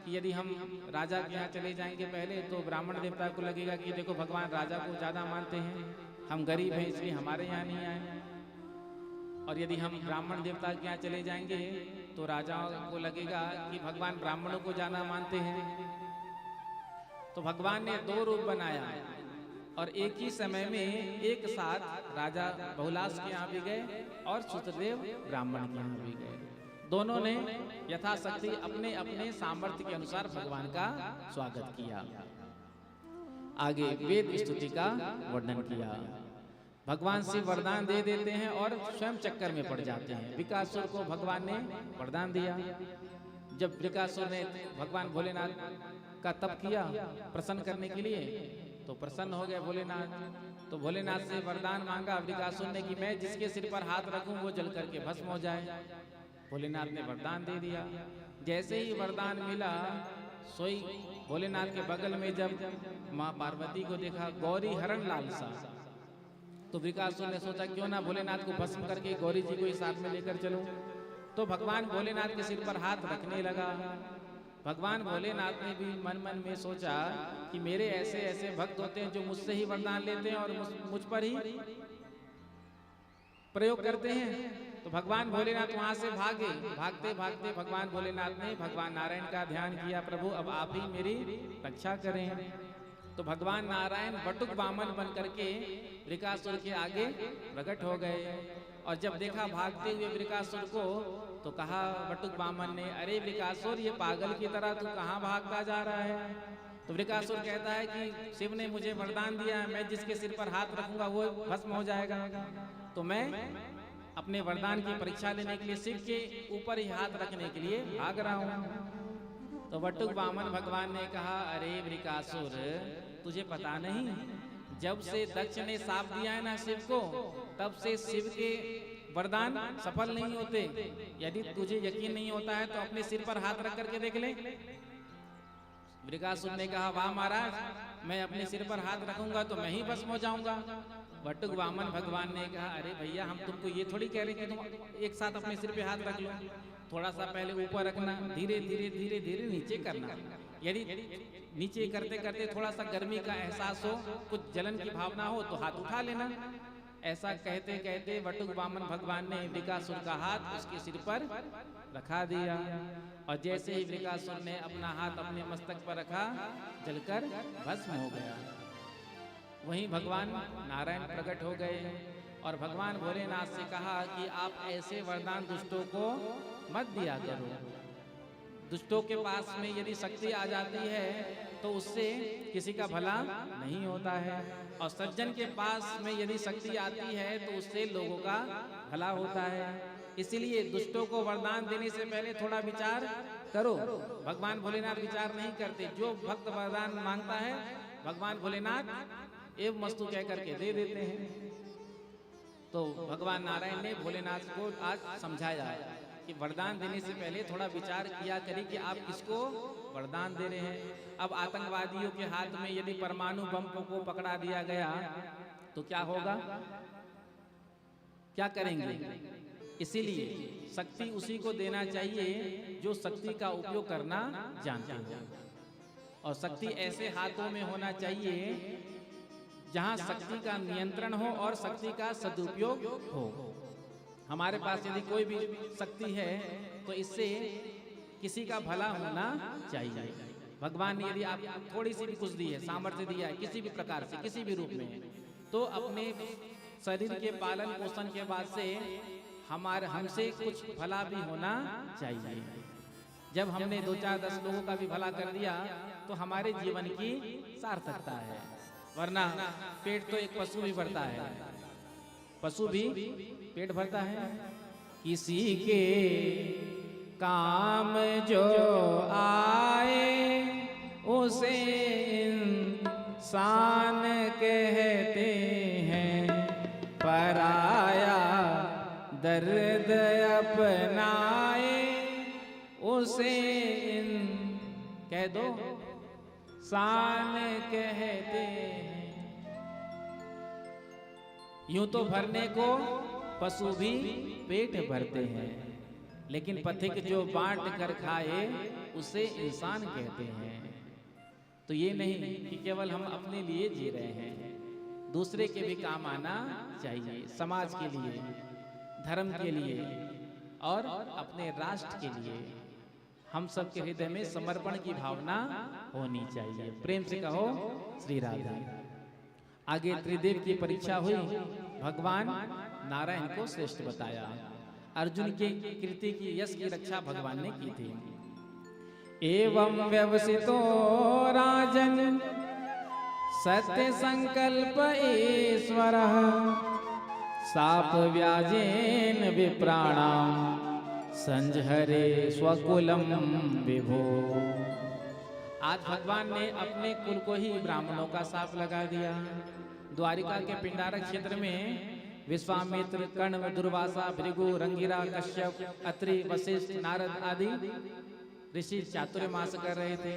कि यदि हम राजा के यहाँ चले जाएंगे पहले, तो ब्राह्मण देवता को लगेगा कि देखो भगवान राजा को ज़्यादा मानते हैं, हम गरीब हैं इसलिए हमारे यहाँ नहीं आए। और यदि हम ब्राह्मण देवता के यहाँ चले जाएंगे तो राजाओं को लगेगा कि भगवान ब्राह्मणों को ज़्यादा मानते हैं। तो भगवान ने दो रूप बनाया और एक ही समय में एक साथ राजा बहुलास के यहाँ भी गए और श्रुतदेव ब्राह्मण के यहाँ भी गए। दोनों ने यथाशक्ति अपने अपने सामर्थ्य के अनुसार भगवान का स्वागत किया। आगे वेद स्तुति का वर्णन किया। भगवान से वरदान दे देते हैं और स्वयं चक्कर में पड़ जाते हैं। विकासुर को भगवान ने वरदान दिया। जब विकासुर ने भगवान भोलेनाथ का तप किया प्रसन्न करने के लिए, तो प्रसन्न हो गए भोलेनाथ। तो भोलेनाथ से वरदान मांगा विकासुर ने कि मैं जिसके सिर पर हाथ रखूं वो जल करके भस्म हो जाए। भोलेनाथ ने वरदान दे दिया। जैसे ही वरदान मिला, सोई भोलेनाथ के बगल में जब माँ पार्वती को देखा गौरी हरण लालसा, तो विकासुर ने सोचा क्यों ना भोलेनाथ को भस्म करके गौरी जी को ही साथ में लेकर चलो। तो भगवान भोलेनाथ के सिर पर हाथ रखने लगा। भगवान भोलेनाथ ने भी मन मन में सोचा कि मेरे ऐसे ऐसे भक्त होते हैं जो मुझसे ही वरदान लेते हैं और मुझ पर ही प्रयोग करते हैं। तो भगवान भोलेनाथ वहां से भागे। भागते भागते भगवान भोलेनाथ ने भगवान नारायण का ध्यान किया, प्रभु अब आप ही मेरी रक्षा करें। तो भगवान नारायण बटुक वामन बन करके वृकासुर के आगे प्रकट हो गए। और जब देखा भागते हुए वृकासुर को, तो कहा बटुक वामन ने, अरे वृकासुर ये पागल की तरह तू कहाँ भागता जा रहा है। तो वृकासुर कहता है कि शिव ने मुझे वरदान दिया, मैं जिसके सिर पर हाथ रखूंगा वो भस्म हो जाएगा। तो मैं अपने वरदान की परीक्षा लेने के लिए शिव के ऊपर ही हाथ रखने के लिए भाग रहा हूँ। तो बटुक वामन भगवान ने कहा, अरे वृकासुर तुझे पता नहीं, जब से दक्ष ने साप दिया है ना शिव को, तब से शिव के वरदान सफल नहीं होते। यदि तुझे यकीन नहीं होता है तो अपने सिर पर हाथ रख करके देख ले। वृकासुर ने कहा, वाह महाराज, मैं अपने सिर पर हाथ रखूंगा तो मैं ही भस्म हो जाऊंगा। बटुक वामन भगवान ने कहा, अरे भैया हम तुमको ये थोड़ी कह रहे कि तुम एक साथ अपने सिर पे हाथ रख लो, थोड़ा सा पहले ऊपर रखना, धीरे धीरे धीरे धीरे नीचे करना। यदि नीचे करते करते थोड़ा सा गर्मी का एहसास हो, कुछ जलन की भावना हो तो हाथ उठा लेना। ऐसा कहते कहते बटुक वामन भगवान ने वृकासुर का हाथ उसके सिर पर रखा दिया। और जैसे ही वृकासुर ने अपना हाथ अपने मस्तक पर रखा, जलकर भस्म हो गया। वहीं भगवान नारायण प्रकट हो गए और भगवान भोलेनाथ से कहा कि आप ऐसे वरदान दुष्टों को मत दिया करो। दुष्टों के पास में यदि शक्ति आ जाती है तो उससे किसी का भला नहीं होता है, और सज्जन के पास में यदि शक्ति आती है तो उससे लोगों का भला होता है। इसीलिए दुष्टों को वरदान देने से पहले थोड़ा विचार करो। भगवान भोलेनाथ विचार नहीं करते, जो भक्त वरदान मांगता है भगवान भोलेनाथ एवं मस्तु कह करके दे देते हैं। तो भगवान नारायण ने भोलेनाथ को आज समझाया कि वरदान देने से पहले थोड़ा विचार किया करें कि आप किसको वरदान दे रहे हैं। अब आतंकवादियों के हाथ में यदि परमाणु बम को पकड़ा दिया गया तो क्या होगा, क्या करेंगे। इसीलिए शक्ति उसी को देना चाहिए जो शक्ति का उपयोग करना जानते हो, और शक्ति ऐसे हाथों में होना चाहिए जहां शक्ति का नियंत्रण हो और शक्ति का सदुपयोग हो। हमारे पास यदि कोई भी शक्ति है तो इससे किसी का भला होना चाहिए। भगवान ने यदि आप थोड़ी सी भी कुछ दी है, सामर्थ्य दिया है किसी भी प्रकार से, किसी भी रूप में, तो अपने शरीर के पालन पोषण के बाद से हमसे कुछ भला भी होना चाहिए। जब हमने 2-4-10 लोगों का भी भला कर दिया तो हमारे जीवन की सार्थकता है। वरना पेट तो एक पशु भी भरता है, पशु भी पेट भरता है। किसी के काम जो आए उसे इंसान कहते हैं, पराया दर्द अपनाए उसे कह दो इंसान कहते हैं। यूं तो भरने को पशु भी पेट भरते हैं, लेकिन पथिक जो बांट कर खाए उसे इंसान कहते हैं। तो ये नहीं कि केवल हम अपने लिए जी रहे हैं, दूसरे के भी काम आना चाहिए, समाज के लिए, धर्म के लिए और अपने राष्ट्र के लिए। हम सबके हृदय में समर्पण की भावना होनी चाहिए। प्रेम से कहो श्री राधे। आगे त्रिदेव की परीक्षा हुई, भगवान नारायण को श्रेष्ठ बताया। अर्जुन के कीर्ति की, यश की रक्षा भगवान ने की थी। एवं व्यवसितो राजन सत्य संकल्प ईश्वरः साप व्याजेन विप्राणाम संजहरे स्वकुलम विभो। आज भगवान ने अपने कुल को ही ब्राह्मणों का साप लगा दिया। द्वारिका के पिंडारक क्षेत्र में विश्वामित्र, कण्व, दुर्वासा, भृगु, रंगिरा, कश्यप, अत्रि, वशिष्ठ, नारद आदि ऋषि चातुर्मास कर रहे थे।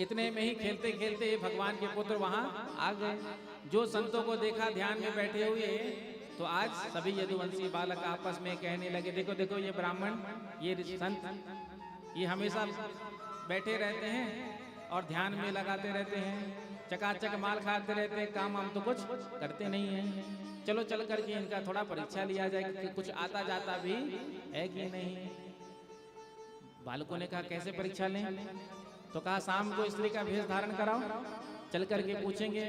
इतने में ही खेलते खेलते भगवान के पुत्र वहां आ गए। जो संतों को देखा ध्यान में बैठे हुए, तो आज सभी यदुवंशी बालक आपस में कहने लगे, देखो देखो ये ब्राह्मण, ये संत, ये हमेशा बैठे रहते हैं और ध्यान में लगाते रहते हैं, चकाचक माल खाते रहते हैं, काम हम तो कुछ करते नहीं हैं। चलो चल करके इनका थोड़ा परीक्षा लिया जाए कि कुछ आता जाता भी है कि नहीं। बालकों ने कहा कैसे परीक्षा लें? तो कहा शाम को स्त्री का भेष धारण कराओ, चल करके पूछेंगे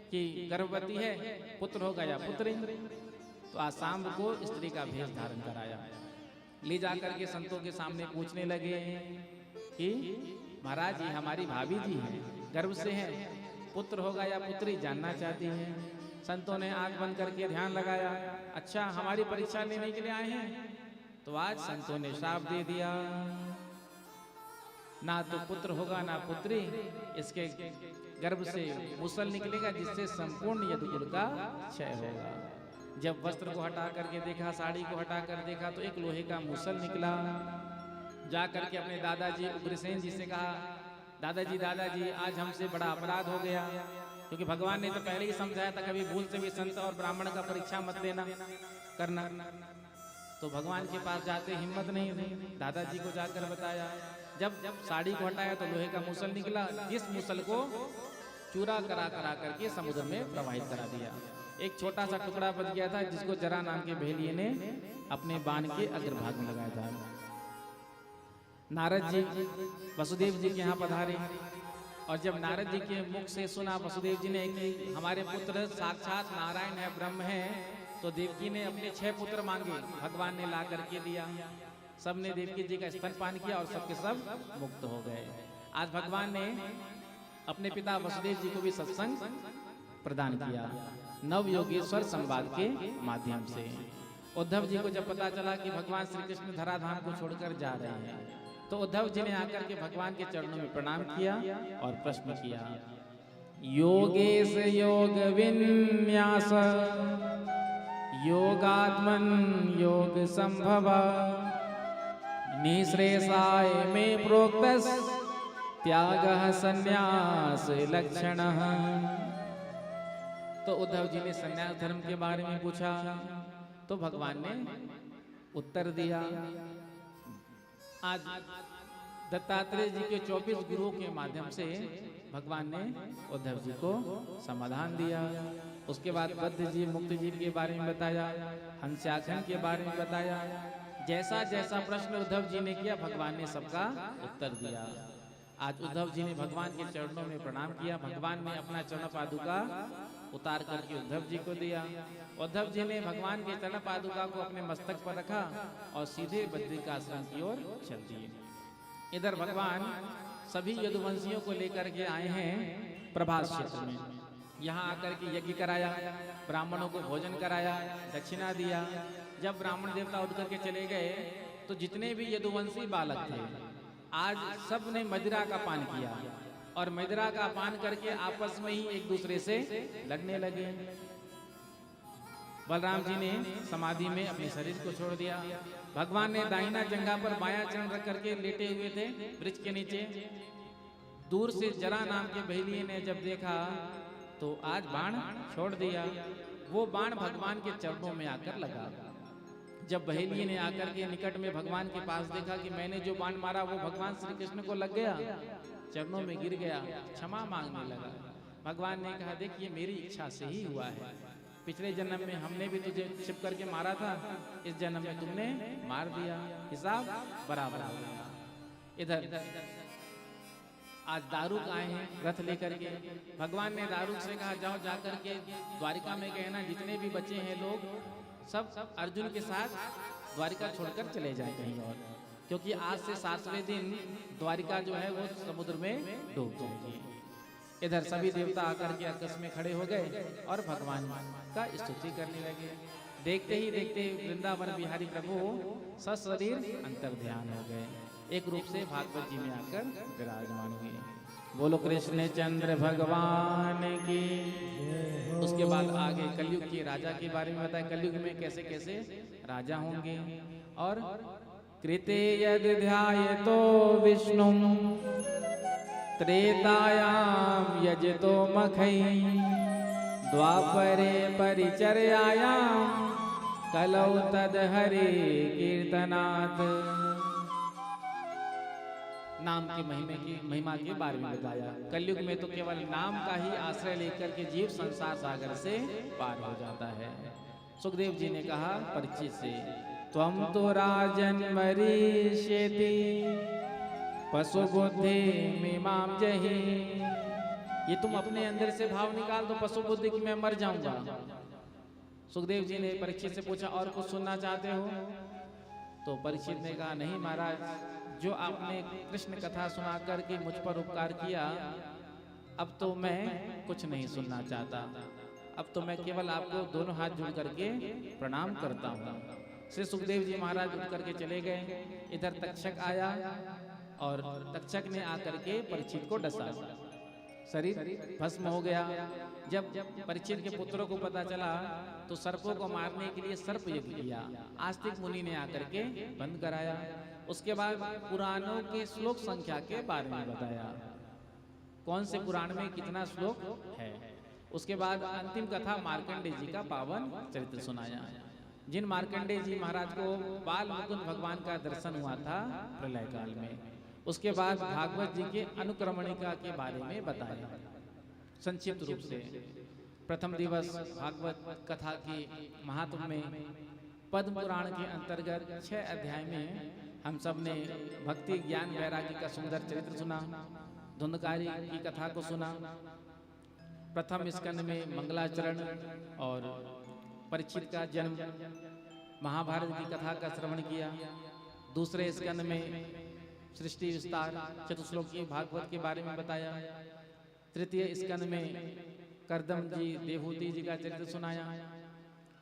कि गर्भवती है, पुत्र होगा या पुत्री। तो आज शाम को स्त्री का भेष धारण कराया, ले जाकर के संतों के सामने पूछने लगे कि महाराज ये हमारी भाभी जी हैं, गर्भ से है, पुत्र होगा या पुत्री जानना चाहती हैं। संतों ने आंख बंद करके ध्यान लगाया, अच्छा हमारी परीक्षा लेने के लिए आए हैं। तो आज संतों ने श्राप दे दिया, ना तो पुत्र होगा ना पुत्री, इसके गर्भ से मुसल निकलेगा जिससे संपूर्ण यदुकुल का क्षय होगा। जब वस्त्र को हटा करके देखा, साड़ी को हटा कर देखा, तो एक लोहे का मुसल निकला। जा करके अपने दादाजी उग्रसेन जी से कहा, दादाजी आज हमसे बड़ा अपराध हो गया, क्योंकि भगवान ने तो पहले ही समझाया था कभी भूल से भी संत और ब्राह्मण का परीक्षा मत लेना करना। तो भगवान के पास जाते हिम्मत नहीं थी, दादाजी को जाकर बताया। जब साड़ी को हटाया तो लोहे का मुसल निकला, जिस मुसल को चूरा करा करके समुद्र में प्रवाहित करा दिया। एक छोटा सा टुकड़ा बच गया था, जिसको जरा नाम के भेलिए ने अपने बाण के अग्रभाग में लगाया था। नारद जी वसुदेव जी के यहाँ पधारे, और जब नारद जी के मुख से सुना वसुदेव जी ने कि हमारे पुत्र साक्षात नारायण है, ब्रह्म है, तो देवकी ने अपने 6 पुत्र मांगे, भगवान ने ला करके दिया। सबने देवकी जी का स्तनपान किया और सबके सब मुक्त हो गए। आज भगवान ने अपने पिता वसुदेव जी को भी सत्संग प्रदान किया नव योगेश्वर संवाद के माध्यम से। उद्धव जी को जब पता चला कि भगवान श्री कृष्ण धराधाम को छोड़कर जा रहे हैं, तो उद्धव जी ने आकर के भगवान के चरणों में प्रणाम किया और प्रश्न किया, योगेश योग विन्यास योगात्मन योग संभव निःश्रेषाय में प्रोक्तस् त्यागः संन्यास लक्षणः। तो उद्धव जी ने संन्यास धर्म के बारे में पूछा, तो भगवान ने उत्तर दिया। आज दत्तात्रेय जी के 24 गुरुओं के माध्यम से भगवान ने उद्धव जी को समाधान दिया। उसके बाद बद्ध जीव मुक्त जीव के बारे में बताया, हंस्याखंड के बारे में बताया। जैसा जैसा प्रश्न उद्धव जी ने किया, भगवान ने सबका उत्तर दिया। आज उद्धव जी ने भगवान के चरणों में प्रणाम किया, भगवान ने अपना चरण पादुका उतार करके उद्धव जी को दिया। उद्धव जी ने भगवान के चरण पादुका को अपने मस्तक पर रखा और सीधे बद्रिकाश्रम की ओर चल दिए। इधर भगवान सभी यदुवंशियों को लेकर के आए हैं प्रभास क्षेत्र में। यहाँ आकर के यज्ञ कराया, ब्राह्मणों को भोजन कराया, दक्षिणा दिया। जब ब्राह्मण देवता उठ करके चले गए तो जितने भी यदुवंशी बालक थे आज सब ने मदिरा का पान किया और मदिरा का पान करके आपस में ही एक दूसरे से लड़ने लगे। बलराम जी ने समाधि में अपने शरीर को छोड़ दिया। भगवान ने दाहिना जंघा पर बायां चरण रख करके लेटे हुए थे वृक्ष के नीचे। दूर से जरा नाम के बहेलिये ने जब देखा तो आज बाण छोड़ दिया। वो बाण भगवान के चरणों में आकर लगा। जब बहेलिये ने आकर के निकट में भगवान के पास देखा कि मैंने जो बाण मारा वो भगवान श्री कृष्ण को लग गया, चरणों में गिर गया, क्षमा मांगने लगा। भगवान ने कहा देखिए मेरी इच्छा से ही हुआ है। पिछले जन्म में हमने भी तुझे छिप करके मारा था, इस जन्म में तुमने मार दिया, हिसाब बराबर हो गया। इधर आज दारुक आए हैं रथ लेकर के। भगवान ने दारुक से कहा जाओ जाकर के द्वारिका में कहना जितने भी बच्चे हैं लोग सब अर्जुन के साथ द्वारिका छोड़कर चले जाए कहीं और, क्योंकि आज से 7वें दिन द्वारिका जो है वो समुद्र में डूब जाएगी। इधर सभी देवता आकर के आकाश में खड़े हो गए और भगवान का स्तुति करने लगे। देखते ही देखते वृंदावन बिहारी प्रभु सशरीर अंतर ध्यान हो गए, एक रूप से भागवत जी में आकर विराजमान हुए। बोलो कृष्ण चंद्र भगवान की। उसके बाद आगे कलयुग के राजा के बारे में बताया, कलयुग में कैसे कैसे राजा होंगे। और कृते यदि ध्यायतो विष्णु त्रेतायाम यजतो मखै द्वापरे परिचर्यायाम कलौ तद हरे कीर्तनात्। नाम की महिमा के बारे में बताया। कलयुग में तो केवल नाम का ही आश्रय लेकर के जीव संसार सागर से पार हो जाता है। सुखदेव जी ने कहा परीक्षित से, त्वं तो राजन मरीष्यति पशु बुद्धि मीमां जहि। ये तुम अपने अंदर से भाव निकाल दो पशु बुद्धि की मैं मर जाऊंगा। सुखदेव जी ने परीक्षित से पूछा और कुछ सुनना चाहते हो? तो परीक्षित ने कहा नहीं महाराज, जो आपने कृष्ण कथा सुना करके मुझ पर उपकार किया, अब तो मैं कुछ नहीं सुनना चाहता। अब तो मैं केवल आपको दोनों हाथ जोड़ करके प्रणाम करता हूँ। श्री सुखदेव जी महाराज उठ करके चले गए। इधर तक्षक आया और तक्षक ने आकर के परीक्षित को डसा, शरीर भस्म हो गया। जब परीक्षित के पुत्रों को पता चला तो सर्पों को मारने के लिए सर्प यज्ञ किया। आस्तिक मुनि ने आकर के बंद कराया। उसके बाद पुराणों के श्लोक संख्या के बारे में बताया, कौन से पुराण में कितना श्लोक है। उसके बाद अंतिम कथा मार्कंडेय जी का पावन चरित्र सुनाया, जिन मार्कंडेय जी महाराज को बाल मुकुंद भगवान का दर्शन हुआ था प्रलय काल में। उसके बाद भागवत जी के अनुक्रमणिका के बारे में बताया संक्षिप्त रूप से। प्रथम दिवस भागवत कथा के महात्म में पद्म पुराण के अंतर्गत 6 अध्याय में हम सब ने भक्ति ज्ञान वैराग्य का सुंदर चरित्र सुना, धुंधकारी की कथा को सुना। प्रथम स्कंद में मंगलाचरण और परीक्षित का जन्म, महाभारत की कथा का श्रवण किया। दूसरे स्कंद में सृष्टि विस्तार चतुश्लोकी भागवत के बारे में बताया। तृतीय स्कंद में करदम जी देवहूति जी का चरित्र सुनाया।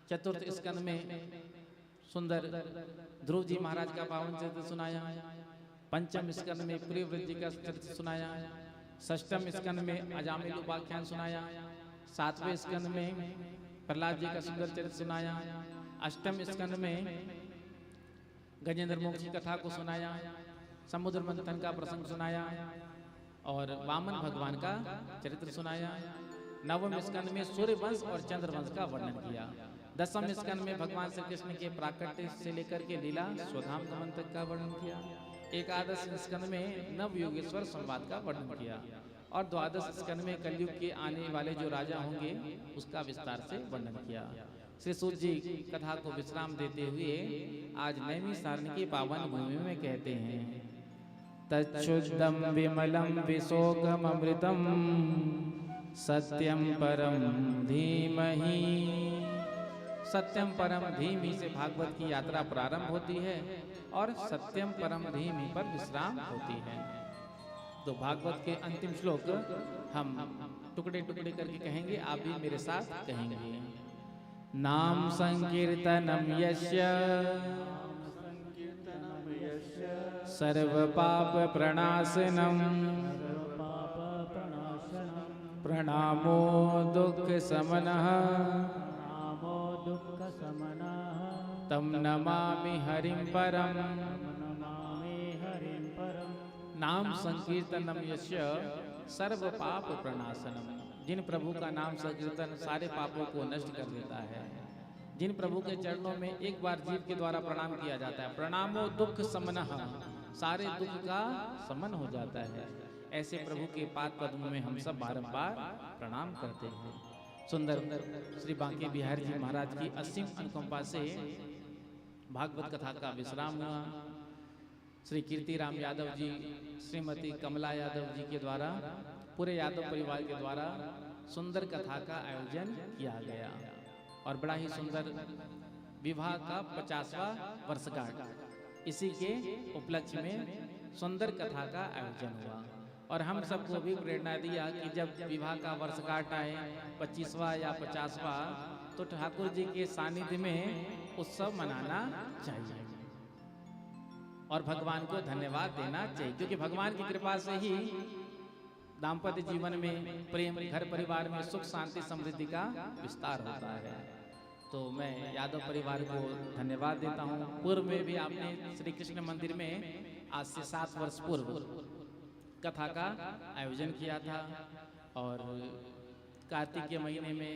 चतुर्थ स्कंद में सुंदर ध्रुव जी महाराज का पावन चरित्र सुनाया। पंचम स्कंद में प्रियव्रत जी का चरित्र सुनाया। षष्ठम स्कंद में अजामिल उपाख्यान सुनाया। सातवें स्कंद में प्रहलाद जी का सुंदर चरित्र सुनाया। अष्टम स्कंद में गजेंद्र मोक्ष की कथा को सुनाया। समुद्र मंथन का प्रसंग सुनाया और वामन भगवान का चरित्र सुनाया। नवम स्कंद में सूर्य वंश और चंद्र वंश का वर्णन किया। दसम स्कंद में भगवान श्री कृष्ण के प्राकट्य से लेकर के लीला स्वधाम गमन तक का वर्णन किया। एकादश स्कंद में नव योगेश्वर संवाद का वर्णन किया और द्वादश स्कंद में कलयुग के आने वाले जो राजा होंगे उसका विस्तार से वर्णन किया। श्री सूत जी कथा को विश्राम देते हुए आज नैमी सारणी की पावन भूमि में कहते हैं, तच्छुद्धम विमलम विशोकम अमृतम सत्यम परम धीमहि। सत्यम परम धीमहि से भागवत की यात्रा प्रारंभ होती है और सत्यम परम धीमहि पर विश्राम होती है। तो भागवत के अंतिम श्लोक हम टुकड़े टुकड़े करके कहेंगे, आप भी मेरे साथ कहेंगे। नाम संकीर्तनम यस्य सर्व पाप प्रणाशनम प्रणामो दुख समनः तम नमामि हरिं परम। नाम संकीर्तनम यस्य सर्व पाप प्रणाशनम। जिन प्रभु का नाम संकीर्तन सारे पापों को नष्ट कर देता है, जिन प्रभु के चरणों में एक बार जीव के द्वारा प्रणाम किया जाता है, प्रणामो दुख समनः, सारे दुख का समन हो जाता है। ऐसे प्रभु के पाद पद्म में हम सब बारंबार प्रणाम करते हैं। सुंदर श्री बांके बिहारी जी महाराज की असीम अनुकंपा से भागवत कथा का विश्राम हुआ। श्री कीर्तिराम यादव जी, श्रीमती कमला यादव जी के द्वारा, पूरे यादव परिवार के द्वारा सुंदर कथा का आयोजन किया गया और बड़ा ही सुंदर विवाह का 50वां वर्षगांठ, इसी के उपलक्ष्य में सुंदर कथा का आयोजन हुआ। और हम सबको भी प्रेरणा दिया कि जब विवाह का वर्षगांठ आए 25वां या 50वां, तो ठाकुर जी के सानिध्य में उत्सव मनाना चाहिए और भगवान को धन्यवाद देना चाहिए, क्योंकि भगवान की कृपा से ही दाम्पत्य जीवन में प्रेम, घर परिवार में सुख शांति समृद्धि का विस्तार होता है। तो मैं यादव परिवार को धन्यवाद देता हूँ। पूर्व में भी आपने श्री कृष्ण मंदिर में आज से 7 वर्ष पूर्व कथा का आयोजन किया था और कार्तिक के महीने में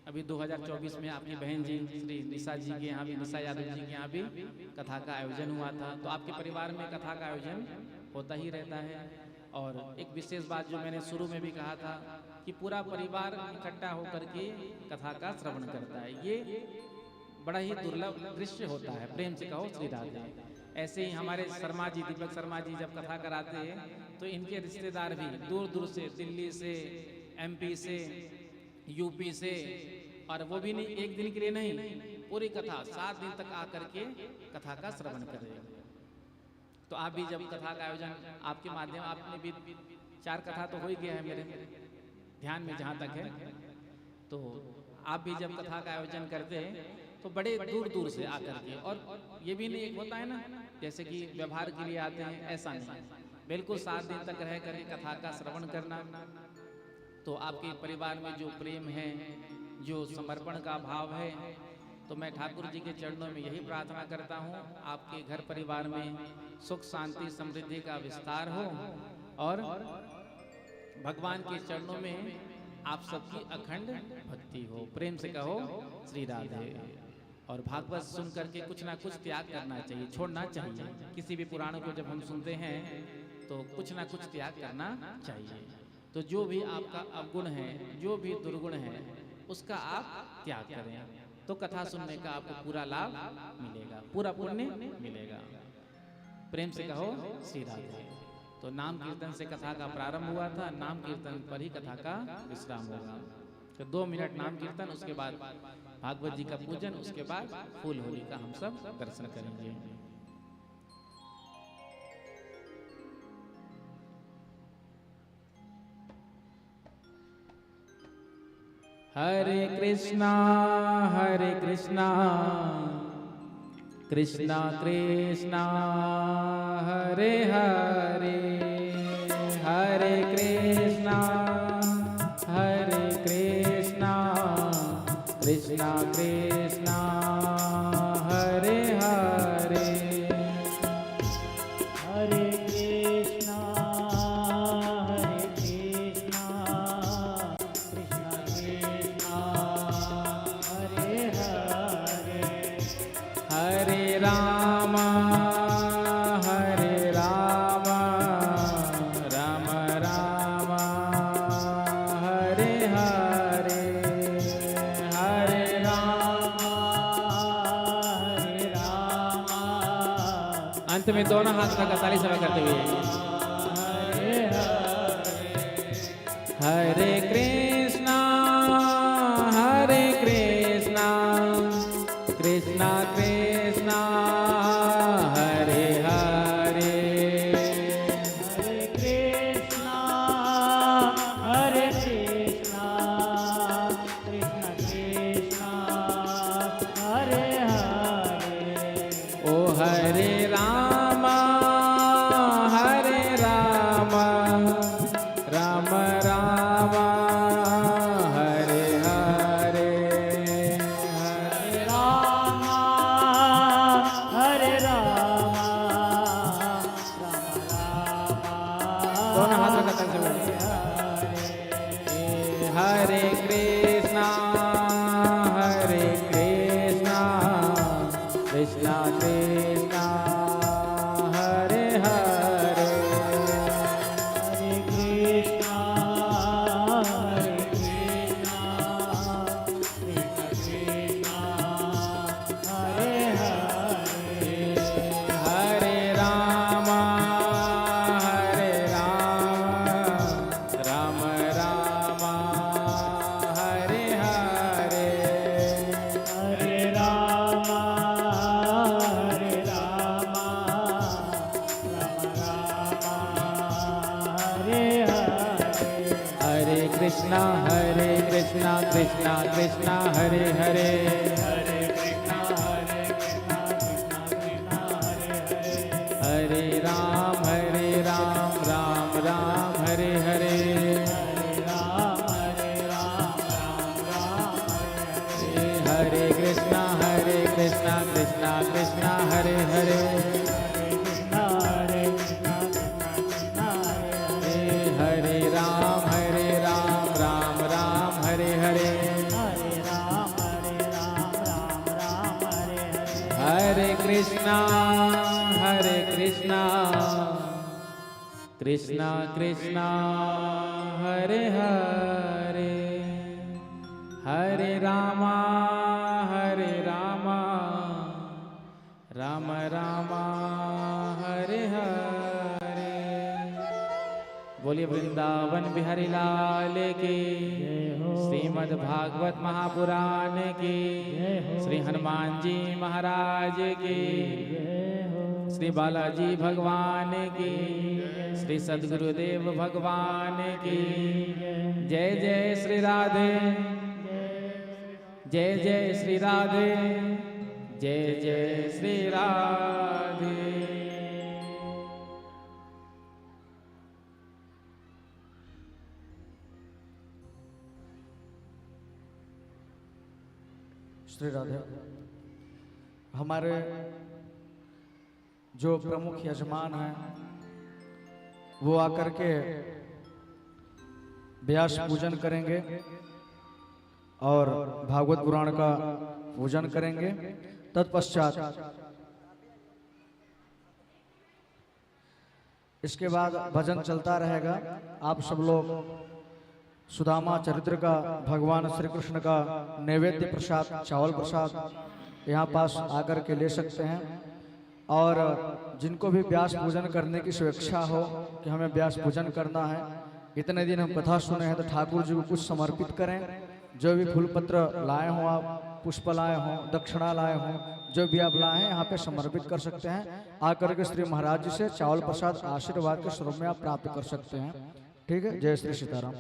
अभी 2024 में आपकी बहन जी श्री निशा जी के यहाँ भी, निशा यादव जी के यहाँ भी कथा का आयोजन हुआ था। तो आपके परिवार में कथा का आयोजन होता ही रहता है। और एक विशेष बात जो मैंने शुरू में भी कहा था कि पूरा परिवार इकट्ठा होकर के कथा का श्रवण करता है, ये बड़ा ही दुर्लभ दृश्य होता है। प्रेम से कहो श्री राधे। ऐसे ही हमारे शर्मा जी, दीपक शर्मा जी जब कथा कराते हैं तो इनके रिश्तेदार भी दूर दूर से, दिल्ली से, MP से, UP से, और वो भी नहीं एक दिन के लिए नहीं, पूरी कथा 7 दिन तक आकर के कथा का श्रवण करें। तो आप भी जब कथा का आयोजन आपके माध्यम, आपने भी 4 कथा तो हो ही गया है मेरे ध्यान में जहाँ तक है, तो आप भी जब कथा का आयोजन करते हैं तो बड़े दूर दूर से आकर के, और ये भी नहीं होता है ना जैसे कि व्यवहार के लिए आते हैं, ऐसा नहीं, बिल्कुल 7 दिन तक रह करके कथा का श्रवण करना। तो आपके परिवार में जो प्रेम है, जो समर्पण का भाव है, तो मैं ठाकुर जी के चरणों में यही प्रार्थना करता हूँ, आपके घर परिवार में सुख शांति समृद्धि का विस्तार हो और भगवान के चरणों में आप सबकी अखंड भक्ति हो। प्रेम से कहो श्री राधे। और भागवत सुन करके कुछ ना कुछ त्याग करना चाहिए, छोड़ना चाहिए। किसी भी पुराणों को जब हम सुनते हैं तो कुछ ना कुछ त्याग करना चाहिए। तो जो भी आपका अवगुण है, जो भी दुर्गुण है, उसका आप त्याग करें, तो कथा सुनने का आपको पूरा लाभ मिलेगा, पूरा पुण्य मिलेगा। प्रेम से कहो श्री राधे। तो नाम कीर्तन से कथा का प्रारंभ हुआ था, नाम कीर्तन पर ही कथा का विश्राम होगा। तो 2 मिनट नाम कीर्तन, उसके बाद भागवत जी का पूजन, उसके बाद फूल होली का हम सब दर्शन करेंगे। हरे कृष्णा कृष्णा कृष्णा हरे हरे, हरे कृष्णा कृष्णा कृष्णा हरे हरे, हरे कृष्णा कृष्णा कृष्णा हरे हरे, हरे राम राम राम हरे हरे, हरे राम। अंत में दोनों हाथ का ताली सेवा करते हुए हरे हरे, हरे कृष्ण कृष्णा कृष्णा कृष्णा हरे हरे हरे राम राम राम हरे हरे हरे कृष्णा कृष्णा कृष्णा हरे हरे हरे राम राम राम हरे हरे हरे कृष्णा कृष्णा कृष्णा हरे हरे हरे रामा राम राम हरे हरे। बोलिए वृंदावन बिहारी लाल की, श्रीमद् भागवत महापुराण की, श्री हनुमान जी महाराज की, श्री बालाजी भगवान की, श्री सद्गुरुदेव भगवान की। जय जय श्री राधे, जय जय श्री राधे, जय जय श्री राधे। श्री राधे। हमारे जो प्रमुख यजमान हैं वो आकर के व्यास पूजन करेंगे और भागवत पुराण का पूजन करेंगे। तत्पश्चात इसके बाद भजन चलता रहेगा। आप सब लोग सुदामा चरित्र का, भगवान श्री कृष्ण का नैवेद्य प्रसाद, चावल प्रसाद यहाँ पास आकर के ले सकते हैं। और जिनको भी व्यास पूजन करने की स्वेच्छा हो कि हमें व्यास पूजन करना है, इतने दिन हम कथा सुने हैं तो ठाकुर जी को कुछ समर्पित करें। जो भी फूल पत्र लाए हों, आप पुष्प लाए हों, दक्षिणा लाए हों, जो भी आप लाए हैं यहाँ पे समर्पित कर सकते हैं। आकर के श्री महाराज जी से चावल प्रसाद आशीर्वाद के स्वरूप में आप प्राप्त कर सकते हैं। ठीक है। जय श्री सीताराम।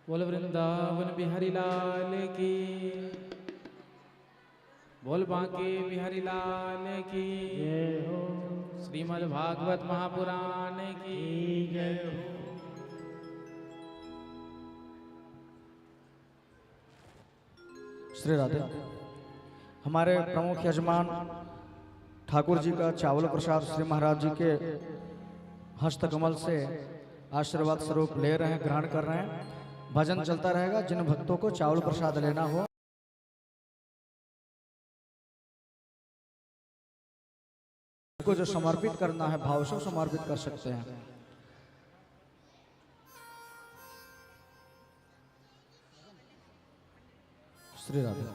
बोल वृंदावन बिहारी लाल की, बोल बांके बिहारी लाल की जय हो। श्रीमद् भागवत महापुराण की जय हो। श्री राधे। हमारे प्रमुख यजमान ठाकुर जी का चावल प्रसाद श्री महाराज जी के हस्तकमल से आशीर्वाद स्वरूप ले रहे हैं, ग्रहण कर रहे हैं। भजन चलता रहेगा। जिन भक्तों को चावल प्रसाद लेना हो को जो समर्पित करना है भाव से समर्पित कर सकते हैं। श्री राधे।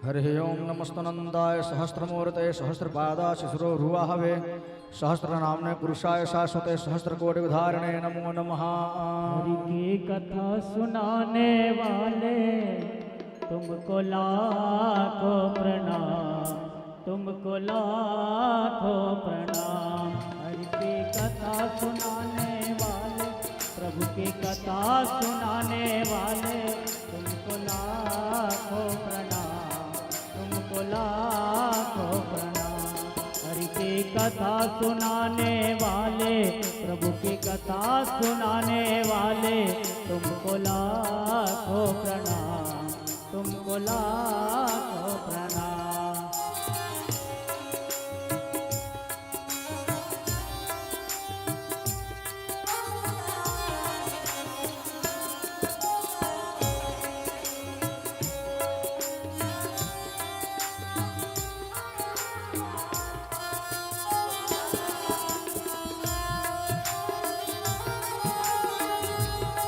हरि ओम नमस्तनंदाय सहस्रमूर्तये सहस्रपादाय शिशिरोरुवाहवे सहस्रनाम्ने पुरुषाय शाश्वते सहस्रकोटि विधारिणे नमो नमः। हरि की कथा सुनाने वाले तुमको लाखों प्रणाम, तुमको लाखों प्रणाम। हरि की कथा सुनाने वाले, प्रभु की कथा सुनाने वाले तुमको लाखों प्रणाम, तुमको लाखों प्रणाम। हरि की कथा सुनाने वाले, प्रभु की कथा सुनाने वाले तुमको लाखों प्रणाम, तुमको लाखों प्रणाम।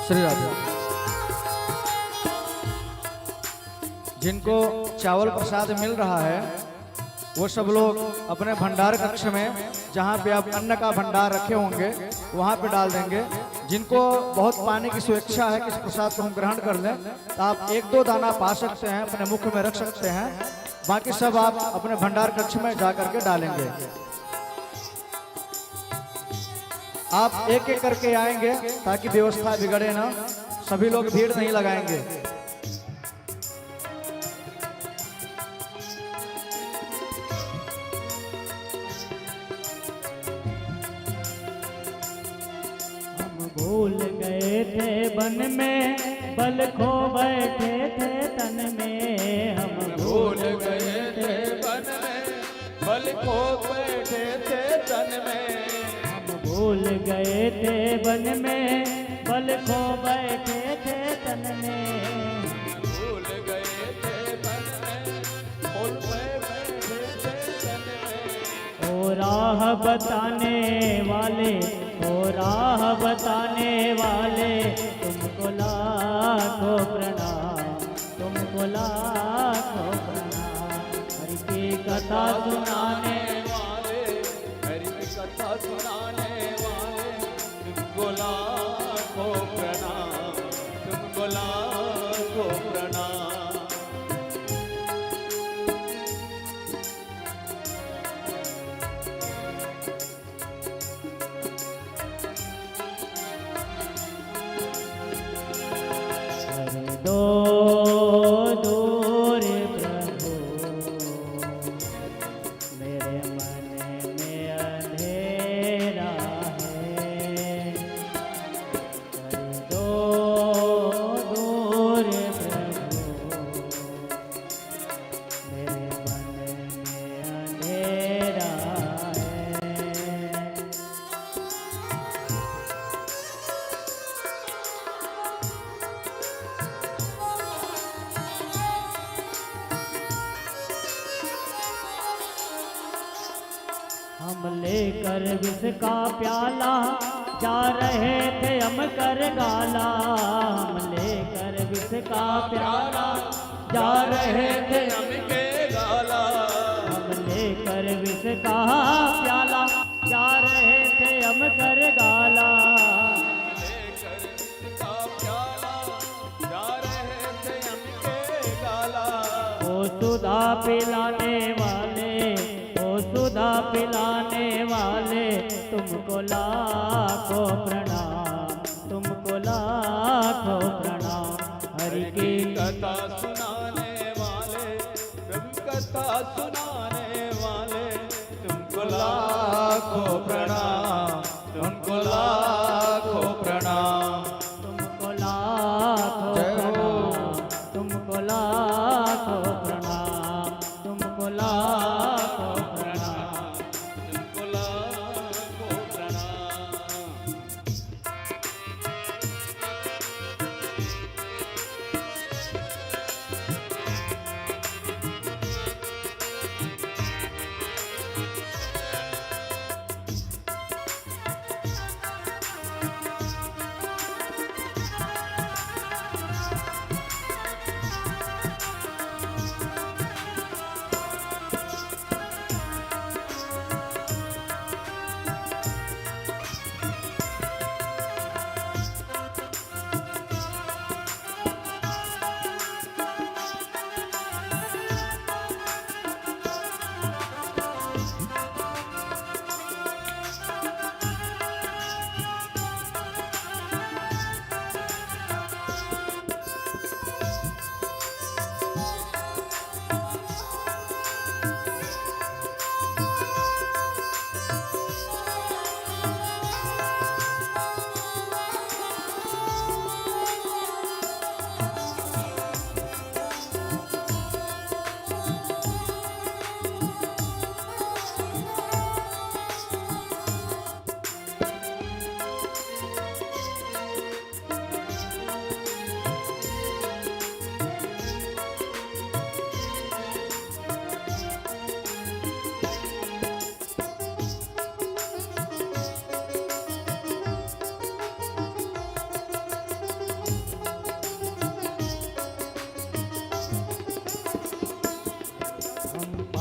श्री राधे। जिनको चावल प्रसाद मिल रहा है वो सब लोग अपने भंडार कक्ष में जहाँ पे आप अन्न का भंडार रखे होंगे वहाँ पे डाल देंगे। जिनको बहुत पाने की स्वेच्छा है कि इस प्रसाद को हम ग्रहण कर लें तो आप 1-2 दाना पा सकते हैं, अपने मुख में रख सकते हैं। बाकी सब आप अपने भंडार कक्ष में जा करके डालेंगे। आप एक एक करके आएंगे ताकि व्यवस्था बिगड़े ना, सभी लोग भीड़ नहीं लगाएंगे। हम भूल गए थे वन में, बल खो बैठे थे तन में। हम भूल गए थे वन में, बल खो बैठे थे तन में। भूल गए थे वन में, बल खो बैठे थे तन में। भूल गए थे वन में, बल खो बैठे थे तन में। ओ राह बताने वाले, ओ राह बताने वाले तुमको लाखों प्रणाम, तुमको लाखों प्रणाम। हरि की कथा सुनाने वाले, हरि की कथा सुनाने वाले तुमको लाखों प्रणाम, तुमको लाखों प्रणाम। दो दूर प्रभु मेरे मन में अंधेरा है। दो दूर प्रभु मेरे मन में अंधेरा है। हम लेकर विष का प्याला जा रहे थे हम कर गाला। हम लेकर विष का प्याला जा रहे थे हम के गाला। हम लेकर विष का प्याला जा रहे थे हम कर गाला। लेकर इसका प्याला जा रहे थे हम के गाला। ओ सुधा पिलाने वाले, ओ सुधा पिलाने वाले तुमको लाखों प्रणाम, तुमको हरि की कथा सुनाने वाले, प्रभु कथा सुनाने वाले, तुमको लाखों प्रणाम, तुमको लाखों प्रणाम। तुमको लाखों प्रणाम, तुमको लाखों प्रणाम, तुमको लाखों प्रणाम। तुमको लाखों प्रणाम।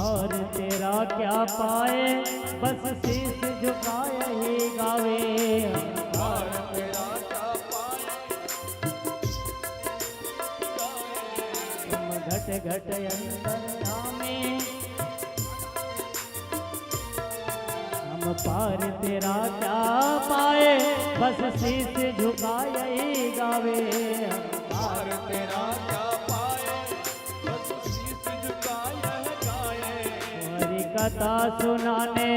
और तेरा क्या पाए, बस शीश झुकाए ही गावे। और तेरा क्या पाए, तुम घट घट अंतर्यामी, हम पार तेरा क्या पाए, बस शीश झुकाए ही गावे। और तेरा क्या पाए, बस शीश झुकाए गाए। हरि कथा सुनाने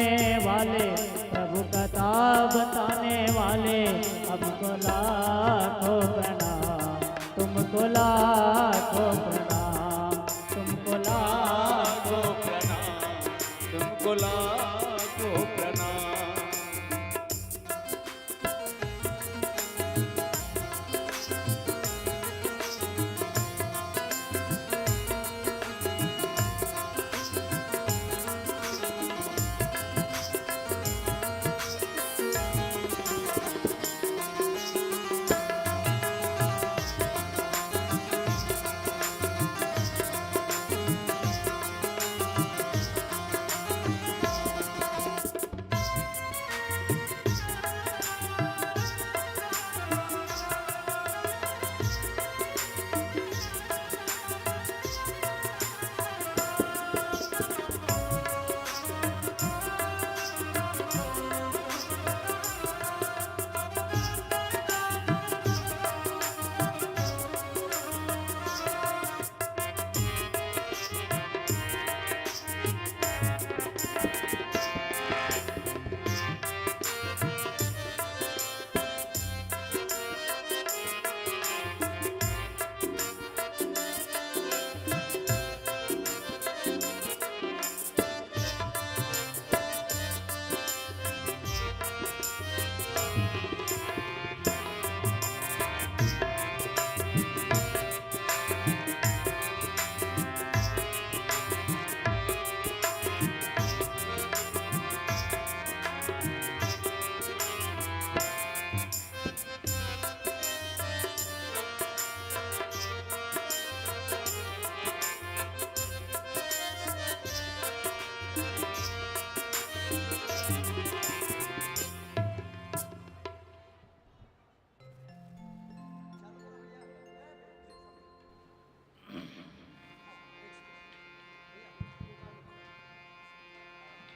वाले, प्रभु कथा बताने वाले, हमको लाखों प्रणाम, तुमको लाखों प्रणाम, तुमको लाखों लाखों प्रणाम, तुमको लाखों प्रणाम।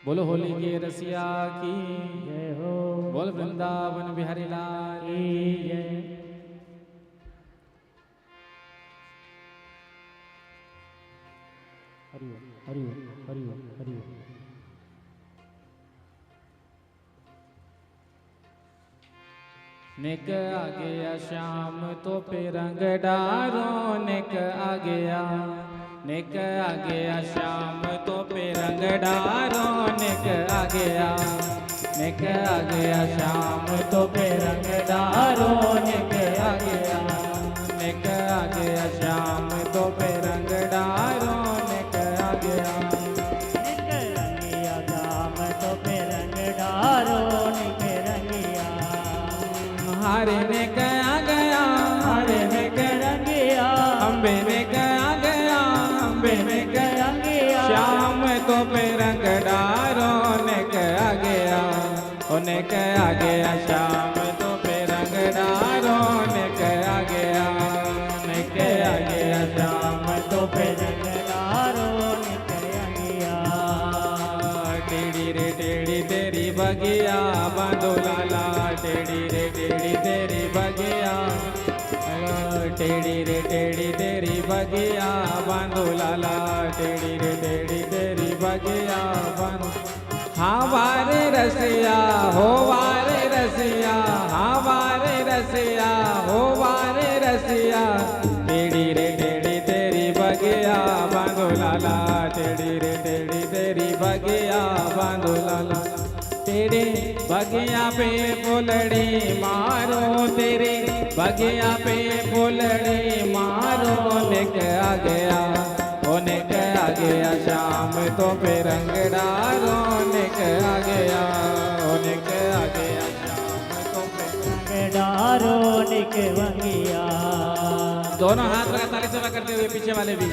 बोलो होली के रसिया की जय हो, बोल वृंदावन बिहारी लाल की जय। हरि ओम हरि ओम हरि ओम। निक आ गया शाम तो पे रंग डारो, निक आ गया, निक आ गया शाम तो पे रंग डारो, निक आ गया, निक आ गया शाम तो पे रंग डारो, निक आ गया, निक आ गया शाम तो पे रंग डारो, निक आ गया। निक रंगिया जाम तो पे रंग डारो, निक रंगिया। हारे निक आ गया, हारे निक रंगिया अम्बे निक आ गया, अम्बे निक रंगिया। श्याम तो पे रंग डारो, निक आ गया, ओ निक आ गया श्याम तो पे रंग डारो, निक आ गया, निक आ गया श्याम तो पे रंग डारो, निक रंगिया। टेढ़ी रे टेढ़ी तेरी बगिया बांधो लाला, टेढ़ी रे टेढ़ी तेरी बगिया, टेढ़ी रे टेढ़ी तेरी बगिया बांधो लाला, टेढ़ी रे टेढ़ी तेरी बगिया बांधो। हाँ वारे रसिया हो वारे रसिया, हाँ वारे रसिया हो वारे रसिया, टेढ़ी रे टेढ़ी तेरी बगिया बांधो लाला, टेढ़ी रे टेढ़ी तेरी बगिया बांधो लाला। तेरे बगिया पे फुलड़ी मारो, तेरे बगिया पे फुलड़ी मारो, निक आ गया, ओ निक आ गया शाम तो पे रंग डारो, निक आ गया, ओ निक आ गया शाम तो पे रंग डारो, निक रंगिया। दोनों हाथ लगा ताली सेवा करते हुए पीछे वाले भी।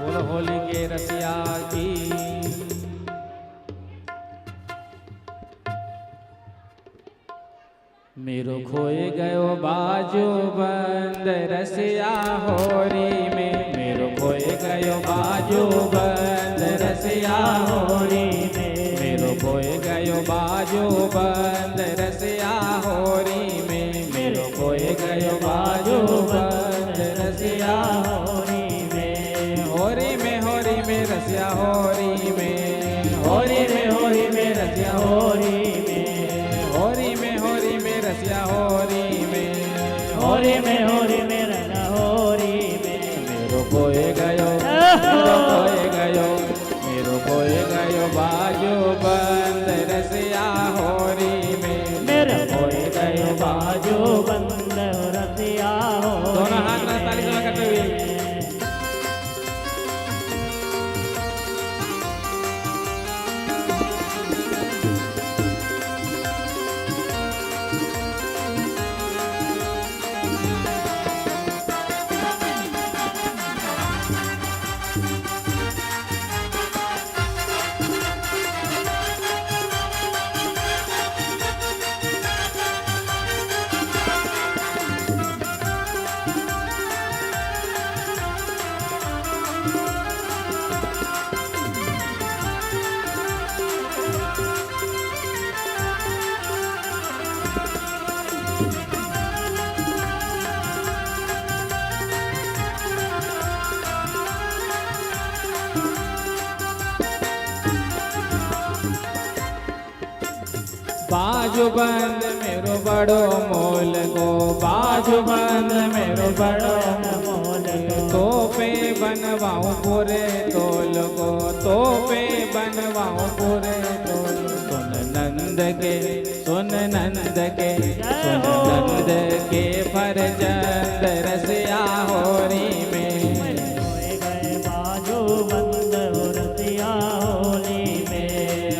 बोल होली के रसिया की। मेरो खोए गयो बाजू बंद रसिया होरी में, मेरो खोए गयो बाजू बंद रसिया होरी में, मेरो खोए गयो बाजू बंद रसिया होरी में, मेरो खोए गयो बाजू बंद रसिया होरी में, होरी में होरी में रसिया होरी में, होरी में रसिया होरी में, होरी में रसिया होरी में, होरी में रहना होरी में। मेरो खोए गयो, मेरो खोए गयो, मेरो खोए गयो बाजू बंद रसिया होरी में, मेरे खोए गयो बाजू बंद रसिया होरी। दोनों हाथ में ताली सेवा करते हुए। बाजू बंद मेरो बड़ो मोल गो, बाजू बंद मेरो बड़ो मोल गो। तो पे बनवाऊं पूरे तोल को, तो पे बनवाऊं पूरे तोल। सुन नंद के, सुन नंद के, सुन नंद के फरजंद रसिया होरी में, खोए गए बाजू बंद रसिया होली में।